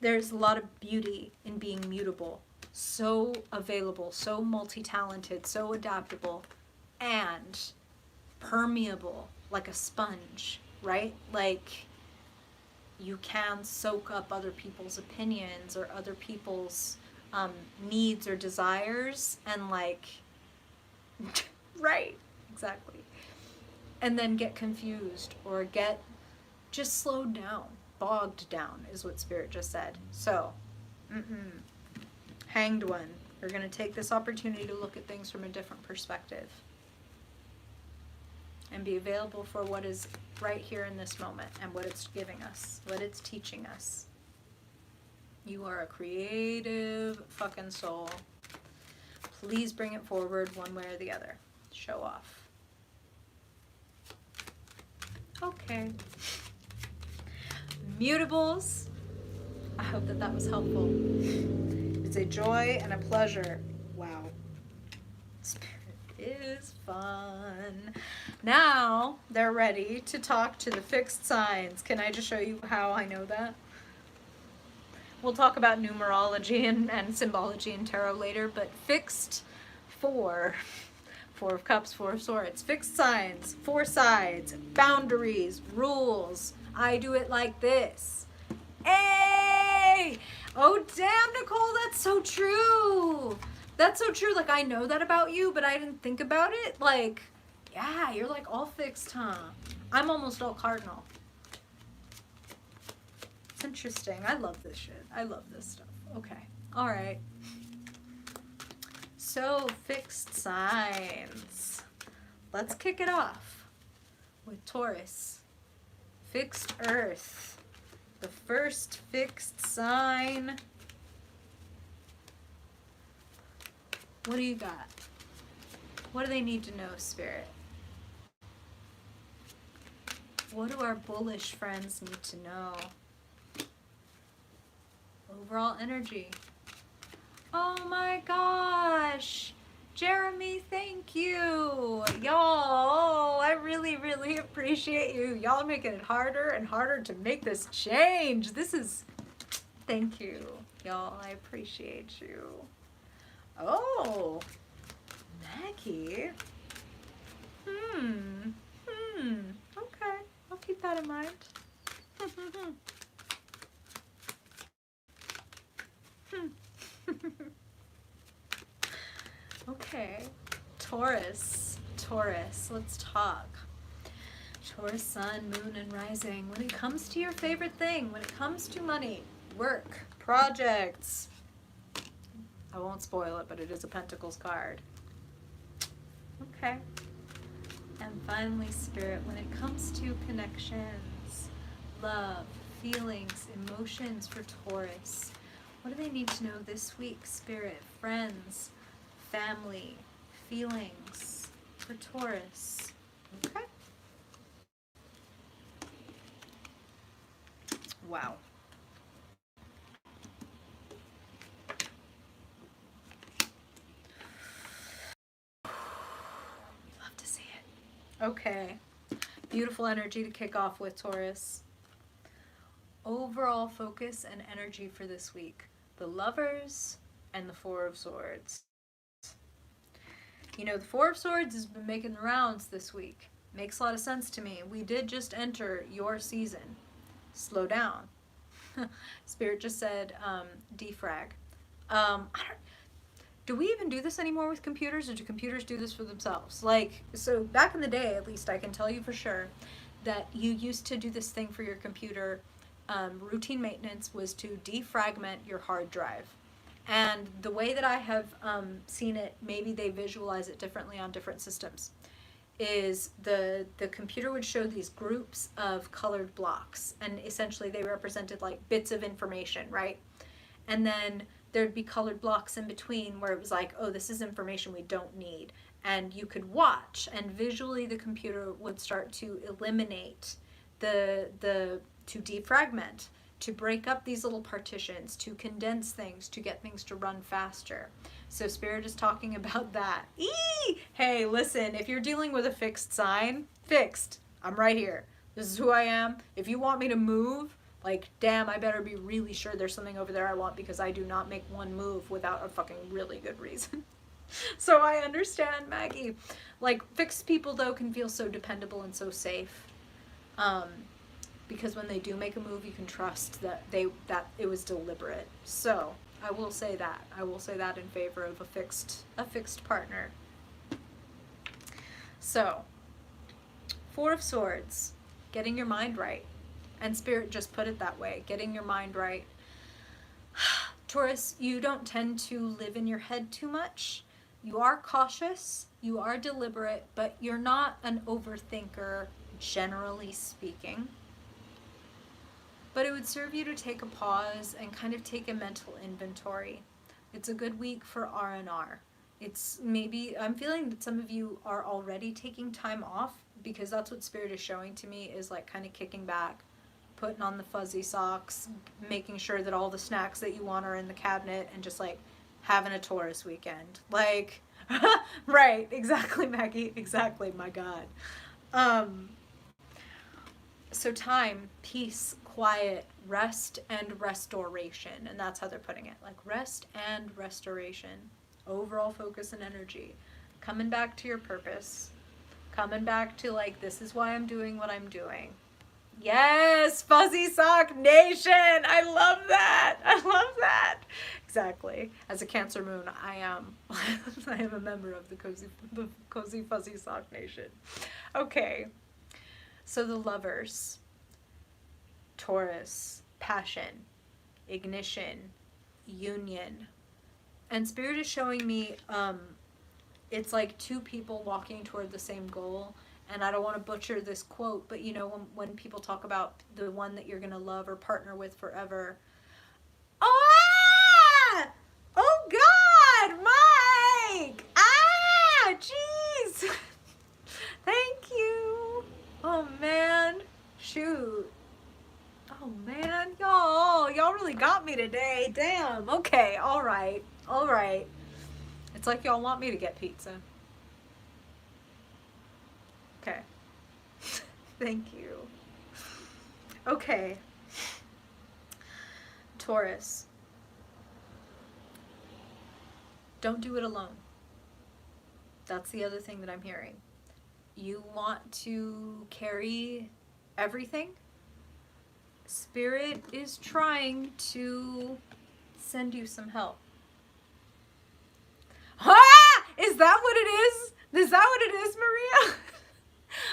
A: there's a lot of beauty in being mutable. So available, so multi-talented, so adaptable, and permeable like a sponge, right? Like, you can soak up other people's opinions or other people's needs or desires and like, right, exactly. And then get confused or get just slowed down, bogged down is what Spirit just said. So, Hanged One, we're going to take this opportunity to look at things from a different perspective and be available for what is right here in this moment and what it's giving us, what it's teaching us. You are a creative fucking soul. Please bring it forward one way or the other. Show off. Okay. Mutables. I hope that that was helpful. It's a joy and a pleasure. Wow. Spirit is fun. Now they're ready to talk to the fixed signs. Can I just show you how I know that? We'll talk about numerology and symbology and tarot later, but fixed 4 of Cups, 4 of Swords, fixed signs, 4 sides, boundaries, rules. I do it like this. Hey! Oh, damn, Nicole, that's so true. That's so true. Like, I know that about you, but I didn't think about it. Like, yeah, you're like all fixed, huh? I'm almost all cardinal. It's interesting. I love this shit. I love this stuff. Okay. All right. So, fixed signs. Let's kick it off with Taurus. Fixed Earth. The first fixed sign. What do you got? What do they need to know, Spirit? What do our bullish friends need to know? Overall energy. Oh my gosh. Jeremy, thank you. Y'all, I really, really appreciate you. Y'all making it harder and harder to make this change. This is, thank you. Y'all, I appreciate you. Oh, Maggie. Okay, I'll keep that in mind. Okay, Taurus, let's talk. Taurus, sun, moon, and rising. When it comes to your favorite thing, when it comes to money, work, projects, I won't spoil it, but it is a Pentacles card. Okay. And finally, Spirit, when it comes to connections, love, feelings, emotions for Taurus, what do they need to know this week, Spirit, friends, family, feelings for Taurus? Okay. Wow. Love to see it. Okay. Beautiful energy to kick off with, Taurus. Overall focus and energy for this week. The Lovers and the 4 of Swords. You know, the 4 of Swords has been making the rounds this week. Makes a lot of sense to me. We did just enter your season. Slow down. Spirit just said defrag. Do we even do this anymore with computers, or do computers do this for themselves? Like, so back in the day, at least I can tell you for sure, that you used to do this thing for your computer. Routine maintenance was to defragment your hard drive. And the way that I have seen it, maybe they visualize it differently on different systems, is the computer would show these groups of colored blocks, and essentially they represented like bits of information, right? And then there'd be colored blocks in between where it was like, oh, this is information we don't need. And you could watch, and visually the computer would start to eliminate to defragment, to break up these little partitions, to condense things, to get things to run faster. So Spirit is talking about that. Hey, listen, if you're dealing with a fixed sign, fixed, I'm right here. This is who I am. If you want me to move, like, damn, I better be really sure there's something over there I want, because I do not make one move without a fucking really good reason. So I understand, Maggie. Like, fixed people, though, can feel so dependable and so safe. Because when they do make a move, you can trust that it was deliberate. So I will say that. I will say that in favor of a fixed partner. So, 4 of Swords, getting your mind right. And Spirit just put it that way, getting your mind right. Taurus, you don't tend to live in your head too much. You are cautious, you are deliberate, but you're not an overthinker, generally speaking. But it would serve you to take a pause and kind of take a mental inventory. It's a good week for R&R. It's maybe, I'm feeling that some of you are already taking time off, because that's what Spirit is showing to me, is like kind of kicking back, putting on the fuzzy socks, making sure that all the snacks that you want are in the cabinet, and just like having a Taurus weekend. Like, right, exactly, Maggie, exactly, my God. So time, peace, quiet, rest, and restoration. And that's how they're putting it, like rest and restoration. Overall focus and energy. Coming back to your purpose. Coming back to like, this is why I'm doing what I'm doing. Yes, Fuzzy Sock Nation. I love that. I love that. Exactly. As a Cancer moon, I am a member of the Cozy Fuzzy Sock Nation. Okay. So the Lovers. Taurus, passion, ignition, union. And Spirit is showing me it's like two people walking toward the same goal. And I don't want to butcher this quote, but you know, when people talk about the one that you're going to love or partner with forever. Oh, oh God, Mike! Ah, jeez! Thank you. Oh man, shoot. Oh man, y'all really got me today. Damn. Okay, all right. It's like y'all want me to get pizza. Okay. Thank you. Okay. Taurus. Don't do it alone. That's the other thing that I'm hearing. You want to carry everything. Spirit is trying to send you some help. Ah! Is that what it is? Is that what it is, Maria?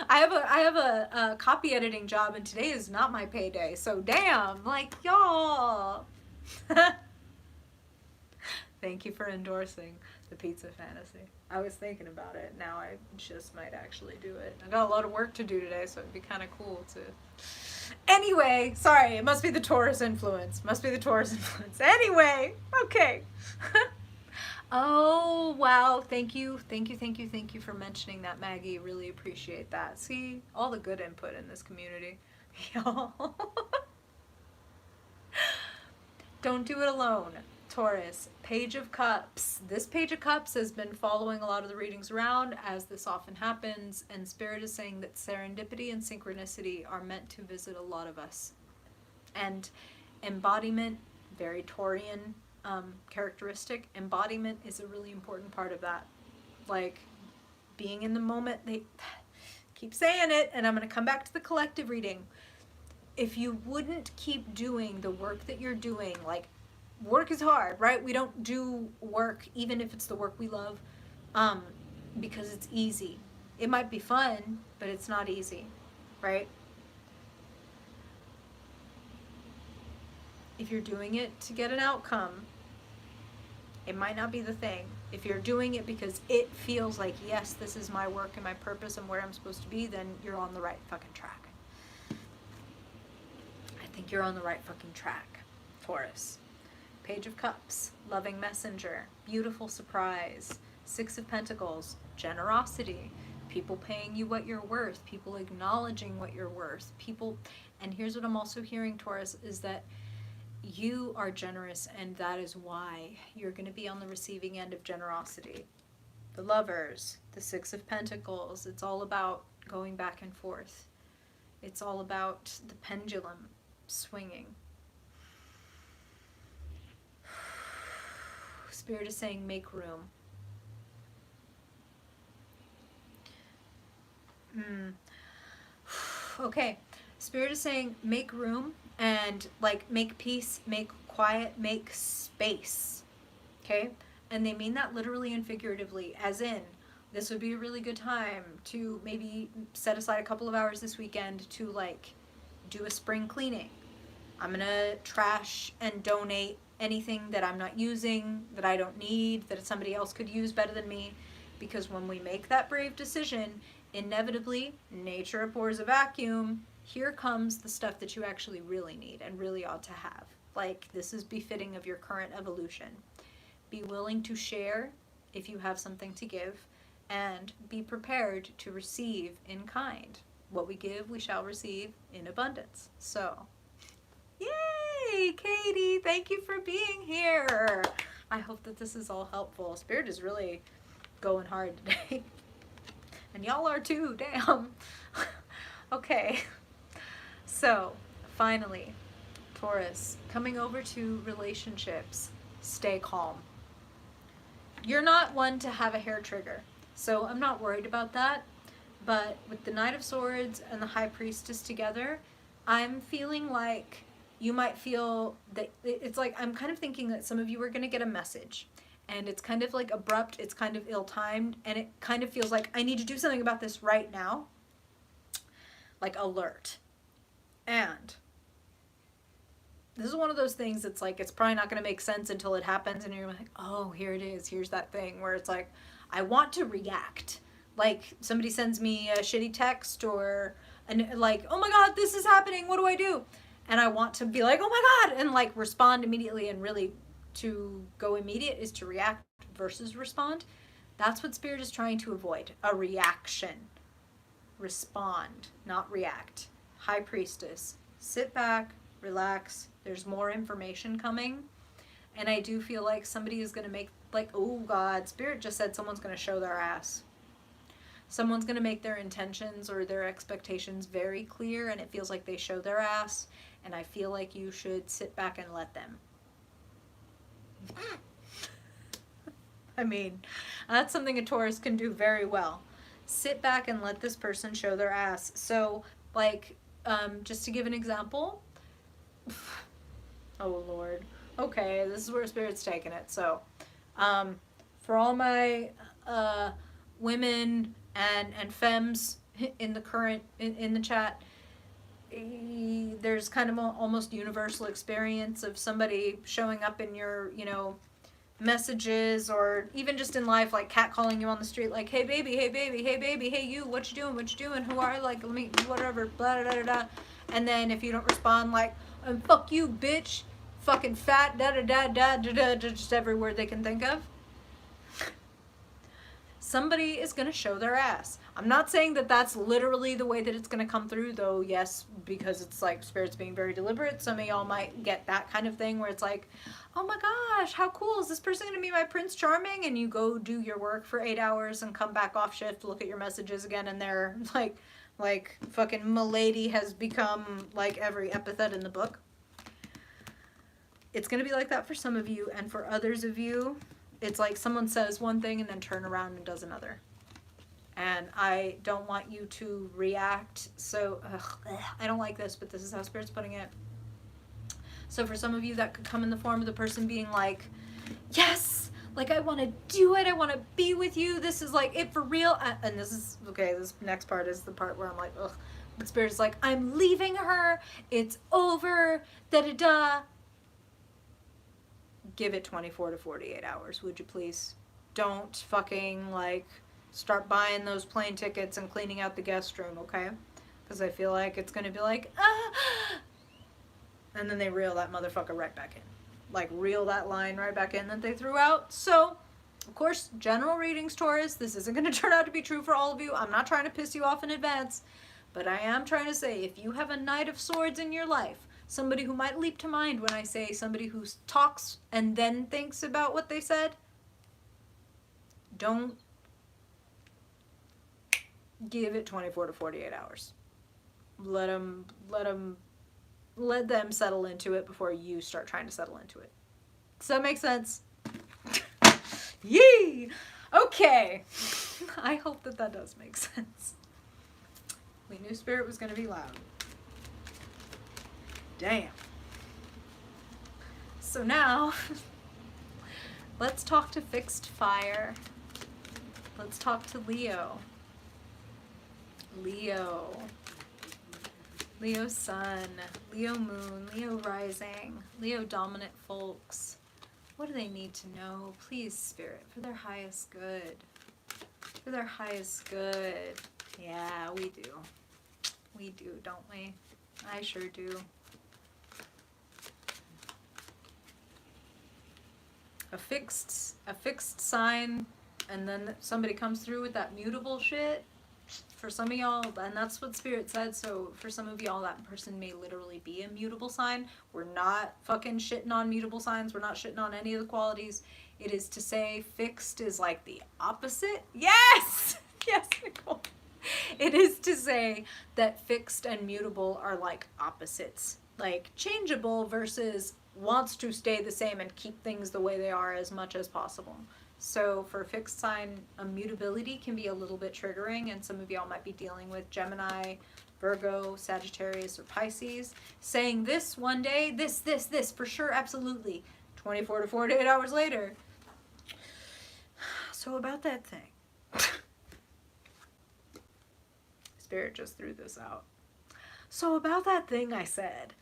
A: I have a copy editing job, and today is not my payday. So damn, like y'all. Thank you for endorsing the pizza fantasy. I was thinking about it. Now I just might actually do it. I got a lot of work to do today, so it'd be kind of cool to... Anyway, sorry, it must be the Taurus influence. Anyway, okay. Oh, wow. Thank you for mentioning that, Maggie. Really appreciate that. See, all the good input in this community. Y'all. Don't do it alone. Taurus, Page of Cups. This Page of Cups has been following a lot of the readings around, as this often happens, and Spirit is saying that serendipity and synchronicity are meant to visit a lot of us. And embodiment, very Taurian characteristic, embodiment is a really important part of that. Like, being in the moment, they keep saying it, and I'm going to come back to the collective reading. If you wouldn't keep doing the work that you're doing, like, work is hard, right? We don't do work, even if it's the work we love, because it's easy. It might be fun, but it's not easy, right? If you're doing it to get an outcome, it might not be the thing. If you're doing it because it feels like, yes, this is my work and my purpose and where I'm supposed to be, then you're on the right fucking track. I think you're on the right fucking track, Taurus. Page of Cups, loving messenger, beautiful surprise, Six of Pentacles, generosity, people paying you what you're worth, people acknowledging what you're worth, people, and here's what I'm also hearing, Taurus, is that you are generous, and that is why you're going to be on the receiving end of generosity. The Lovers, the Six of Pentacles, it's all about going back and forth. It's all about the pendulum swinging. Spirit is saying, make room. Okay. Spirit is saying, make room and, like, make peace, make quiet, make space. Okay? And they mean that literally and figuratively, as in, this would be a really good time to maybe set aside a couple of hours this weekend to, like, do a spring cleaning. I'm going to trash and donate anything that I'm not using, that I don't need, that somebody else could use better than me. Because when we make that brave decision, inevitably, nature abhors a vacuum. here comes the stuff that you actually really need and really ought to have. Like, this is befitting of your current evolution. Be willing to share if you have something to give, and be prepared to receive in kind. What we give, we shall receive in abundance. So, yay, Katie, thank you for being here. I hope that this is all helpful. Spirit is really going hard today. And y'all are too, damn. Okay, so finally, Taurus, coming over to relationships, stay calm. You're not one to have a hair trigger, so I'm not worried about that. But with the Knight of Swords and the High Priestess together, I'm feeling like you might feel that it's like, I'm kind of thinking that some of you are going to get a message, and it's kind of like abrupt, it's kind of ill-timed, and it kind of feels like I need to do something about this right now. Like alert. And this is one of those things that's like, it's probably not going to make sense until it happens, and you're like, oh, here it is. Here's that thing where it's like, I want to react. Like, somebody sends me a shitty text, or like, oh my God, this is happening. What do I do? And I want to be like, oh my God, and like respond immediately. And really, to go immediate is to react versus respond. That's what Spirit is trying to avoid, a reaction. Respond, not react. High Priestess, sit back, relax. There's more information coming. And I do feel like somebody is going to make, like, oh God, Spirit just said someone's going to show their ass. Someone's going to make their intentions or their expectations very clear, and it feels like they show their ass, and I feel like you should sit back and let them. I mean, that's something a Taurus can do very well. Sit back and let this person show their ass. So, like, just to give an example. Oh, Lord. Okay, this is where Spirit's taking it. So, for all my women and femmes in the current, in the chat, there's kind of almost universal experience of somebody showing up in your, you know, messages, or even just in life, like catcalling you on the street, like, hey baby, hey baby, hey baby, hey you, what you doing, who are you, like, let me, whatever, blah, da, da, da. And then if you don't respond, like, fuck you, bitch, fucking fat, da, da, da, da, da, da, just every word they can think of. Somebody is going to show their ass. I'm not saying that that's literally the way that it's going to come through, though, yes, because it's like Spirit's being very deliberate. Some of y'all might get that kind of thing where it's like, oh my gosh, how cool, is this person going to be my Prince Charming? And you go do your work for 8 hours and come back off shift, look at your messages again, and they're like fucking milady has become like every epithet in the book. It's going to be like that for some of you, and for others of you, it's like someone says one thing and then turn around and does another. And I don't want you to react. So, I don't like this, but this is how Spirit's putting it. So for some of you, that could come in the form of the person being like, yes, like I want to do it. I want to be with you. This is like it for real. And this is, okay, this next part is the part where I'm like, ugh. But Spirit is like, I'm leaving her. It's over. Da-da-da. Give it 24 to 48 hours, would you please? Don't fucking, like, start buying those plane tickets and cleaning out the guest room, okay? Because I feel like it's going to be like, ah! And then they reel that motherfucker right back in. Like, reel that line right back in that they threw out. So, of course, general readings, Taurus, this isn't going to turn out to be true for all of you. I'm not trying to piss you off in advance. But I am trying to say, if you have a Knight of Swords in your life, somebody who might leap to mind when I say somebody who talks and then thinks about what they said, don't give it 24 to 48 hours. Let them settle into it before you start trying to settle into it. Does that make sense? Yee! Okay. I hope that does make sense. We knew Spirit was going to be loud. Damn. So now, let's talk to fixed fire. Let's talk to Leo. Leo sun, Leo moon, Leo rising, Leo dominant folks. What do they need to know? Please, Spirit, for their highest good. For their highest good. Yeah, we do. We do, don't we? I sure do. A fixed sign, and then somebody comes through with that mutable shit. For some of y'all, and that's what Spirit said, so for some of y'all, that person may literally be a mutable sign. We're not fucking shitting on mutable signs. We're not shitting on any of the qualities. It is to say fixed is like the opposite. Yes! Yes, Nicole. It is to say that fixed and mutable are like opposites. Like changeable versus wants to stay the same and keep things the way they are as much as possible. So for fixed sign, immutability can be a little bit triggering, and some of y'all might be dealing with Gemini, Virgo, Sagittarius, or Pisces, saying this one day, this, for sure, absolutely. 24 to 48 hours later. So about that thing. Spirit just threw this out. So about that thing I said.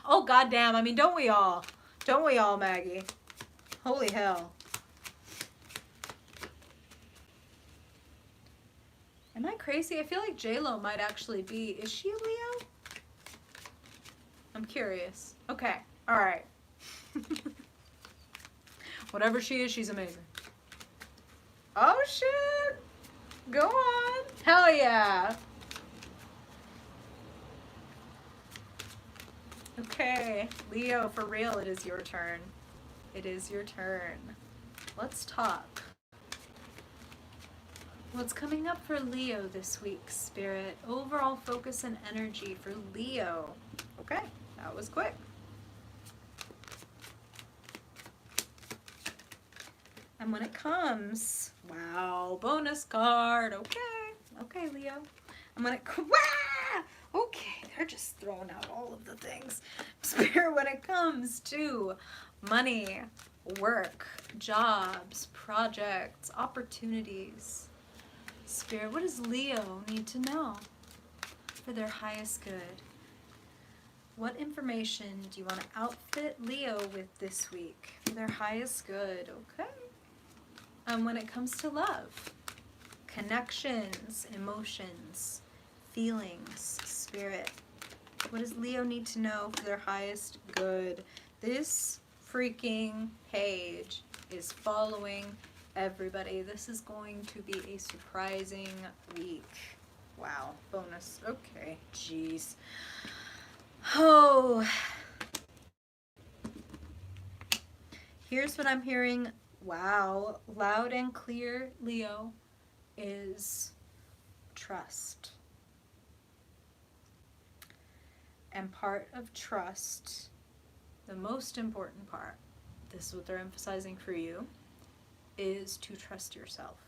A: Oh, goddamn. I mean, don't we all? Don't we all, Maggie? Holy hell. Am I crazy? I feel like J-Lo might actually be... Is she a Leo? I'm curious. Okay. All right. Whatever she is, she's amazing. Oh, shit. Go on. Hell yeah. Okay, Leo, for real, it is your turn. It is your turn. Let's talk. What's coming up for Leo this week, Spirit? Overall focus and energy for Leo. Okay, that was quick. And when it comes, wow, bonus card. Okay, Leo. And when it okay, they're just throwing out all of the things. Spirit, when it comes to money, work, jobs, projects, opportunities. Spirit, what does Leo need to know for their highest good? What information do you want to outfit Leo with this week for their highest good? Okay. When it comes to love, connections, emotions, feelings, Spirit, what does Leo need to know for their highest good? This freaking page is following everybody. This is going to be a surprising week. Wow, bonus. Okay, jeez. Oh, here's what I'm hearing. Wow, loud and clear, Leo, is trust. And part of trust, the most important part, this is what they're emphasizing for you, is to trust yourself.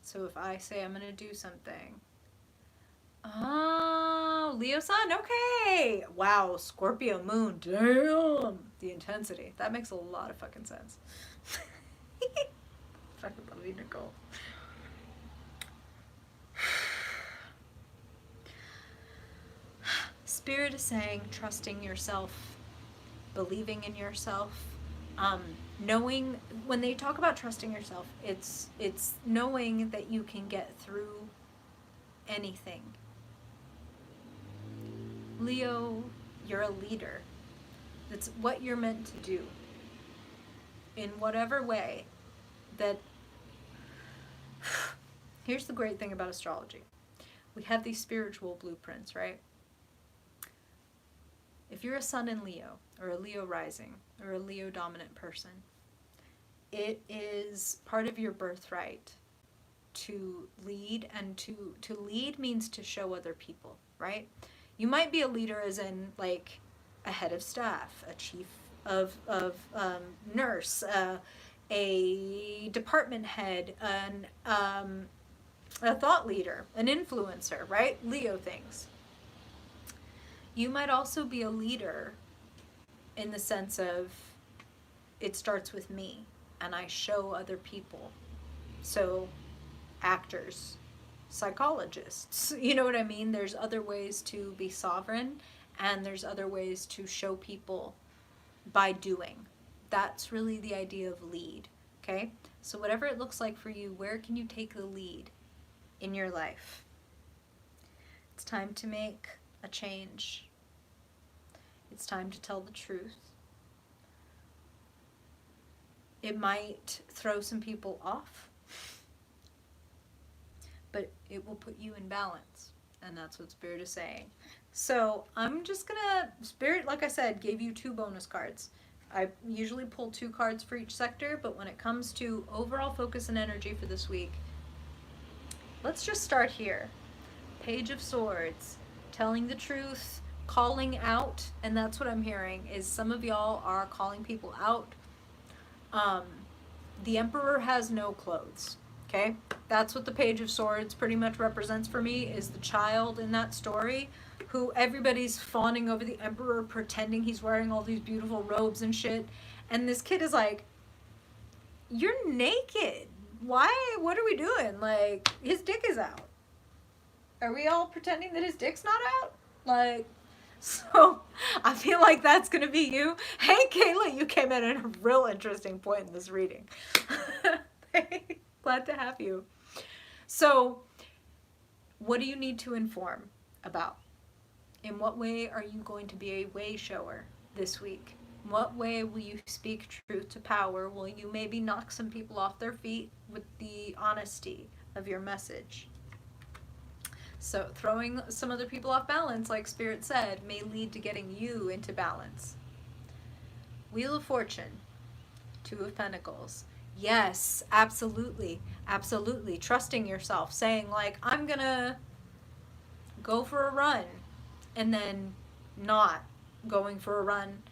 A: So if I say I'm going to do something, oh, Leo sun, okay. Wow, Scorpio moon, damn. The intensity. That makes a lot of fucking sense. Fucking love you, Nicole. Spirit is saying trusting yourself, believing in yourself, knowing, when they talk about trusting yourself, it's knowing that you can get through anything. Leo, you're a leader. That's what you're meant to do. In whatever way that... Here's the great thing about astrology. We have these spiritual blueprints, right? If you're a sun in Leo, or a Leo rising, or a Leo dominant person, it is part of your birthright to lead, and to lead means to show other people, right? You might be a leader as in like a head of staff, a chief of nurse, a department head, a thought leader, an influencer, right? Leo things. You might also be a leader in the sense of it starts with me and I show other people. So actors, psychologists, you know what I mean? There's other ways to be sovereign, and there's other ways to show people by doing. That's really the idea of lead, okay? So whatever it looks like for you, where can you take the lead in your life? It's time to make a change. It's time to tell the truth. It might throw some people off, but it will put you in balance. And that's what Spirit is saying. So I'm just gonna, Spirit, like I said, gave you 2 bonus cards. I usually pull 2 cards for each sector, but when it comes to overall focus and energy for this week, let's just start here. Page of Swords, telling the truth, calling out, and that's what I'm hearing, is some of y'all are calling people out. The Emperor has no clothes, okay? That's what the Page of Swords pretty much represents for me, is the child in that story who everybody's fawning over the Emperor, pretending he's wearing all these beautiful robes and shit. And this kid is like, you're naked. Why? What are we doing? Like, his dick is out. Are we all pretending that his dick's not out? Like, so I feel like that's going to be you. Hey, Kayla, you came in at a real interesting point in this reading. Glad to have you. So what do you need to inform about? In what way are you going to be a way shower this week? In what way will you speak truth to power? Will you maybe knock some people off their feet with the honesty of your message? So throwing some other people off balance, like Spirit said, may lead to getting you into balance. Wheel of Fortune, 2 of Pentacles. Yes, absolutely, absolutely. Trusting yourself, saying like, I'm gonna go for a run, and then not going for a run,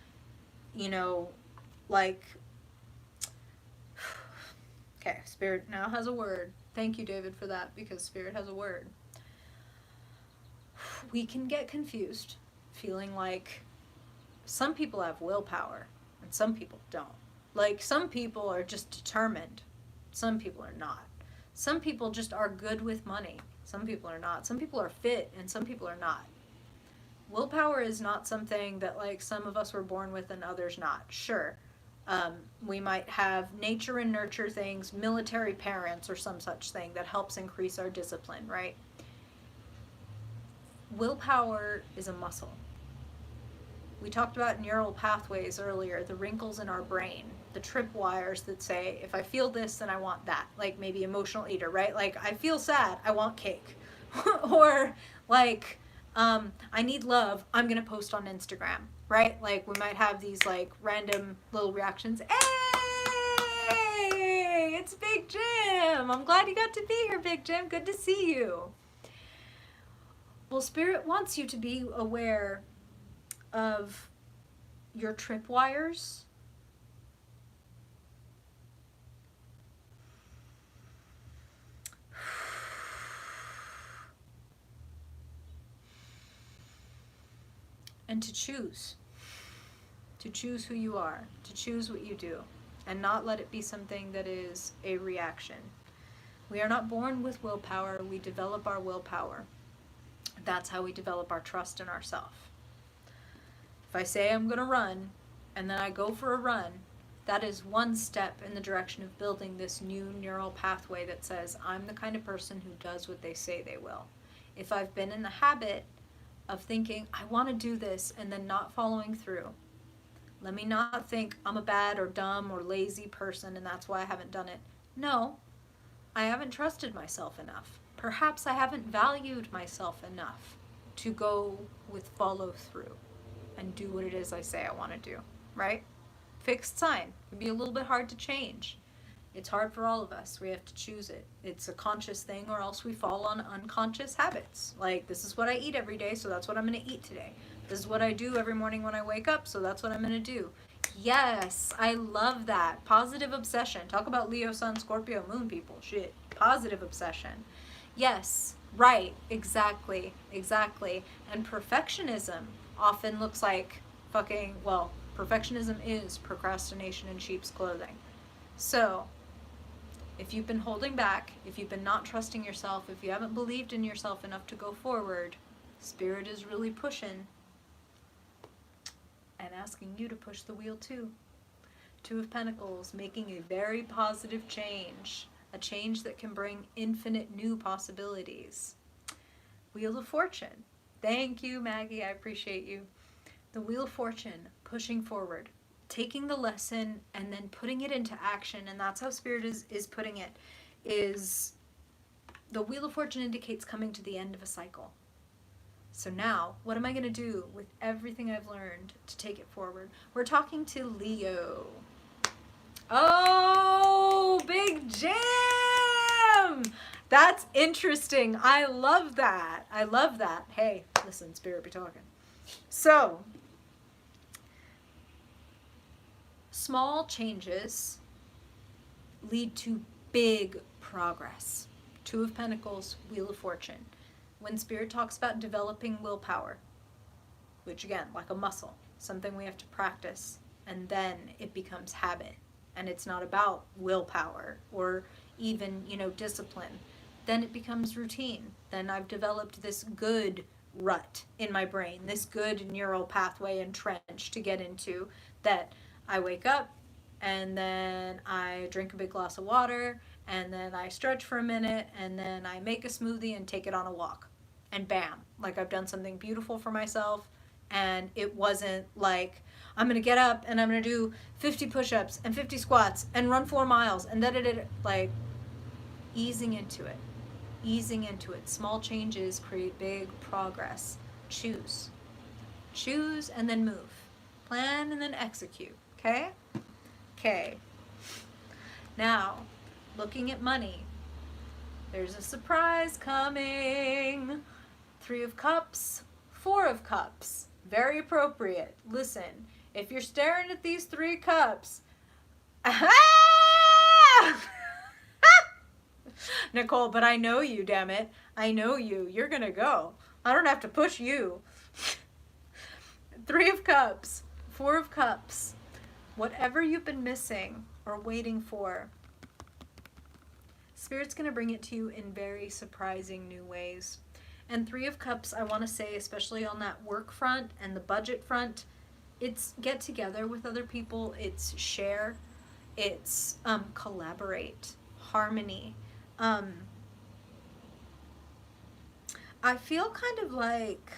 A: you know, like, okay, Spirit now has a word. Thank you, David, for that, because Spirit has a word. We can get confused, feeling like some people have willpower and some people don't. Like, some people are just determined. Some people are not. Some people just are good with money. Some people are not. Some people are fit and some people are not. Willpower is not something that, like, some of us were born with and others not. Sure. We might have nature and nurture things, military parents or some such thing that helps increase our discipline, right? Willpower is a muscle. We talked about neural pathways earlier, the wrinkles in our brain, the tripwires that say, if I feel this, then I want that. Like maybe emotional eater, right? Like, I feel sad, I want cake. Or like, I need love, I'm gonna post on Instagram, right? Like, we might have these like random little reactions. Hey, it's Big Jim. I'm glad you got to be here, Big Jim. Good to see you. Well, Spirit wants you to be aware of your tripwires, and to choose who you are, to choose what you do, and not let it be something that is a reaction. We are not born with willpower, we develop our willpower. That's how we develop our trust in ourselves. If I say I'm going to run, and then I go for a run, that is one step in the direction of building this new neural pathway that says, I'm the kind of person who does what they say they will. If I've been in the habit of thinking, I want to do this, and then not following through, let me not think I'm a bad or dumb or lazy person, and that's why I haven't done it. No, I haven't trusted myself enough. Perhaps I haven't valued myself enough to go with follow through and do what it is I say I want to do, right? Fixed sign. It can be a little bit hard to change. It's hard for all of us. We have to choose it. It's a conscious thing, or else we fall on unconscious habits. Like, this is what I eat every day, so that's what I'm going to eat today. This is what I do every morning when I wake up, so that's what I'm going to do. Yes, I love that. Positive obsession. Talk about Leo, Sun, Scorpio, Moon people. Shit. Positive obsession. Yes, right, exactly. And perfectionism often looks like perfectionism is procrastination in sheep's clothing. So, if you've been holding back, if you've been not trusting yourself, if you haven't believed in yourself enough to go forward, Spirit is really pushing and asking you to push the wheel too. Two of Pentacles, making a very positive change. A change that can bring infinite new possibilities. Wheel of Fortune. Thank you, Maggie. I appreciate you. The Wheel of Fortune, pushing forward. Taking the lesson and then putting it into action. And that's how Spirit is putting it. Is the Wheel of Fortune indicates coming to the end of a cycle. So now, what am I going to do with everything I've learned to take it forward? We're talking to Leo. Oh, big jam! That's interesting. I love that. I love that. Hey, listen, Spirit be talking. So, small changes lead to big progress. Two of Pentacles, Wheel of Fortune. When Spirit talks about developing willpower, which again, like a muscle, something we have to practice, and then it becomes habit. And it's not about willpower or even, discipline. Then it becomes routine. Then I've developed this good rut in my brain, this good neural pathway and trench to get into, that I wake up and then I drink a big glass of water and then I stretch for a minute and then I make a smoothie and take it on a walk. And bam, like I've done something beautiful for myself. And it wasn't like, I'm going to get up and I'm going to do 50 push-ups and 50 squats and run 4 miles and da-da-da-da. Like, easing into it. Easing into it. Small changes create big progress. Choose. Choose and then move. Plan and then execute. Okay? Okay. Now, looking at money. There's a surprise coming. 3 of Cups, 4 of Cups. Very appropriate. Listen, if you're staring at these 3 cups, Nicole, but I know you, damn it. I know you. You're gonna go. I don't have to push you. 3 of Cups, 4 of Cups. Whatever you've been missing or waiting for, Spirit's gonna bring it to you in very surprising new ways. And 3 of Cups, I want to say, especially on that work front and the budget front, it's get together with other people, it's share, it's collaborate, harmony. I feel kind of like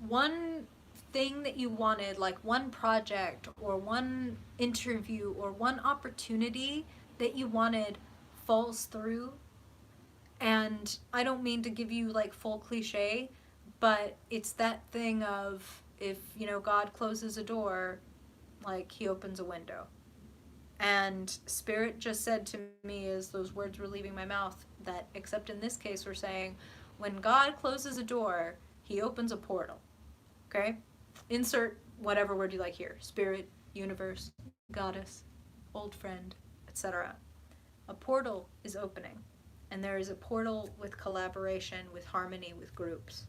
A: one thing that you wanted, like one project or one interview or one opportunity that you wanted falls through. And I don't mean to give you like full cliche, but it's that thing of, if, God closes a door, like he opens a window. And Spirit just said to me as those words were leaving my mouth that, except in this case, we're saying, when God closes a door, he opens a portal. Okay? Insert whatever word you like here. Spirit, universe, goddess, old friend, etc. A portal is opening. And there is a portal with collaboration, with harmony, with groups.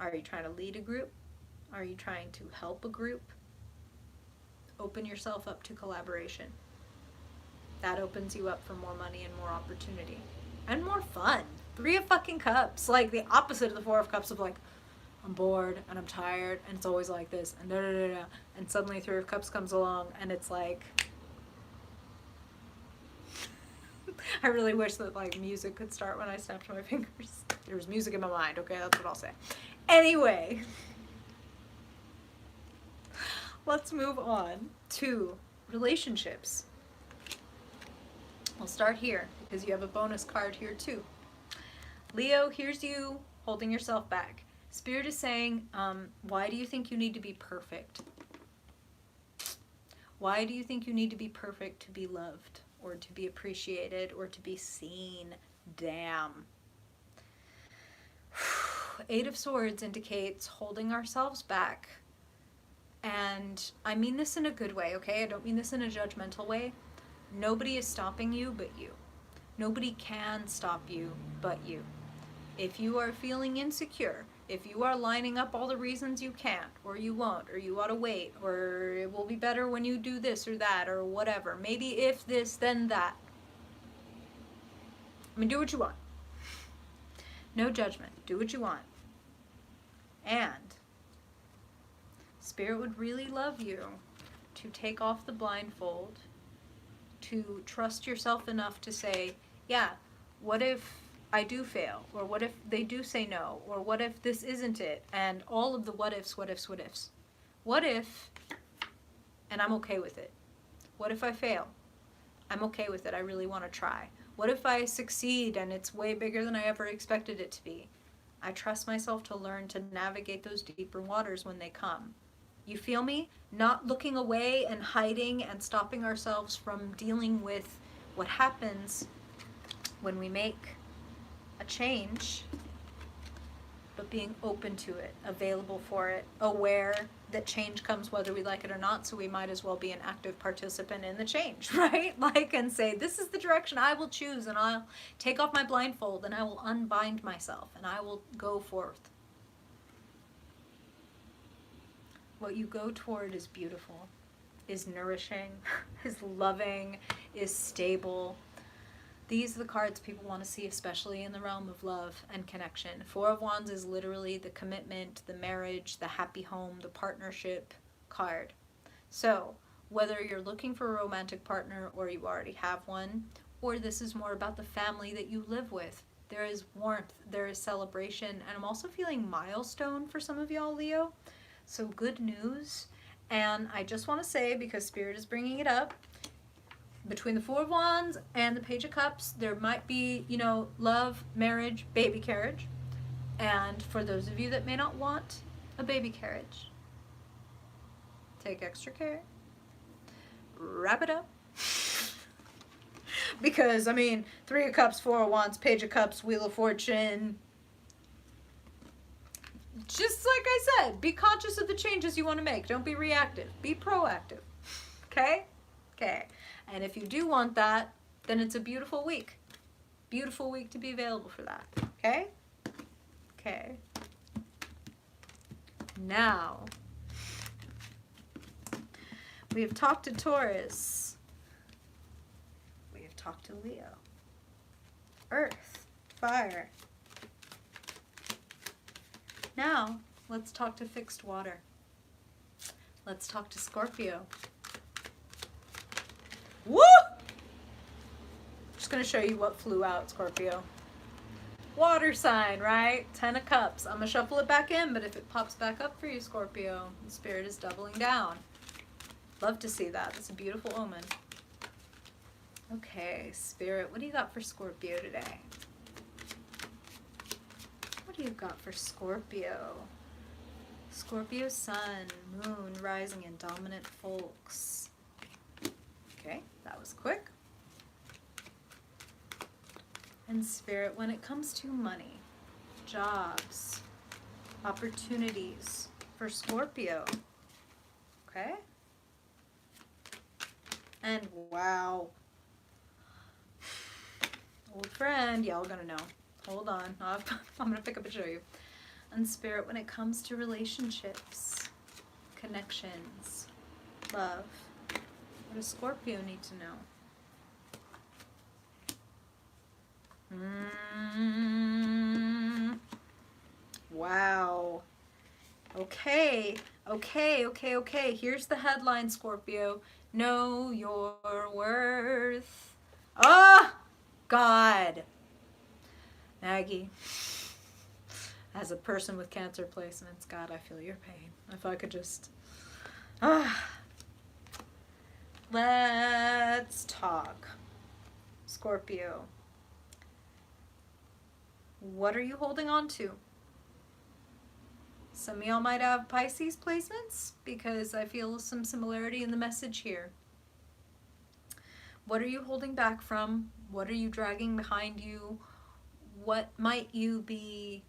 A: Are you trying to lead a group? Are you trying to help a group? Open yourself up to collaboration. That opens you up for more money and more opportunity. And more fun. 3 of fucking Cups. Like the opposite of the 4 of Cups of like, I'm bored and I'm tired and it's always like this and da-da-da-da. And suddenly 3 of Cups comes along and it's like, I really wish that like music could start when I snapped my fingers. There was music in my mind, okay, that's what I'll say. Anyway, let's move on to relationships. I'll start here because you have a bonus card here too. Leo, here's you holding yourself back. Spirit is saying, why do you think you need to be perfect? Why do you think you need to be perfect to be loved? Or to be appreciated, or to be seen? Damn. 8 of Swords indicates holding ourselves back. And I mean this in a good way, okay? I don't mean this in a judgmental way. Nobody is stopping you but you. Nobody can stop you but you. If you are feeling insecure, if you are lining up all the reasons you can't, or you won't, or you ought to wait, or it will be better when you do this or that, or whatever. Maybe if this, then that. I mean, do what you want. No judgment. Do what you want. And Spirit would really love you to take off the blindfold, to trust yourself enough to say, yeah, what if I do fail? Or what if they do say no? Or what if this isn't it? And all of the what ifs, what ifs, what ifs. What if, and I'm okay with it. What if I fail? I'm okay with it. I really want to try. What if I succeed and it's way bigger than I ever expected it to be? I trust myself to learn to navigate those deeper waters when they come. You feel me? Not looking away and hiding and stopping ourselves from dealing with what happens when we make a change, but being open to it, available for it, aware that change comes whether we like it or not, so we might as well be an active participant in the change, right? Like, and say, this is the direction I will choose, and I'll take off my blindfold, and I will unbind myself, and I will go forth. What you go toward is beautiful, is nourishing, is loving, is stable. These are the cards people want to see, especially in the realm of love and connection. Four of Wands is literally the commitment, the marriage, the happy home, the partnership card. So whether you're looking for a romantic partner or you already have one, or this is more about the family that you live with, there is warmth, there is celebration, and I'm also feeling milestone for some of y'all, Leo. So good news. And I just want to say, because Spirit is bringing it up, between the Four of Wands and the Page of Cups, there might be, you know, love, marriage, baby carriage. And for those of you that may not want a baby carriage, take extra care. Wrap it up. Because, I mean, Three of Cups, Four of Wands, Page of Cups, Wheel of Fortune. Just like I said, be conscious of the changes you want to make. Don't be reactive. Be proactive. Okay? Okay. And if you do want that, then it's a beautiful week. Beautiful week to be available for that. Okay? Okay. Now, we have talked to Taurus. We have talked to Leo. Earth, fire. Now, let's talk to fixed water. Let's talk to Scorpio. Woo! Just going to show you what flew out, Scorpio. Water sign, right? 10 of Cups. I'm going to shuffle it back in, but if it pops back up for you, Scorpio, the Spirit is doubling down. Love to see that. It's a beautiful omen. Okay, Spirit, what do you got for Scorpio today? What do you got for Scorpio? Scorpio sun, moon, rising, and dominant folks. Okay, that was quick. And Spirit, when it comes to money, jobs, opportunities for Scorpio. Okay? And wow. Old friend, y'all gonna know. Hold on, I'm gonna pick up and show you. And Spirit, when it comes to relationships, connections, love, what does Scorpio need to know? Wow. Okay. Here's the headline, Scorpio. Know your worth. Ah! God. Maggie. As a person with Cancer placements, God, I feel your pain. If I could just... Let's talk. Scorpio. What are you holding on to? Some of y'all might have Pisces placements because I feel some similarity in the message here. What are you holding back from? What are you dragging behind you? What might you be...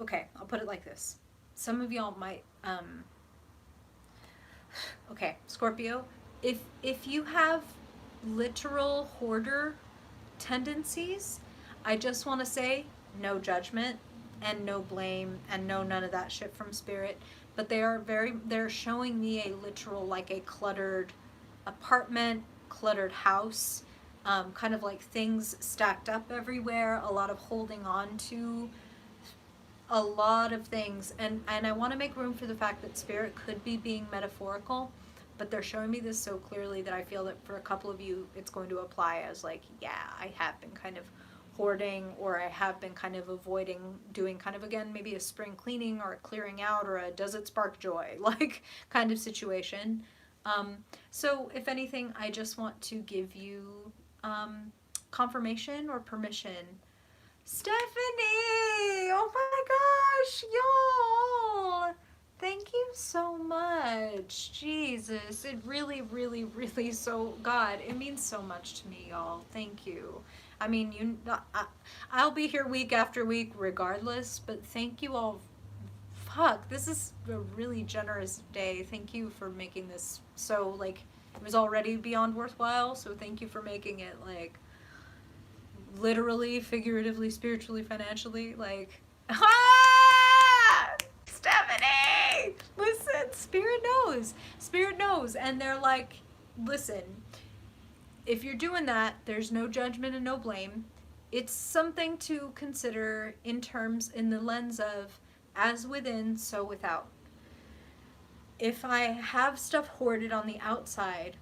A: Okay, I'll put it like this. Some of y'all might... Okay, Scorpio, if you have literal hoarder tendencies, I just want to say no judgment and no blame and no none of that shit from Spirit. But they're showing me a literal, like a cluttered apartment, cluttered house, kind of like things stacked up everywhere, a lot of holding on to a lot of things, and I want to make room for the fact that Spirit could be being metaphorical, but they're showing me this so clearly that I feel that for a couple of you it's going to apply as like, yeah, I have been kind of hoarding, or I have been kind of avoiding doing kind of, again, maybe a spring cleaning or a clearing out or a does it spark joy like kind of situation. So if anything, I just want to give you confirmation or permission. Stephanie! Oh my gosh, y'all! Thank you so much. Jesus, it really, really, really God, it means so much to me, y'all. Thank you. I mean, I'll be here week after week regardless, but thank you all. Fuck, this is a really generous day. Thank you for making this so, like, it was already beyond worthwhile, so thank you for making it, like, literally, figuratively, spiritually, financially, like, Stephanie! Listen, Spirit knows, and they're like, listen, if you're doing that, there's no judgment and no blame. It's something to consider in the lens of, as within, so without. If I have stuff hoarded on the outside,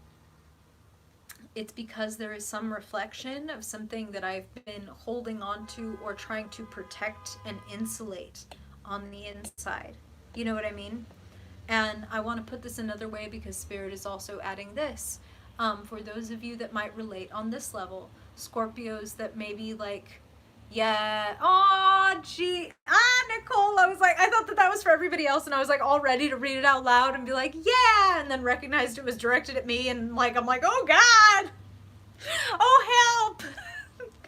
A: it's because there is some reflection of something that I've been holding on to or trying to protect and insulate on the inside. You know what I mean? And I want to put this another way because Spirit is also adding this. For those of you that might relate on this level, Scorpios that maybe like, yeah, oh gee, Nicole, I thought that was for everybody else, and I was like all ready to read it out loud and be like, yeah, and then recognized it was directed at me, and like, I'm like, oh God, oh help.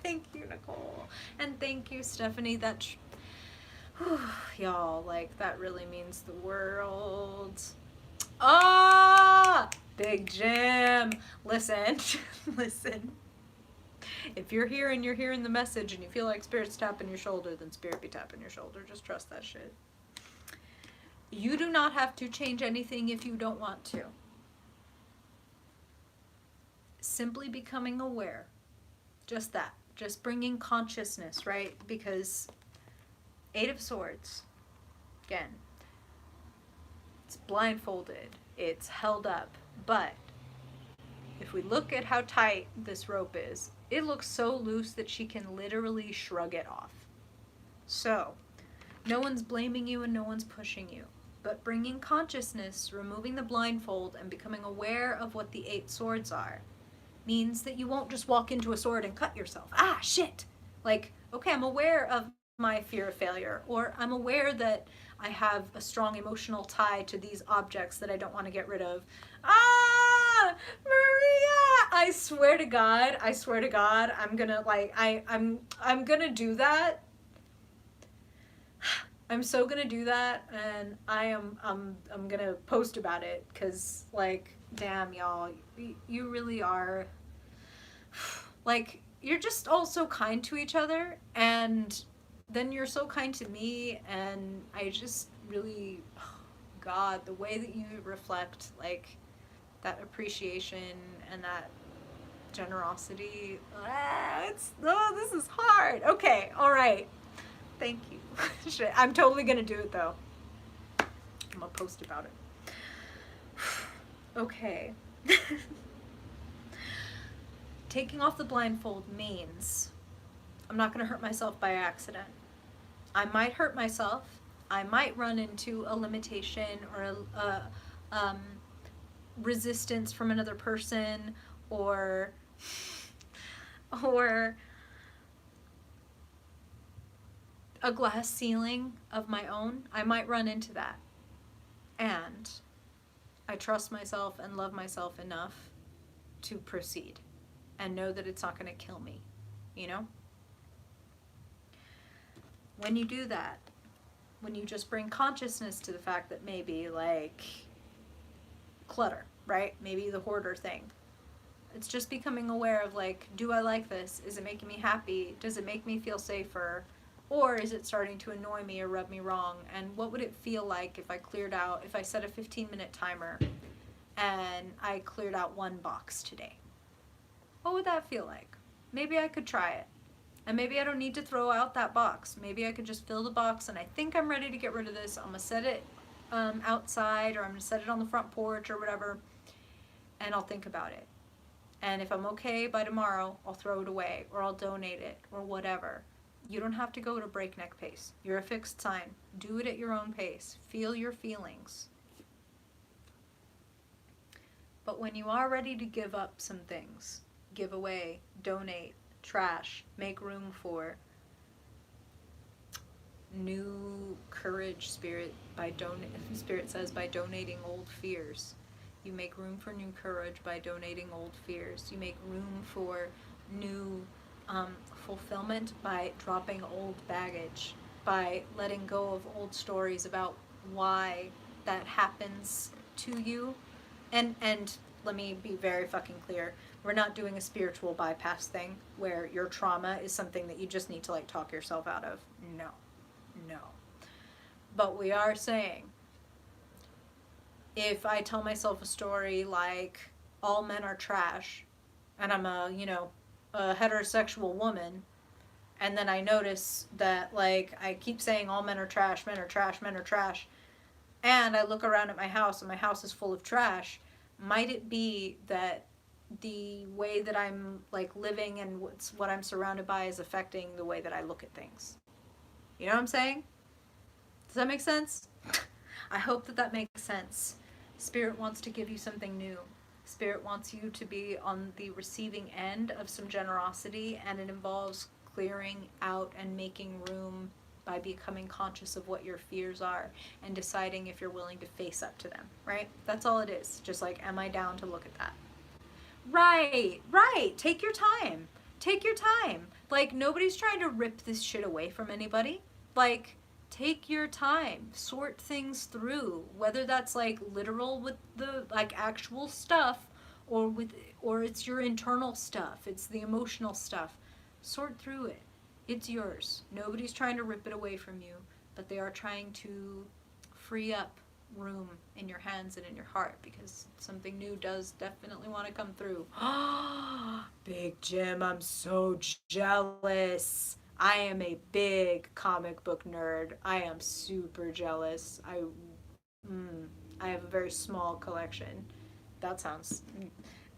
A: Thank you, Nicole, and thank you, Stephanie. That, y'all, like, that really means the world. Ah, Big Jim, listen, listen. If you're here and you're hearing the message and you feel like Spirit's tapping your shoulder, then Spirit be tapping your shoulder. Just trust that shit. You do not have to change anything if you don't want to. Simply becoming aware. Just that. Just bringing consciousness, right? Because 8 of Swords, again, it's blindfolded. It's held up. But if we look at how tight this rope is, it looks so loose that she can literally shrug it off. So, no one's blaming you and no one's pushing you. But bringing consciousness, removing the blindfold, and becoming aware of what the 8 swords are means that you won't just walk into a sword and cut yourself. Ah, shit! Like, okay, I'm aware of my fear of failure, or I'm aware that I have a strong emotional tie to these objects that I don't want to get rid of. Ah, Maria! I swear to God, I'm gonna, like, I'm gonna do that. I'm so gonna do that, and I'm gonna post about it, because, like, damn, y'all, you really are, like, you're just all so kind to each other, and then you're so kind to me, and I just really, God, the way that you reflect, like, that appreciation and that generosity, this is hard. Okay, all right. Thank you. Shit, I'm totally gonna do it though. I'm gonna post about it. Okay. Taking off the blindfold means I'm not gonna hurt myself by accident. I might hurt myself. I might run into a limitation or a resistance from another person, or a glass ceiling of my own. I might run into that. And I trust myself and love myself enough to proceed and know that it's not going to kill me, you know? When you do that, when you just bring consciousness to the fact that maybe, like, clutter, right? Maybe the hoarder thing. It's just becoming aware of, like, do I like this? Is it making me happy? Does it make me feel safer? Or is it starting to annoy me or rub me wrong? And what would it feel like if I cleared out, if I set a 15-minute timer and I cleared out 1 box today? What would that feel like? Maybe I could try it. And maybe I don't need to throw out that box. Maybe I could just fill the box and I think I'm ready to get rid of this. I'm going to set it outside, or I'm going to set it on the front porch or whatever, and I'll think about it. And if I'm okay by tomorrow, I'll throw it away, or I'll donate it, or whatever. You don't have to go at a breakneck pace. You're a fixed sign. Do it at your own pace. Feel your feelings. But when you are ready to give up some things, give away, donate, trash, make room for new courage, Spirit says, by donating old fears. You make room for new courage by donating old fears. You make room for new fulfillment by dropping old baggage, by letting go of old stories about why that happens to you. And let me be very fucking clear. We're not doing a spiritual bypass thing where your trauma is something that you just need to like talk yourself out of. No. But we are saying, if I tell myself a story like all men are trash, and I'm a heterosexual woman, and then I notice that like I keep saying all men are trash, men are trash, men are trash, and I look around at my house and my house is full of trash, might it be that the way that I'm like living and what I'm surrounded by is affecting the way that I look at things? You know what I'm saying? Does that make sense? I hope that makes sense. Spirit wants to give you something new. Spirit wants you to be on the receiving end of some generosity, and it involves clearing out and making room by becoming conscious of what your fears are and deciding if you're willing to face up to them, right? That's all it is. Just like, am I down to look at that? Right. Take your time. Like, nobody's trying to rip this shit away from anybody. Like, take your time, sort things through, whether that's like literal with the like actual stuff, or it's your internal stuff, it's the emotional stuff. Sort through it. It's yours. Nobody's trying to rip it away from you, but they are trying to free up room in your hands and in your heart, because something new does definitely want to come through. Big Jim, I'm so jealous. I am a big comic book nerd. I am super jealous. I have a very small collection. That sounds...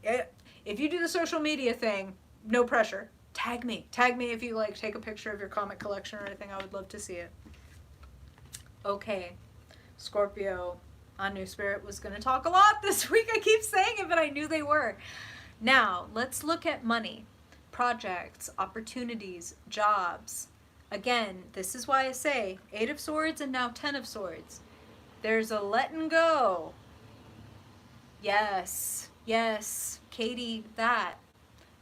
A: If you do the social media thing, no pressure. Tag me if you like take a picture of your comic collection or anything. I would love to see it. Okay, Scorpio. Anu Spirit was going to talk a lot this week. I keep saying it, but I knew they were. Now, let's look at money. Projects, opportunities, jobs. Again, this is why I say 8 of Swords and now 10 of Swords. There's a letting go. Yes, Katie, that.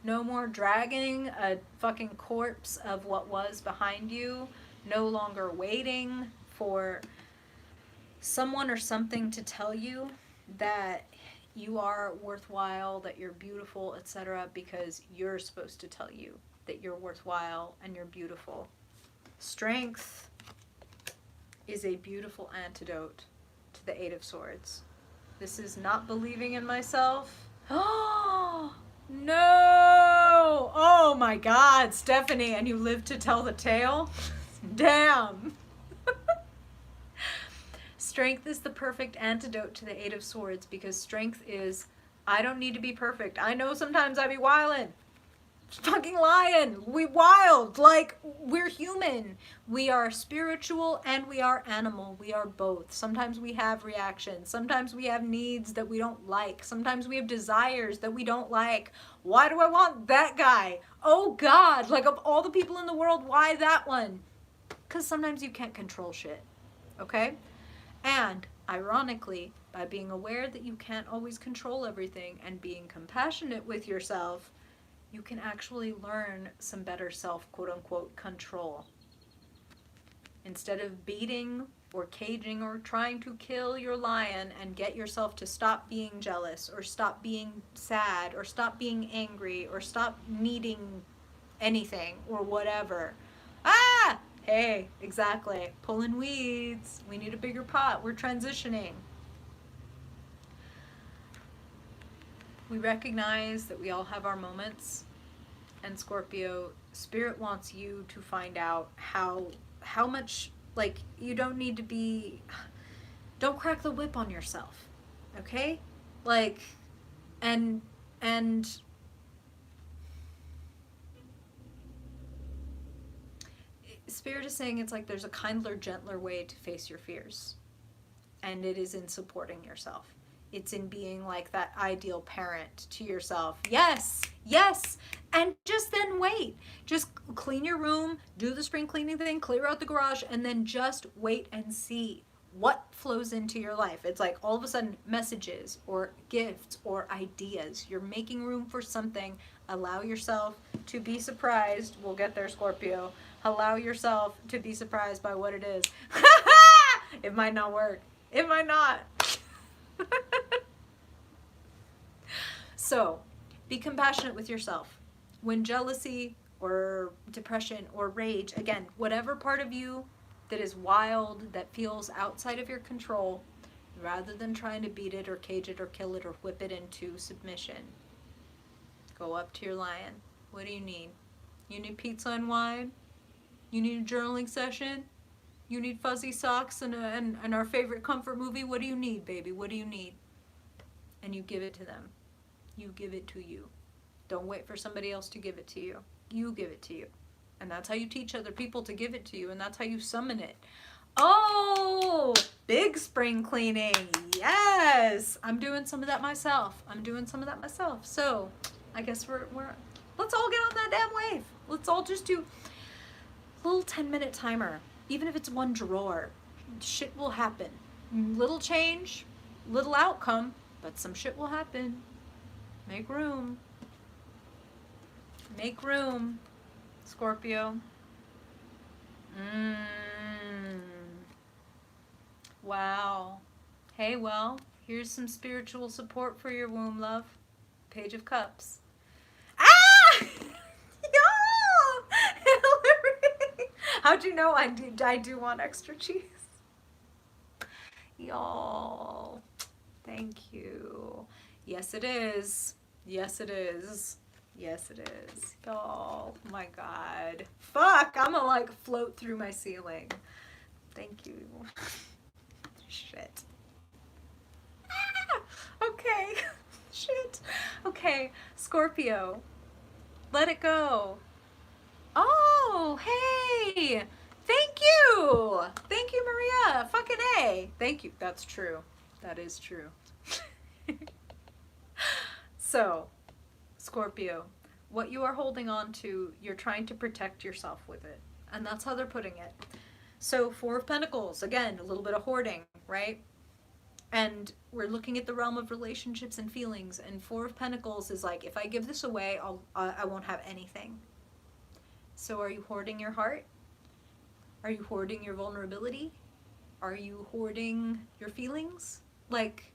A: No more dragging a fucking corpse of what was behind you. No longer waiting for someone or something to tell you that you are worthwhile, that you're beautiful, etc., because you're supposed to tell you that you're worthwhile and you're beautiful. Strength is a beautiful antidote to the 8 of Swords. This is not believing in myself. Oh, no! Oh my God, Stephanie, and you live to tell the tale? Damn! Strength is the perfect antidote to the 8 of Swords, because strength is, I don't need to be perfect. I know sometimes I be wildin'. Fucking lying. We wild. Like, we're human. We are spiritual and we are animal. We are both. Sometimes we have reactions. Sometimes we have needs that we don't like. Sometimes we have desires that we don't like. Why do I want that guy? Oh God, like of all the people in the world, why that one? Because sometimes you can't control shit. Okay? And ironically, by being aware that you can't always control everything and being compassionate with yourself, you can actually learn some better self, quote unquote, control. Instead of beating or caging or trying to kill your lion and get yourself to stop being jealous or stop being sad or stop being angry or stop needing anything or whatever. Ah! Hey, exactly. Pulling weeds. We need a bigger pot. We're transitioning. We recognize that we all have our moments And Scorpio, Spirit wants you to find out how much, like, you don't need to be, don't crack the whip on yourself, okay? Like, and Spirit is saying it's like there's a kinder, gentler way to face your fears. And it is in supporting yourself. It's in being like that ideal parent to yourself. Yes, yes. And just then wait. Just clean your room, do the spring cleaning thing, clear out the garage, and then just wait and see what flows into your life. It's like all of a sudden messages or gifts or ideas. You're making room for something. Allow yourself to be surprised. We'll get there, Scorpio. Allow yourself to be surprised by what it is. It might not work. It might not. So, be compassionate with yourself. When jealousy or depression or rage, again, whatever part of you that is wild, that feels outside of your control, rather than trying to beat it or cage it or kill it or whip it into submission, go up to your lion. What do you need? You need pizza and wine? You need a journaling session? You need fuzzy socks and our favorite comfort movie? What do you need, baby? What do you need? And you give it to them. You give it to you. Don't wait for somebody else to give it to you. You give it to you. And that's how you teach other people to give it to you. And that's how you summon it. Oh, big spring cleaning. Yes. I'm doing some of that myself. So I guess we're let's all get on that damn wave. Let's all just do a little 10-minute timer. Even if it's one drawer, shit will happen. Little change, little outcome, but some shit will happen. Make room. Make room, Scorpio. Wow. Hey, well, here's some spiritual support for your womb, love. Page of Cups. Ah! How'd you know I do want extra cheese? Y'all, thank you. Yes, it is. Yes, it is. Yes, it is. Y'all, oh my God. Fuck, I'm gonna like float through my ceiling. Thank you. Shit. Ah, okay. Shit. Okay, Scorpio, let it go. Oh, hey, thank you. Thank you, Maria. Fucking A. Thank you. That's true. That is true. So, Scorpio, what you are holding on to, you're trying to protect yourself with it. And that's how they're putting it. So, Four of Pentacles, again, a little bit of hoarding, right? And we're looking at the realm of relationships and feelings. And Four of Pentacles is like, if I give this away, I won't have anything. So are you hoarding your heart? Are you hoarding your vulnerability? Are you hoarding your feelings? Like,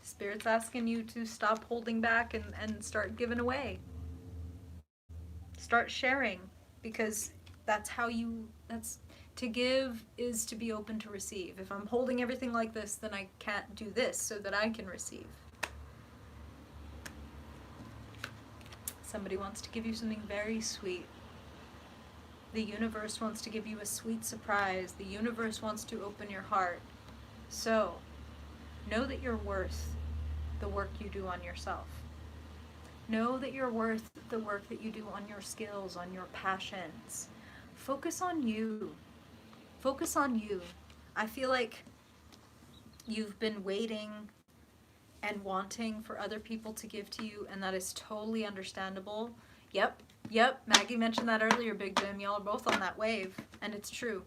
A: Spirit's asking you to stop holding back and start giving away. Start sharing, because that's how you, to give is to be open to receive. If I'm holding everything like this, then I can't do this so that I can receive. Somebody wants to give you something very sweet. The universe wants to give you a sweet surprise. The universe wants to open your heart. So, know that you're worth the work you do on yourself. Know that you're worth the work that you do on your skills, on your passions. Focus on you. Focus on you. I feel like you've been waiting and wanting for other people to give to you, and that is totally understandable. Yep, Maggie mentioned that earlier, Big Jim. Y'all are both on that wave, and it's true.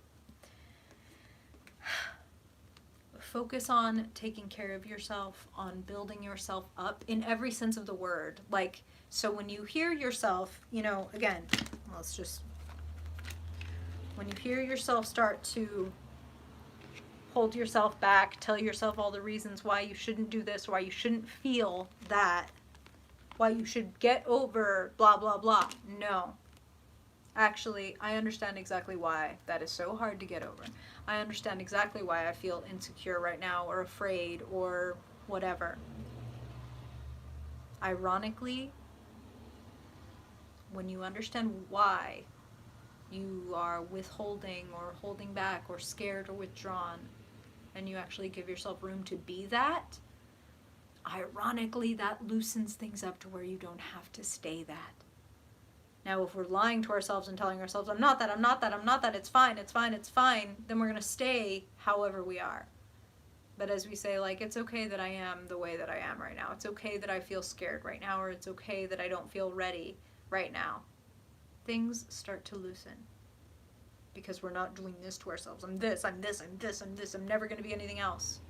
A: Focus on taking care of yourself, on building yourself up in every sense of the word. Like, so when you hear yourself, you know, again, when you hear yourself start to hold yourself back, tell yourself all the reasons why you shouldn't do this, why you shouldn't feel that, why you should get over blah, blah, blah. No. Actually, I understand exactly why that is so hard to get over. I understand exactly why I feel insecure right now, or afraid, or whatever. Ironically, when you understand why you are withholding or holding back or scared or withdrawn, and you actually give yourself room to be that, ironically, that loosens things up to where you don't have to stay that. Now, if we're lying to ourselves and telling ourselves, I'm not that, I'm not that, I'm not that, it's fine, it's fine, it's fine, then we're going to stay however we are. But as we say, like, it's okay that I am the way that I am right now. It's okay that I feel scared right now, or it's okay that I don't feel ready right now. Things start to loosen. Because we're not doing this to ourselves. I'm this, I'm this, I'm this, I'm this. I'm never going to be anything else.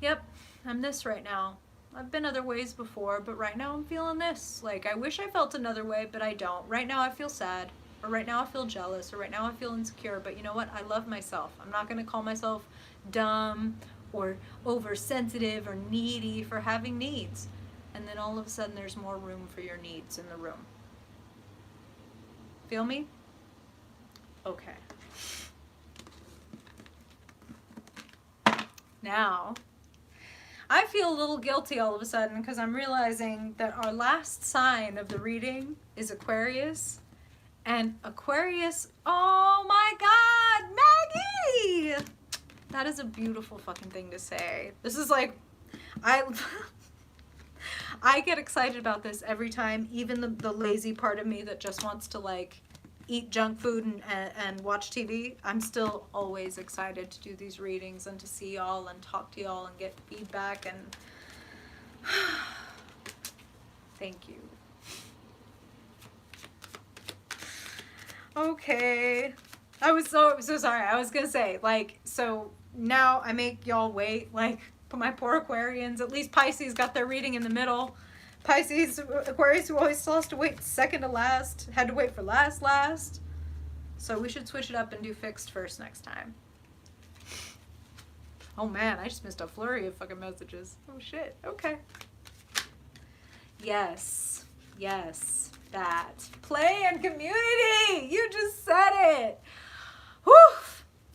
A: Yep, I'm this right now. I've been other ways before, but right now I'm feeling this. Like, I wish I felt another way, but I don't. Right now I feel sad, or right now I feel jealous, or right now I feel insecure, but you know what? I love myself. I'm not going to call myself dumb or oversensitive or needy for having needs. And then all of a sudden there's more room for your needs in the room. Feel me? Okay. Now, I feel a little guilty all of a sudden because I'm realizing that our last sign of the reading is Aquarius. And Aquarius, oh my God, Maggie! That is a beautiful fucking thing to say. This is like, I get excited about this every time, even the lazy part of me that just wants to like eat junk food and watch TV. I'm still always excited to do these readings and to see y'all and talk to y'all and get feedback and thank you. Okay. I was so sorry. I was gonna say, like, so now I make y'all wait, like, for my poor Aquarians. At least Pisces got their reading in the middle. Pisces, Aquarius, who always still has to wait second to last, had to wait for last. So we should switch it up and do fixed first next time. Oh man, I just missed a flurry of fucking messages. Oh shit, okay. Yes, that. Play and community! You just said it! Whew!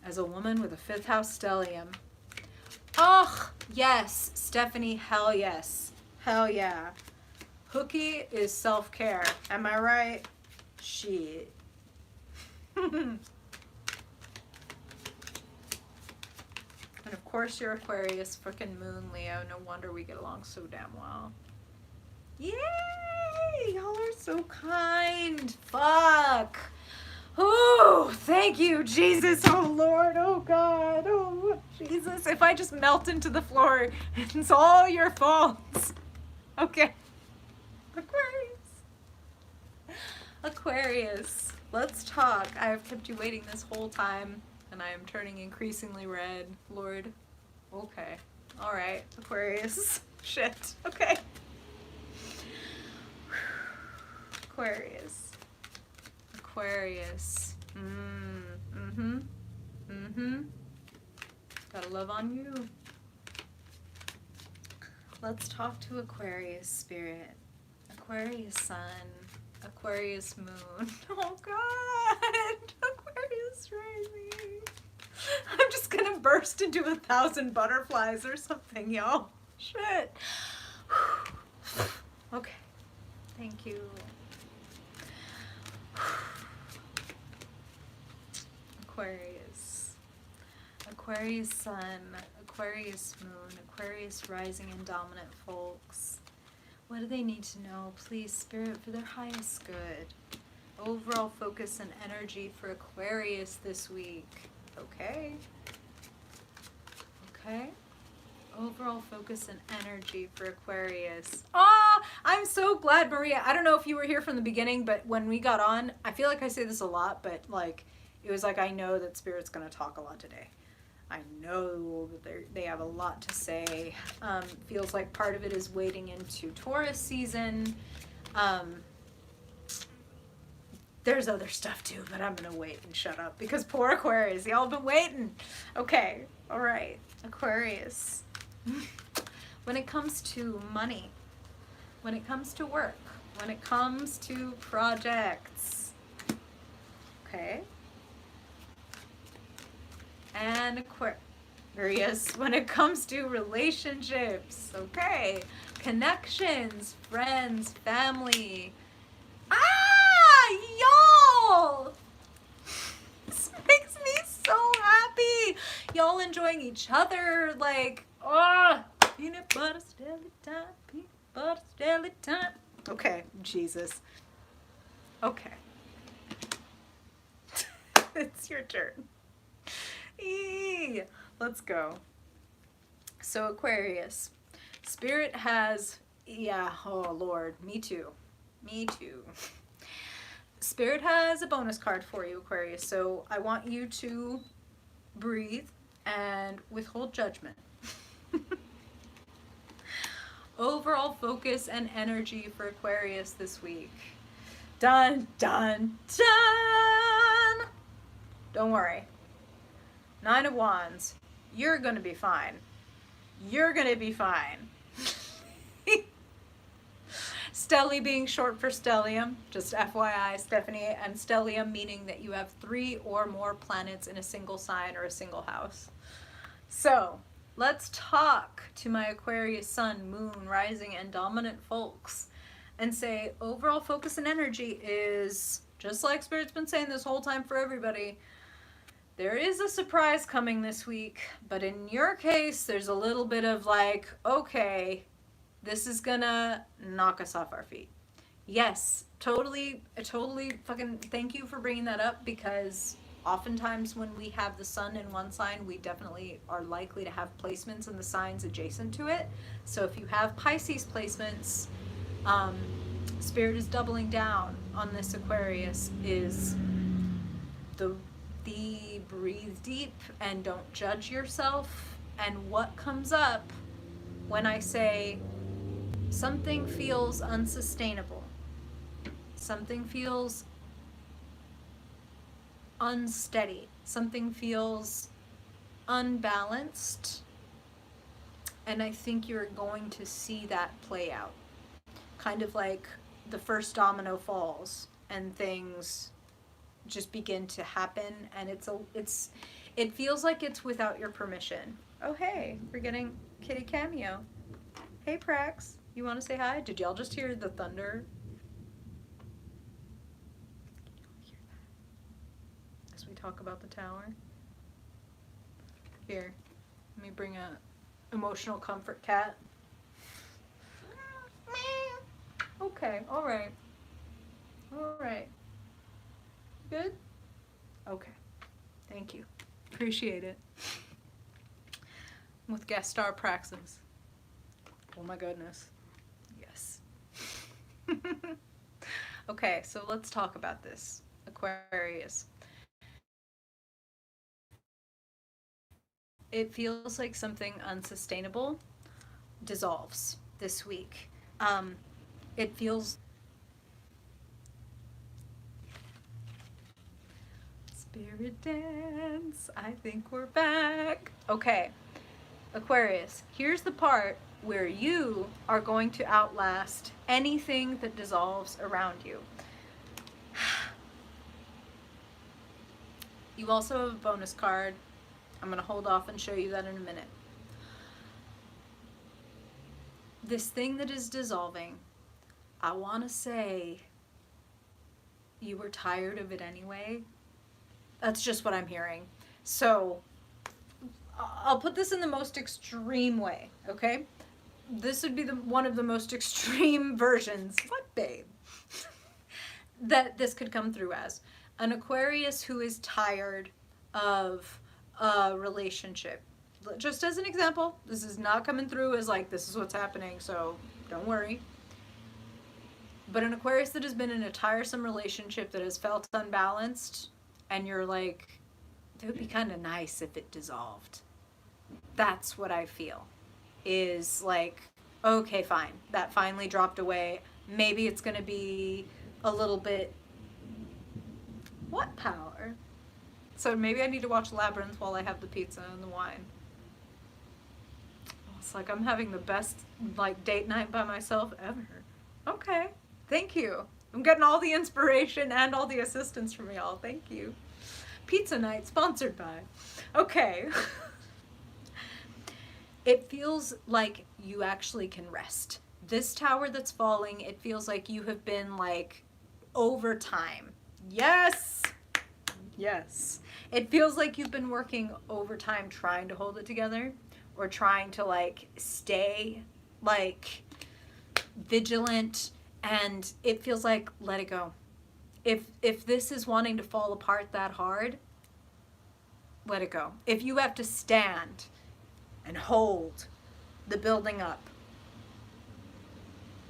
A: As a woman with a 5th house stellium. Oh, yes, Stephanie, hell yes. Hell yeah. Hooky is self-care. Am I right? Shit. And of course you're Aquarius, frickin' moon Leo. No wonder we get along so damn well. Yay! Y'all are so kind. Fuck. Oh, thank you, Jesus. Oh, Lord. Oh, God. Oh, Jesus. If I just melt into the floor, it's all your fault. Okay. Aquarius. Let's talk. I have kept you waiting this whole time, and I am turning increasingly red. Lord. Okay. All right. Aquarius. Shit. Okay. Aquarius. Gotta love on you. Let's talk to Aquarius spirit. Aquarius sun. Aquarius moon. Oh God. Aquarius rising. I'm just gonna burst into 1,000 butterflies or something, y'all. Shit. Okay. Thank you. Aquarius. Aquarius sun, Aquarius moon, Aquarius rising and dominant folks. What do they need to know? Please, Spirit, for their highest good. Overall focus and energy for Aquarius this week. Okay. Okay. Overall focus and energy for Aquarius. I'm so glad, Maria. I don't know if you were here from the beginning, but when we got on, I feel like I say this a lot, but like, it was like, I know that Spirit's going to talk a lot today. I know that they have a lot to say. Feels like part of it is wading into Taurus season. There's other stuff too, but I'm going to wait and shut up because poor Aquarius, y'all been waiting. Okay. All right. Aquarius. When it comes to money, when it comes to work, when it comes to projects. Okay. And Aquarius, when it comes to relationships. Okay. Connections, friends, family. Y'all enjoying each other. Like, oh, peanut butter jelly time, peanut butter jelly time. Okay, Jesus. Okay. It's your turn. Eee, let's go. So Aquarius, Spirit has, yeah, oh Lord, me too. Me too. Spirit has a bonus card for you, Aquarius. So I want you to breathe and withhold judgment. Overall focus and energy for Aquarius this week. Dun, dun, dun! Don't worry. 9 of Wands. You're gonna be fine. You're gonna be fine. Stelli being short for stellium, just FYI, Stephanie, and stellium meaning that you have 3 or more planets in a single sign or a single house. So, let's talk to my Aquarius sun, moon, rising, and dominant folks and say overall focus and energy is, just like Spirit's been saying this whole time for everybody, there is a surprise coming this week, but in your case, there's a little bit of like, okay, this is gonna knock us off our feet. Yes, totally fucking thank you for bringing that up, because oftentimes when we have the sun in one sign, we definitely are likely to have placements in the signs adjacent to it. So if you have Pisces placements, Spirit is doubling down on this, Aquarius, is the breathe deep and don't judge yourself. And what comes up when I say something feels unsustainable, something feels unsteady, something feels unbalanced, and I think you're going to see that play out. Kind of like the first domino falls and things just begin to happen, and it feels like it's without your permission. Oh hey, we're getting Kitty cameo. Hey Prax, you want to say hi? Did y'all just hear the thunder? Hear that as we talk about the tower? Here, let me bring a emotional comfort cat. Okay, all right. Good? Okay. Thank you. Appreciate it. With guest star Praxis. Oh my goodness. Yes. Okay, so let's talk about this. Aquarius. It feels like something unsustainable dissolves this week. It feels... Spirit dance, I think we're back. Okay, Aquarius, here's the part where you are going to outlast anything that dissolves around you. You also have a bonus card. I'm going to hold off and show you that in a minute. This thing that is dissolving, I want to say you were tired of it anyway. That's just what I'm hearing. So I'll put this in the most extreme way, okay? This would be one of the most extreme versions, what babe, that this could come through as. An Aquarius who is tired of a relationship. Just as an example, this is not coming through as like, this is what's happening, so don't worry. But an Aquarius that has been in a tiresome relationship that has felt unbalanced, and you're like, it would be kind of nice if it dissolved. That's what I feel. Is like, okay, fine. That finally dropped away. Maybe it's going to be a little bit... What power? So maybe I need to watch Labyrinth while I have the pizza and the wine. It's like I'm having the best like date night by myself ever. Okay. Thank you. I'm getting all the inspiration and all the assistance from y'all. Thank you. Pizza night sponsored by. Okay. It feels like you actually can rest. This tower that's falling, it feels like you have been like over time. Yes. Yes. It feels like you've been working overtime trying to hold it together, or trying to like stay like vigilant, and it feels like let it go. If this is wanting to fall apart that hard, let it go. If you have to stand and hold the building up,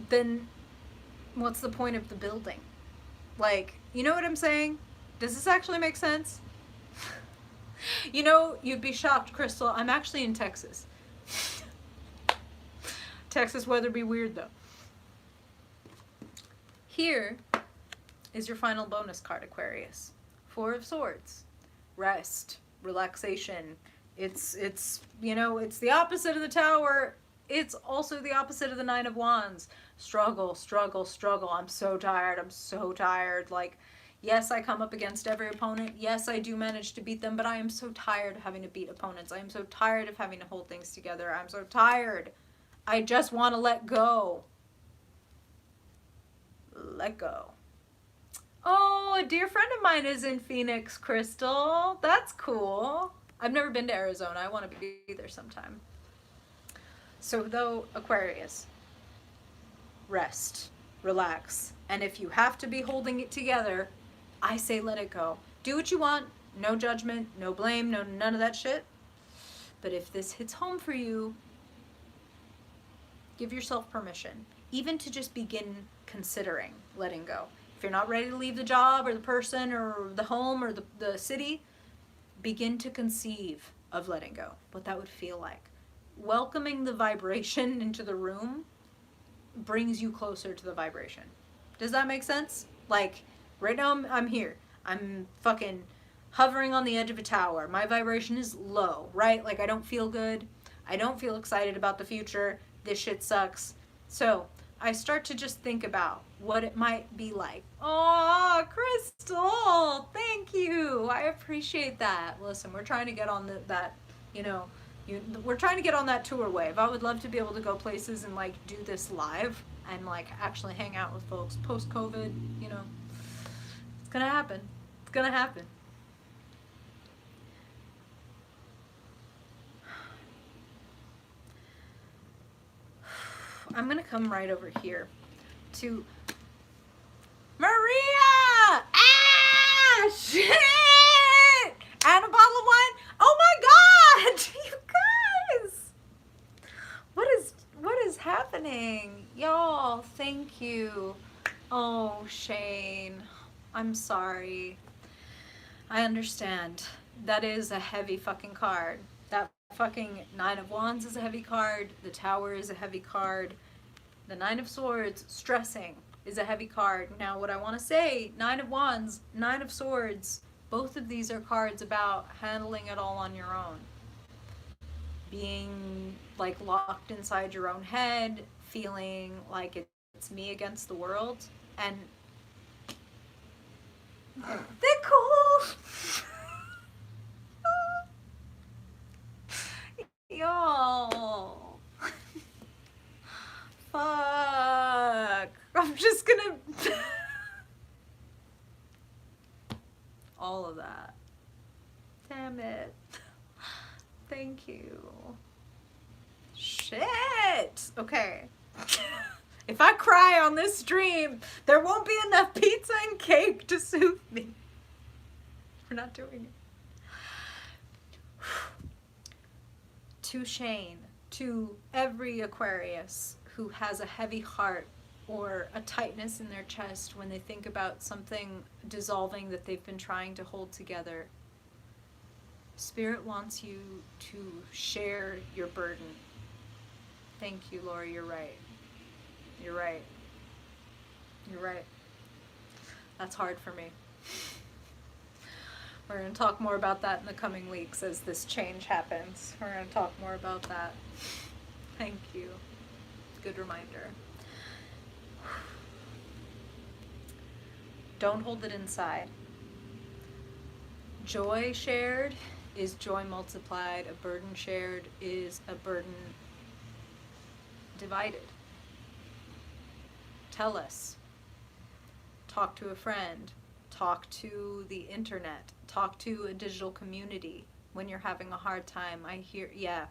A: then what's the point of the building? Like, you know what I'm saying? Does this actually make sense? You know, you'd be shocked, Crystal. I'm actually in Texas. Texas weather be weird, though. Here is your final bonus card, Aquarius. Four of Swords. Rest. Relaxation. It's you know, it's the opposite of the Tower. It's also the opposite of the Nine of Wands. Struggle, struggle, struggle. I'm so tired. I'm so tired. Like, yes, I come up against every opponent. Yes, I do manage to beat them, but I am so tired of having to beat opponents. I am so tired of having to hold things together. I'm so tired. I just want to let go. Let go. Oh, a dear friend of mine is in Phoenix, Crystal. That's cool. I've never been to Arizona. I want to be there sometime. So though, Aquarius, rest, relax. And if you have to be holding it together, I say let it go. Do what you want. No judgment, no blame, no none of that shit. But if this hits home for you, give yourself permission, even to just begin considering letting go. If you're not ready to leave the job or the person or the home or the city, begin to conceive of letting go, what that would feel like. Welcoming the vibration into the room brings you closer to the vibration. Does that make sense? Like, right now I'm here. I'm fucking hovering on the edge of a tower. My vibration is low, right? Like, I don't feel good. I don't feel excited about the future. This shit sucks. So I start to just think about what it might be like. Oh, Crystal, thank you. I appreciate that. Listen, we're trying to get on that, you know, we're trying to get on that tour wave. I would love to be able to go places and like do this live and like actually hang out with folks post-COVID, you know. It's gonna happen. It's gonna happen. I'm gonna come right over here to Maria! Ah, shit! And a bottle of wine. Oh my God, you guys! What is happening? Y'all, thank you. Oh, Shane, I'm sorry. I understand. That is a heavy fucking card. That fucking Nine of Wands is a heavy card. The Tower is a heavy card. The Nine of Swords, stressing, is a heavy card. Now, what I want to say, Nine of Wands, Nine of Swords, both of these are cards about handling it all on your own. Being like locked inside your own head, feeling like it's me against the world, and they're cool. Y'all. Fuck. I'm just gonna all of that. Damn it. Thank you. Shit. Okay. If I cry on this stream, there won't be enough pizza and cake to soothe me. We're not doing it. To Shane, to every Aquarius who has a heavy heart or a tightness in their chest when they think about something dissolving that they've been trying to hold together, Spirit wants you to share your burden. Thank you, Laura. You're right. You're right. You're right. That's hard for me. We're going to talk more about that in the coming weeks as this change happens. We're going to talk more about that. Thank you. Good reminder. Don't hold it inside. Joy shared is joy multiplied. A burden shared is a burden divided. Tell us. Talk to a friend. talk to the internet, talk to a digital community when you're having a hard time. I hear that.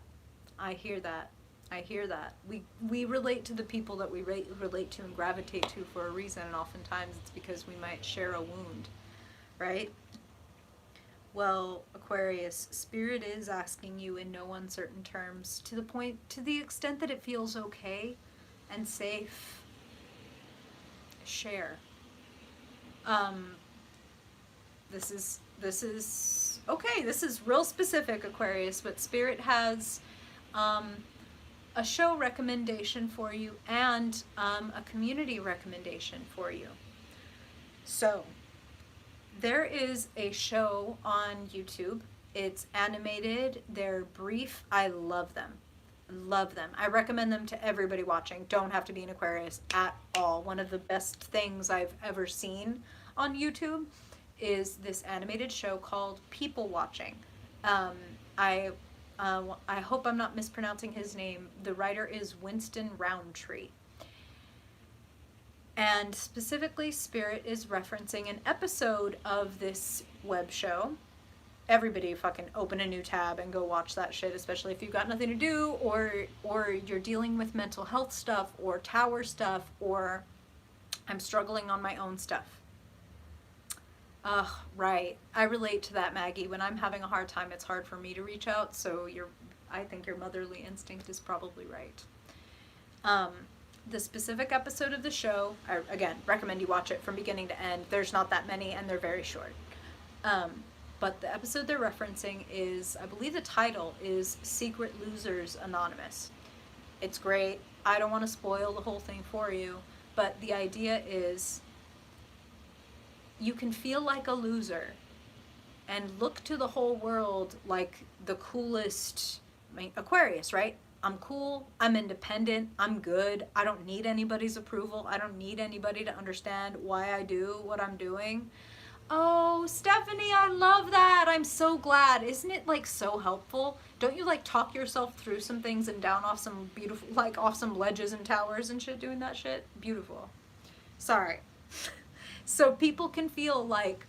A: I hear that. We relate to the people that we relate to and gravitate to for a reason, and oftentimes it's because we might share a wound, right? Well, Aquarius, Spirit is asking you in no uncertain terms, to the extent that it feels okay and safe, share. This is okay. This is real specific, Aquarius, but Spirit has a show recommendation for you and a community recommendation for you. So there is a show on YouTube. It's animated. They're brief. I love them. Love them. I recommend them to everybody watching. Don't have to be an Aquarius at all. One of the best things I've ever seen on YouTube is this animated show called People Watching. I hope I'm not mispronouncing his name. The writer is Winston Roundtree. And specifically, Spirit is referencing an episode of this web show. Everybody fucking open a new tab and go watch that shit, especially if you've got nothing to do, or you're dealing with mental health stuff, or tower stuff, or I'm struggling on my own stuff. Ugh, right. I relate to that, Maggie. When I'm having a hard time, it's hard for me to reach out, so I think your motherly instinct is probably right. The specific episode of the show, I, again, recommend you watch it from beginning to end. There's not that many, and they're very short. But the episode they're referencing is, I believe the title is Secret Losers Anonymous. It's great. I don't want to spoil the whole thing for you, but the idea is you can feel like a loser and look to the whole world like the coolest, Aquarius, right? I'm cool, I'm independent, I'm good, I don't need anybody's approval, I don't need anybody to understand why I do what I'm doing. Oh, Stephanie, I love that. I'm so glad. Isn't it like so helpful? Don't you like talk yourself through some things and down off some beautiful, like off some ledges and towers and shit doing that shit? Beautiful. Sorry. So people can feel like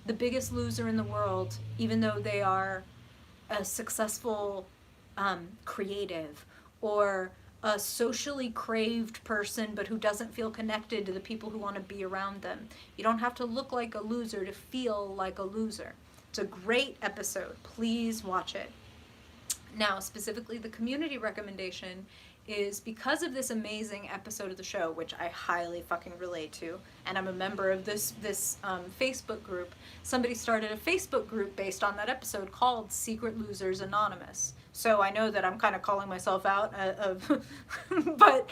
A: the biggest loser in the world, even though they are a successful creative or a socially craved person, but who doesn't feel connected to the people who want to be around them. You don't have to look like a loser to feel like a loser. It's a great episode. Please watch it. Now, specifically, the community recommendation is because of this amazing episode of the show, which I highly fucking relate to, and I'm a member of this Facebook group. Somebody started a Facebook group based on that episode called Secret Losers Anonymous. So I know that I'm kind of calling myself out of, but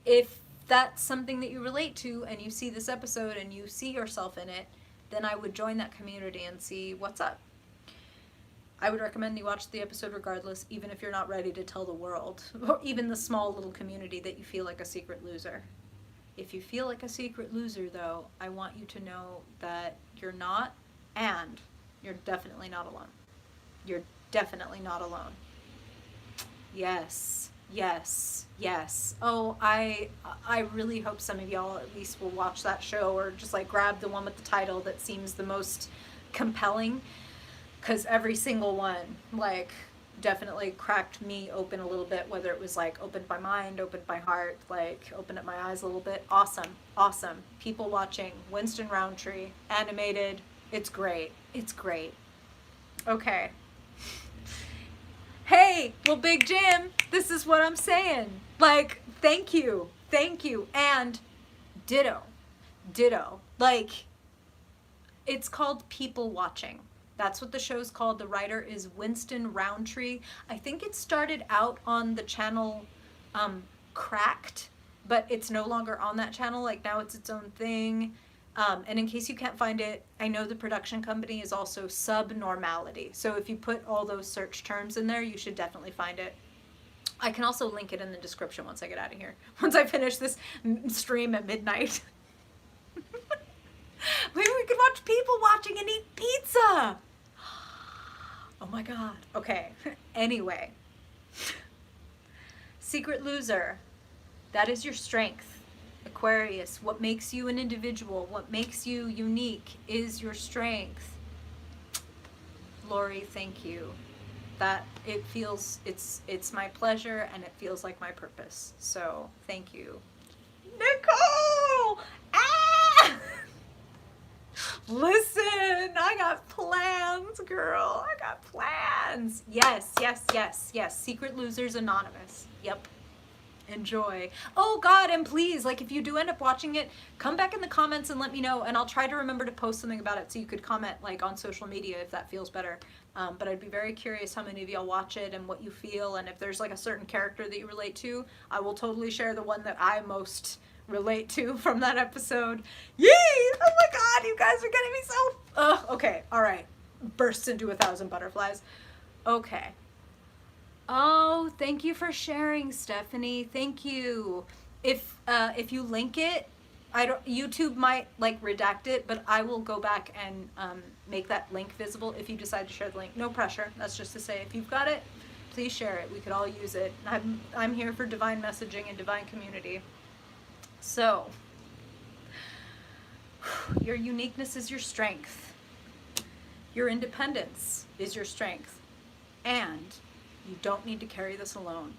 A: if that's something that you relate to and you see this episode and you see yourself in it, then I would join that community and see what's up. I would recommend you watch the episode regardless, even if you're not ready to tell the world, or even the small little community, that you feel like a secret loser. If you feel like a secret loser, though, I want you to know that you're not, and you're definitely not alone. You're definitely not alone. Yes, yes, yes. Oh, I really hope some of y'all at least will watch that show, or just like grab the one with the title that seems the most compelling, because every single one like definitely cracked me open a little bit, whether it was like opened my mind, opened my heart, like opened up my eyes a little bit. Awesome. People Watching, Winston Roundtree, animated. It's great. It's great. Okay. Hey, well, Big Jim, this is what I'm saying. Like, thank you, and ditto. Like, it's called People Watching. That's what the show's called. The writer is Winston Roundtree. I think it started out on the channel Cracked, but it's no longer on that channel. Like, now it's its own thing. And in case you can't find it, I know the production company is also Subnormality. So if you put all those search terms in there, you should definitely find it. I can also link it in the description once I get out of here. Once I finish this stream at midnight. Maybe we could watch People Watching and eat pizza. Oh my God. Okay. Anyway. Secret loser. That is your strength. Aquarius, what makes you an individual, what makes you unique is your strength. Lori, thank you. That it feels, it's my pleasure and it feels like my purpose. So thank you. Nicole! Ah! Listen, I got plans, girl. I got plans. Yes, yes, yes, yes. Secret Losers Anonymous. Yep. Enjoy. Oh God, and please, like if you do end up watching it, come back in the comments and let me know, and I'll try to remember to post something about it so you could comment like on social media if that feels better. But I'd be very curious how many of y'all watch it and what you feel, and if there's like a certain character that you relate to, I will totally share the one that I most relate to from that episode. Yay! Oh my God, you guys are getting me so... okay, all right. Bursts into 1,000 butterflies. Okay. Oh, thank you for sharing, Stephanie. Thank you. If you link it, YouTube might like redact it, but I will go back and make that link visible if you decide to share the link. No pressure. That's just to say, if you've got it, please share it. We could all use it. I'm here for divine messaging and divine community. So, your uniqueness is your strength. Your independence is your strength. And you don't need to carry this alone.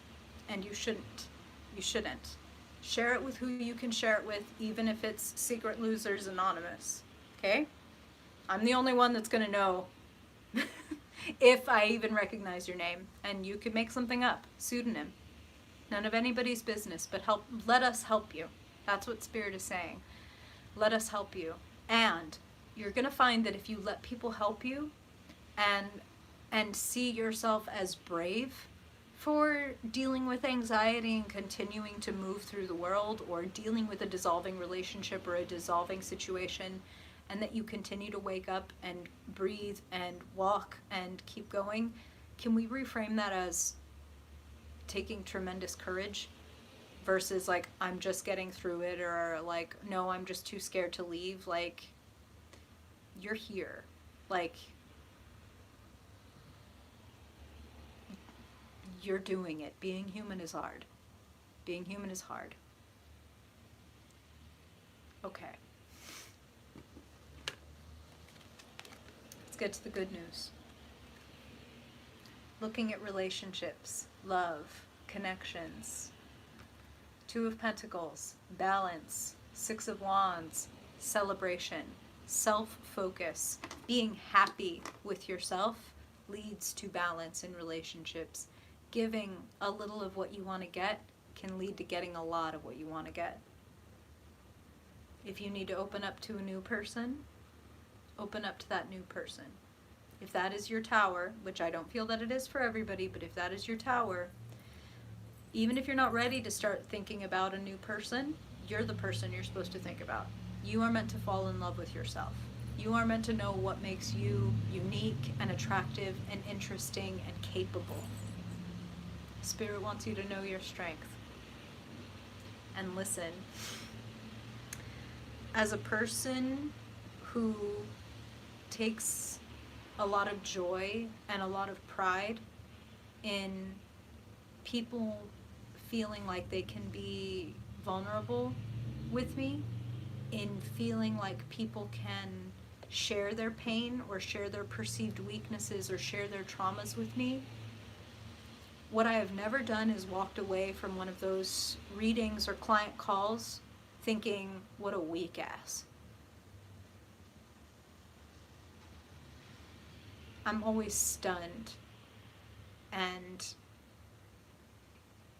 A: And you shouldn't. You shouldn't. Share it with who you can share it with, even if it's Secret Losers Anonymous. Okay? I'm the only one that's going to know if I even recognize your name. And you could make something up. Pseudonym. None of anybody's business, but let us help you. That's what Spirit is saying. Let us help you. And you're going to find that if you let people help you and see yourself as brave for dealing with anxiety and continuing to move through the world, or dealing with a dissolving relationship or a dissolving situation, and that you continue to wake up and breathe and walk and keep going, can we reframe that as taking tremendous courage versus like, I'm just getting through it, or like, no, I'm just too scared to leave? Like, you're here. Like, you're doing it. Being human is hard. Being human is hard. Okay. Let's get to the good news. Looking at relationships, love, connections. 2 of Pentacles, balance, 6 of Wands, celebration, self-focus. Being happy with yourself leads to balance in relationships. Giving a little of what you want to get can lead to getting a lot of what you want to get. If you need to open up to a new person, open up to that new person. If that is your tower, which I don't feel that it is for everybody, but if that is your tower, even if you're not ready to start thinking about a new person, you're the person you're supposed to think about. You are meant to fall in love with yourself. You are meant to know what makes you unique and attractive and interesting and capable. Spirit wants you to know your strength. And listen, as a person who takes a lot of joy and a lot of pride in people feeling like they can be vulnerable with me, in feeling like people can share their pain or share their perceived weaknesses or share their traumas with me, what I have never done is walked away from one of those readings or client calls thinking, what a weak ass. I'm always stunned and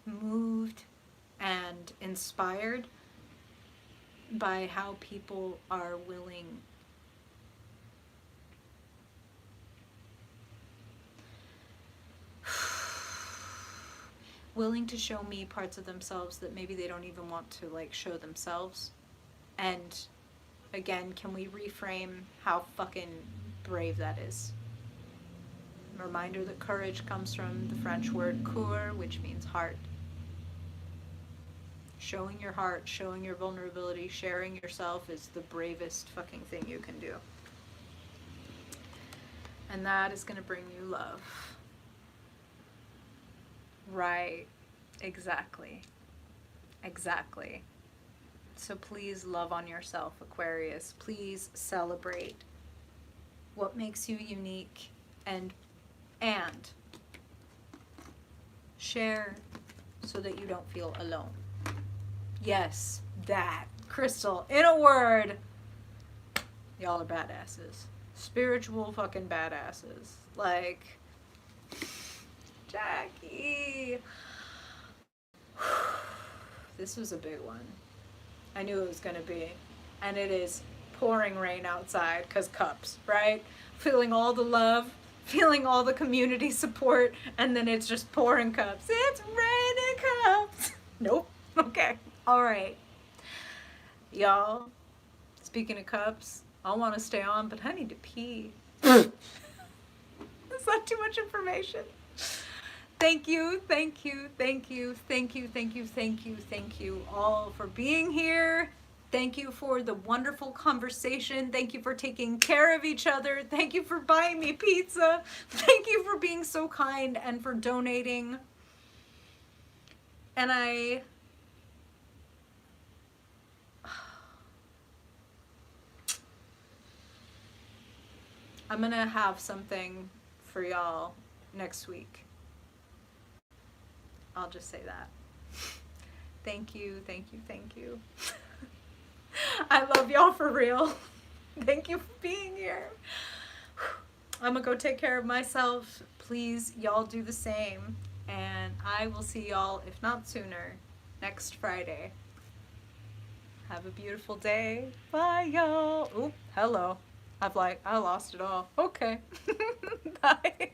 A: moved and inspired by how people are willing to show me parts of themselves that maybe they don't even want to like show themselves. And again, can we reframe how fucking brave that is? A reminder that courage comes from the French word coeur, which means heart. Showing your heart, showing your vulnerability, sharing yourself is the bravest fucking thing you can do. And that is going to bring you love. Right. Exactly. Exactly. So please love on yourself, Aquarius. Please celebrate what makes you unique, and share so that you don't feel alone. Yes, that. Crystal, in a word, y'all are badasses. Spiritual fucking badasses. Like, Jackie. This was a big one. I knew it was going to be. And it is pouring rain outside because cups, right? Feeling all the love, feeling all the community support, and then it's just pouring cups. It's raining cups. Nope. Okay. All right. Y'all, speaking of cups, I want to stay on, but I need to pee. Is that too much information? Thank you, thank you, thank you, thank you, thank you, thank you, thank you all for being here. Thank you for the wonderful conversation. Thank you for taking care of each other. Thank you for buying me pizza. Thank you for being so kind and for donating. And I'm gonna have something for y'all next week. I'll just say that. Thank you, thank you, thank you. I love y'all for real. Thank you for being here. I'm gonna go take care of myself. Please, y'all do the same. And I will see y'all, if not sooner, next Friday. Have a beautiful day. Bye, y'all. Oop, hello. I lost it all. Okay. Bye.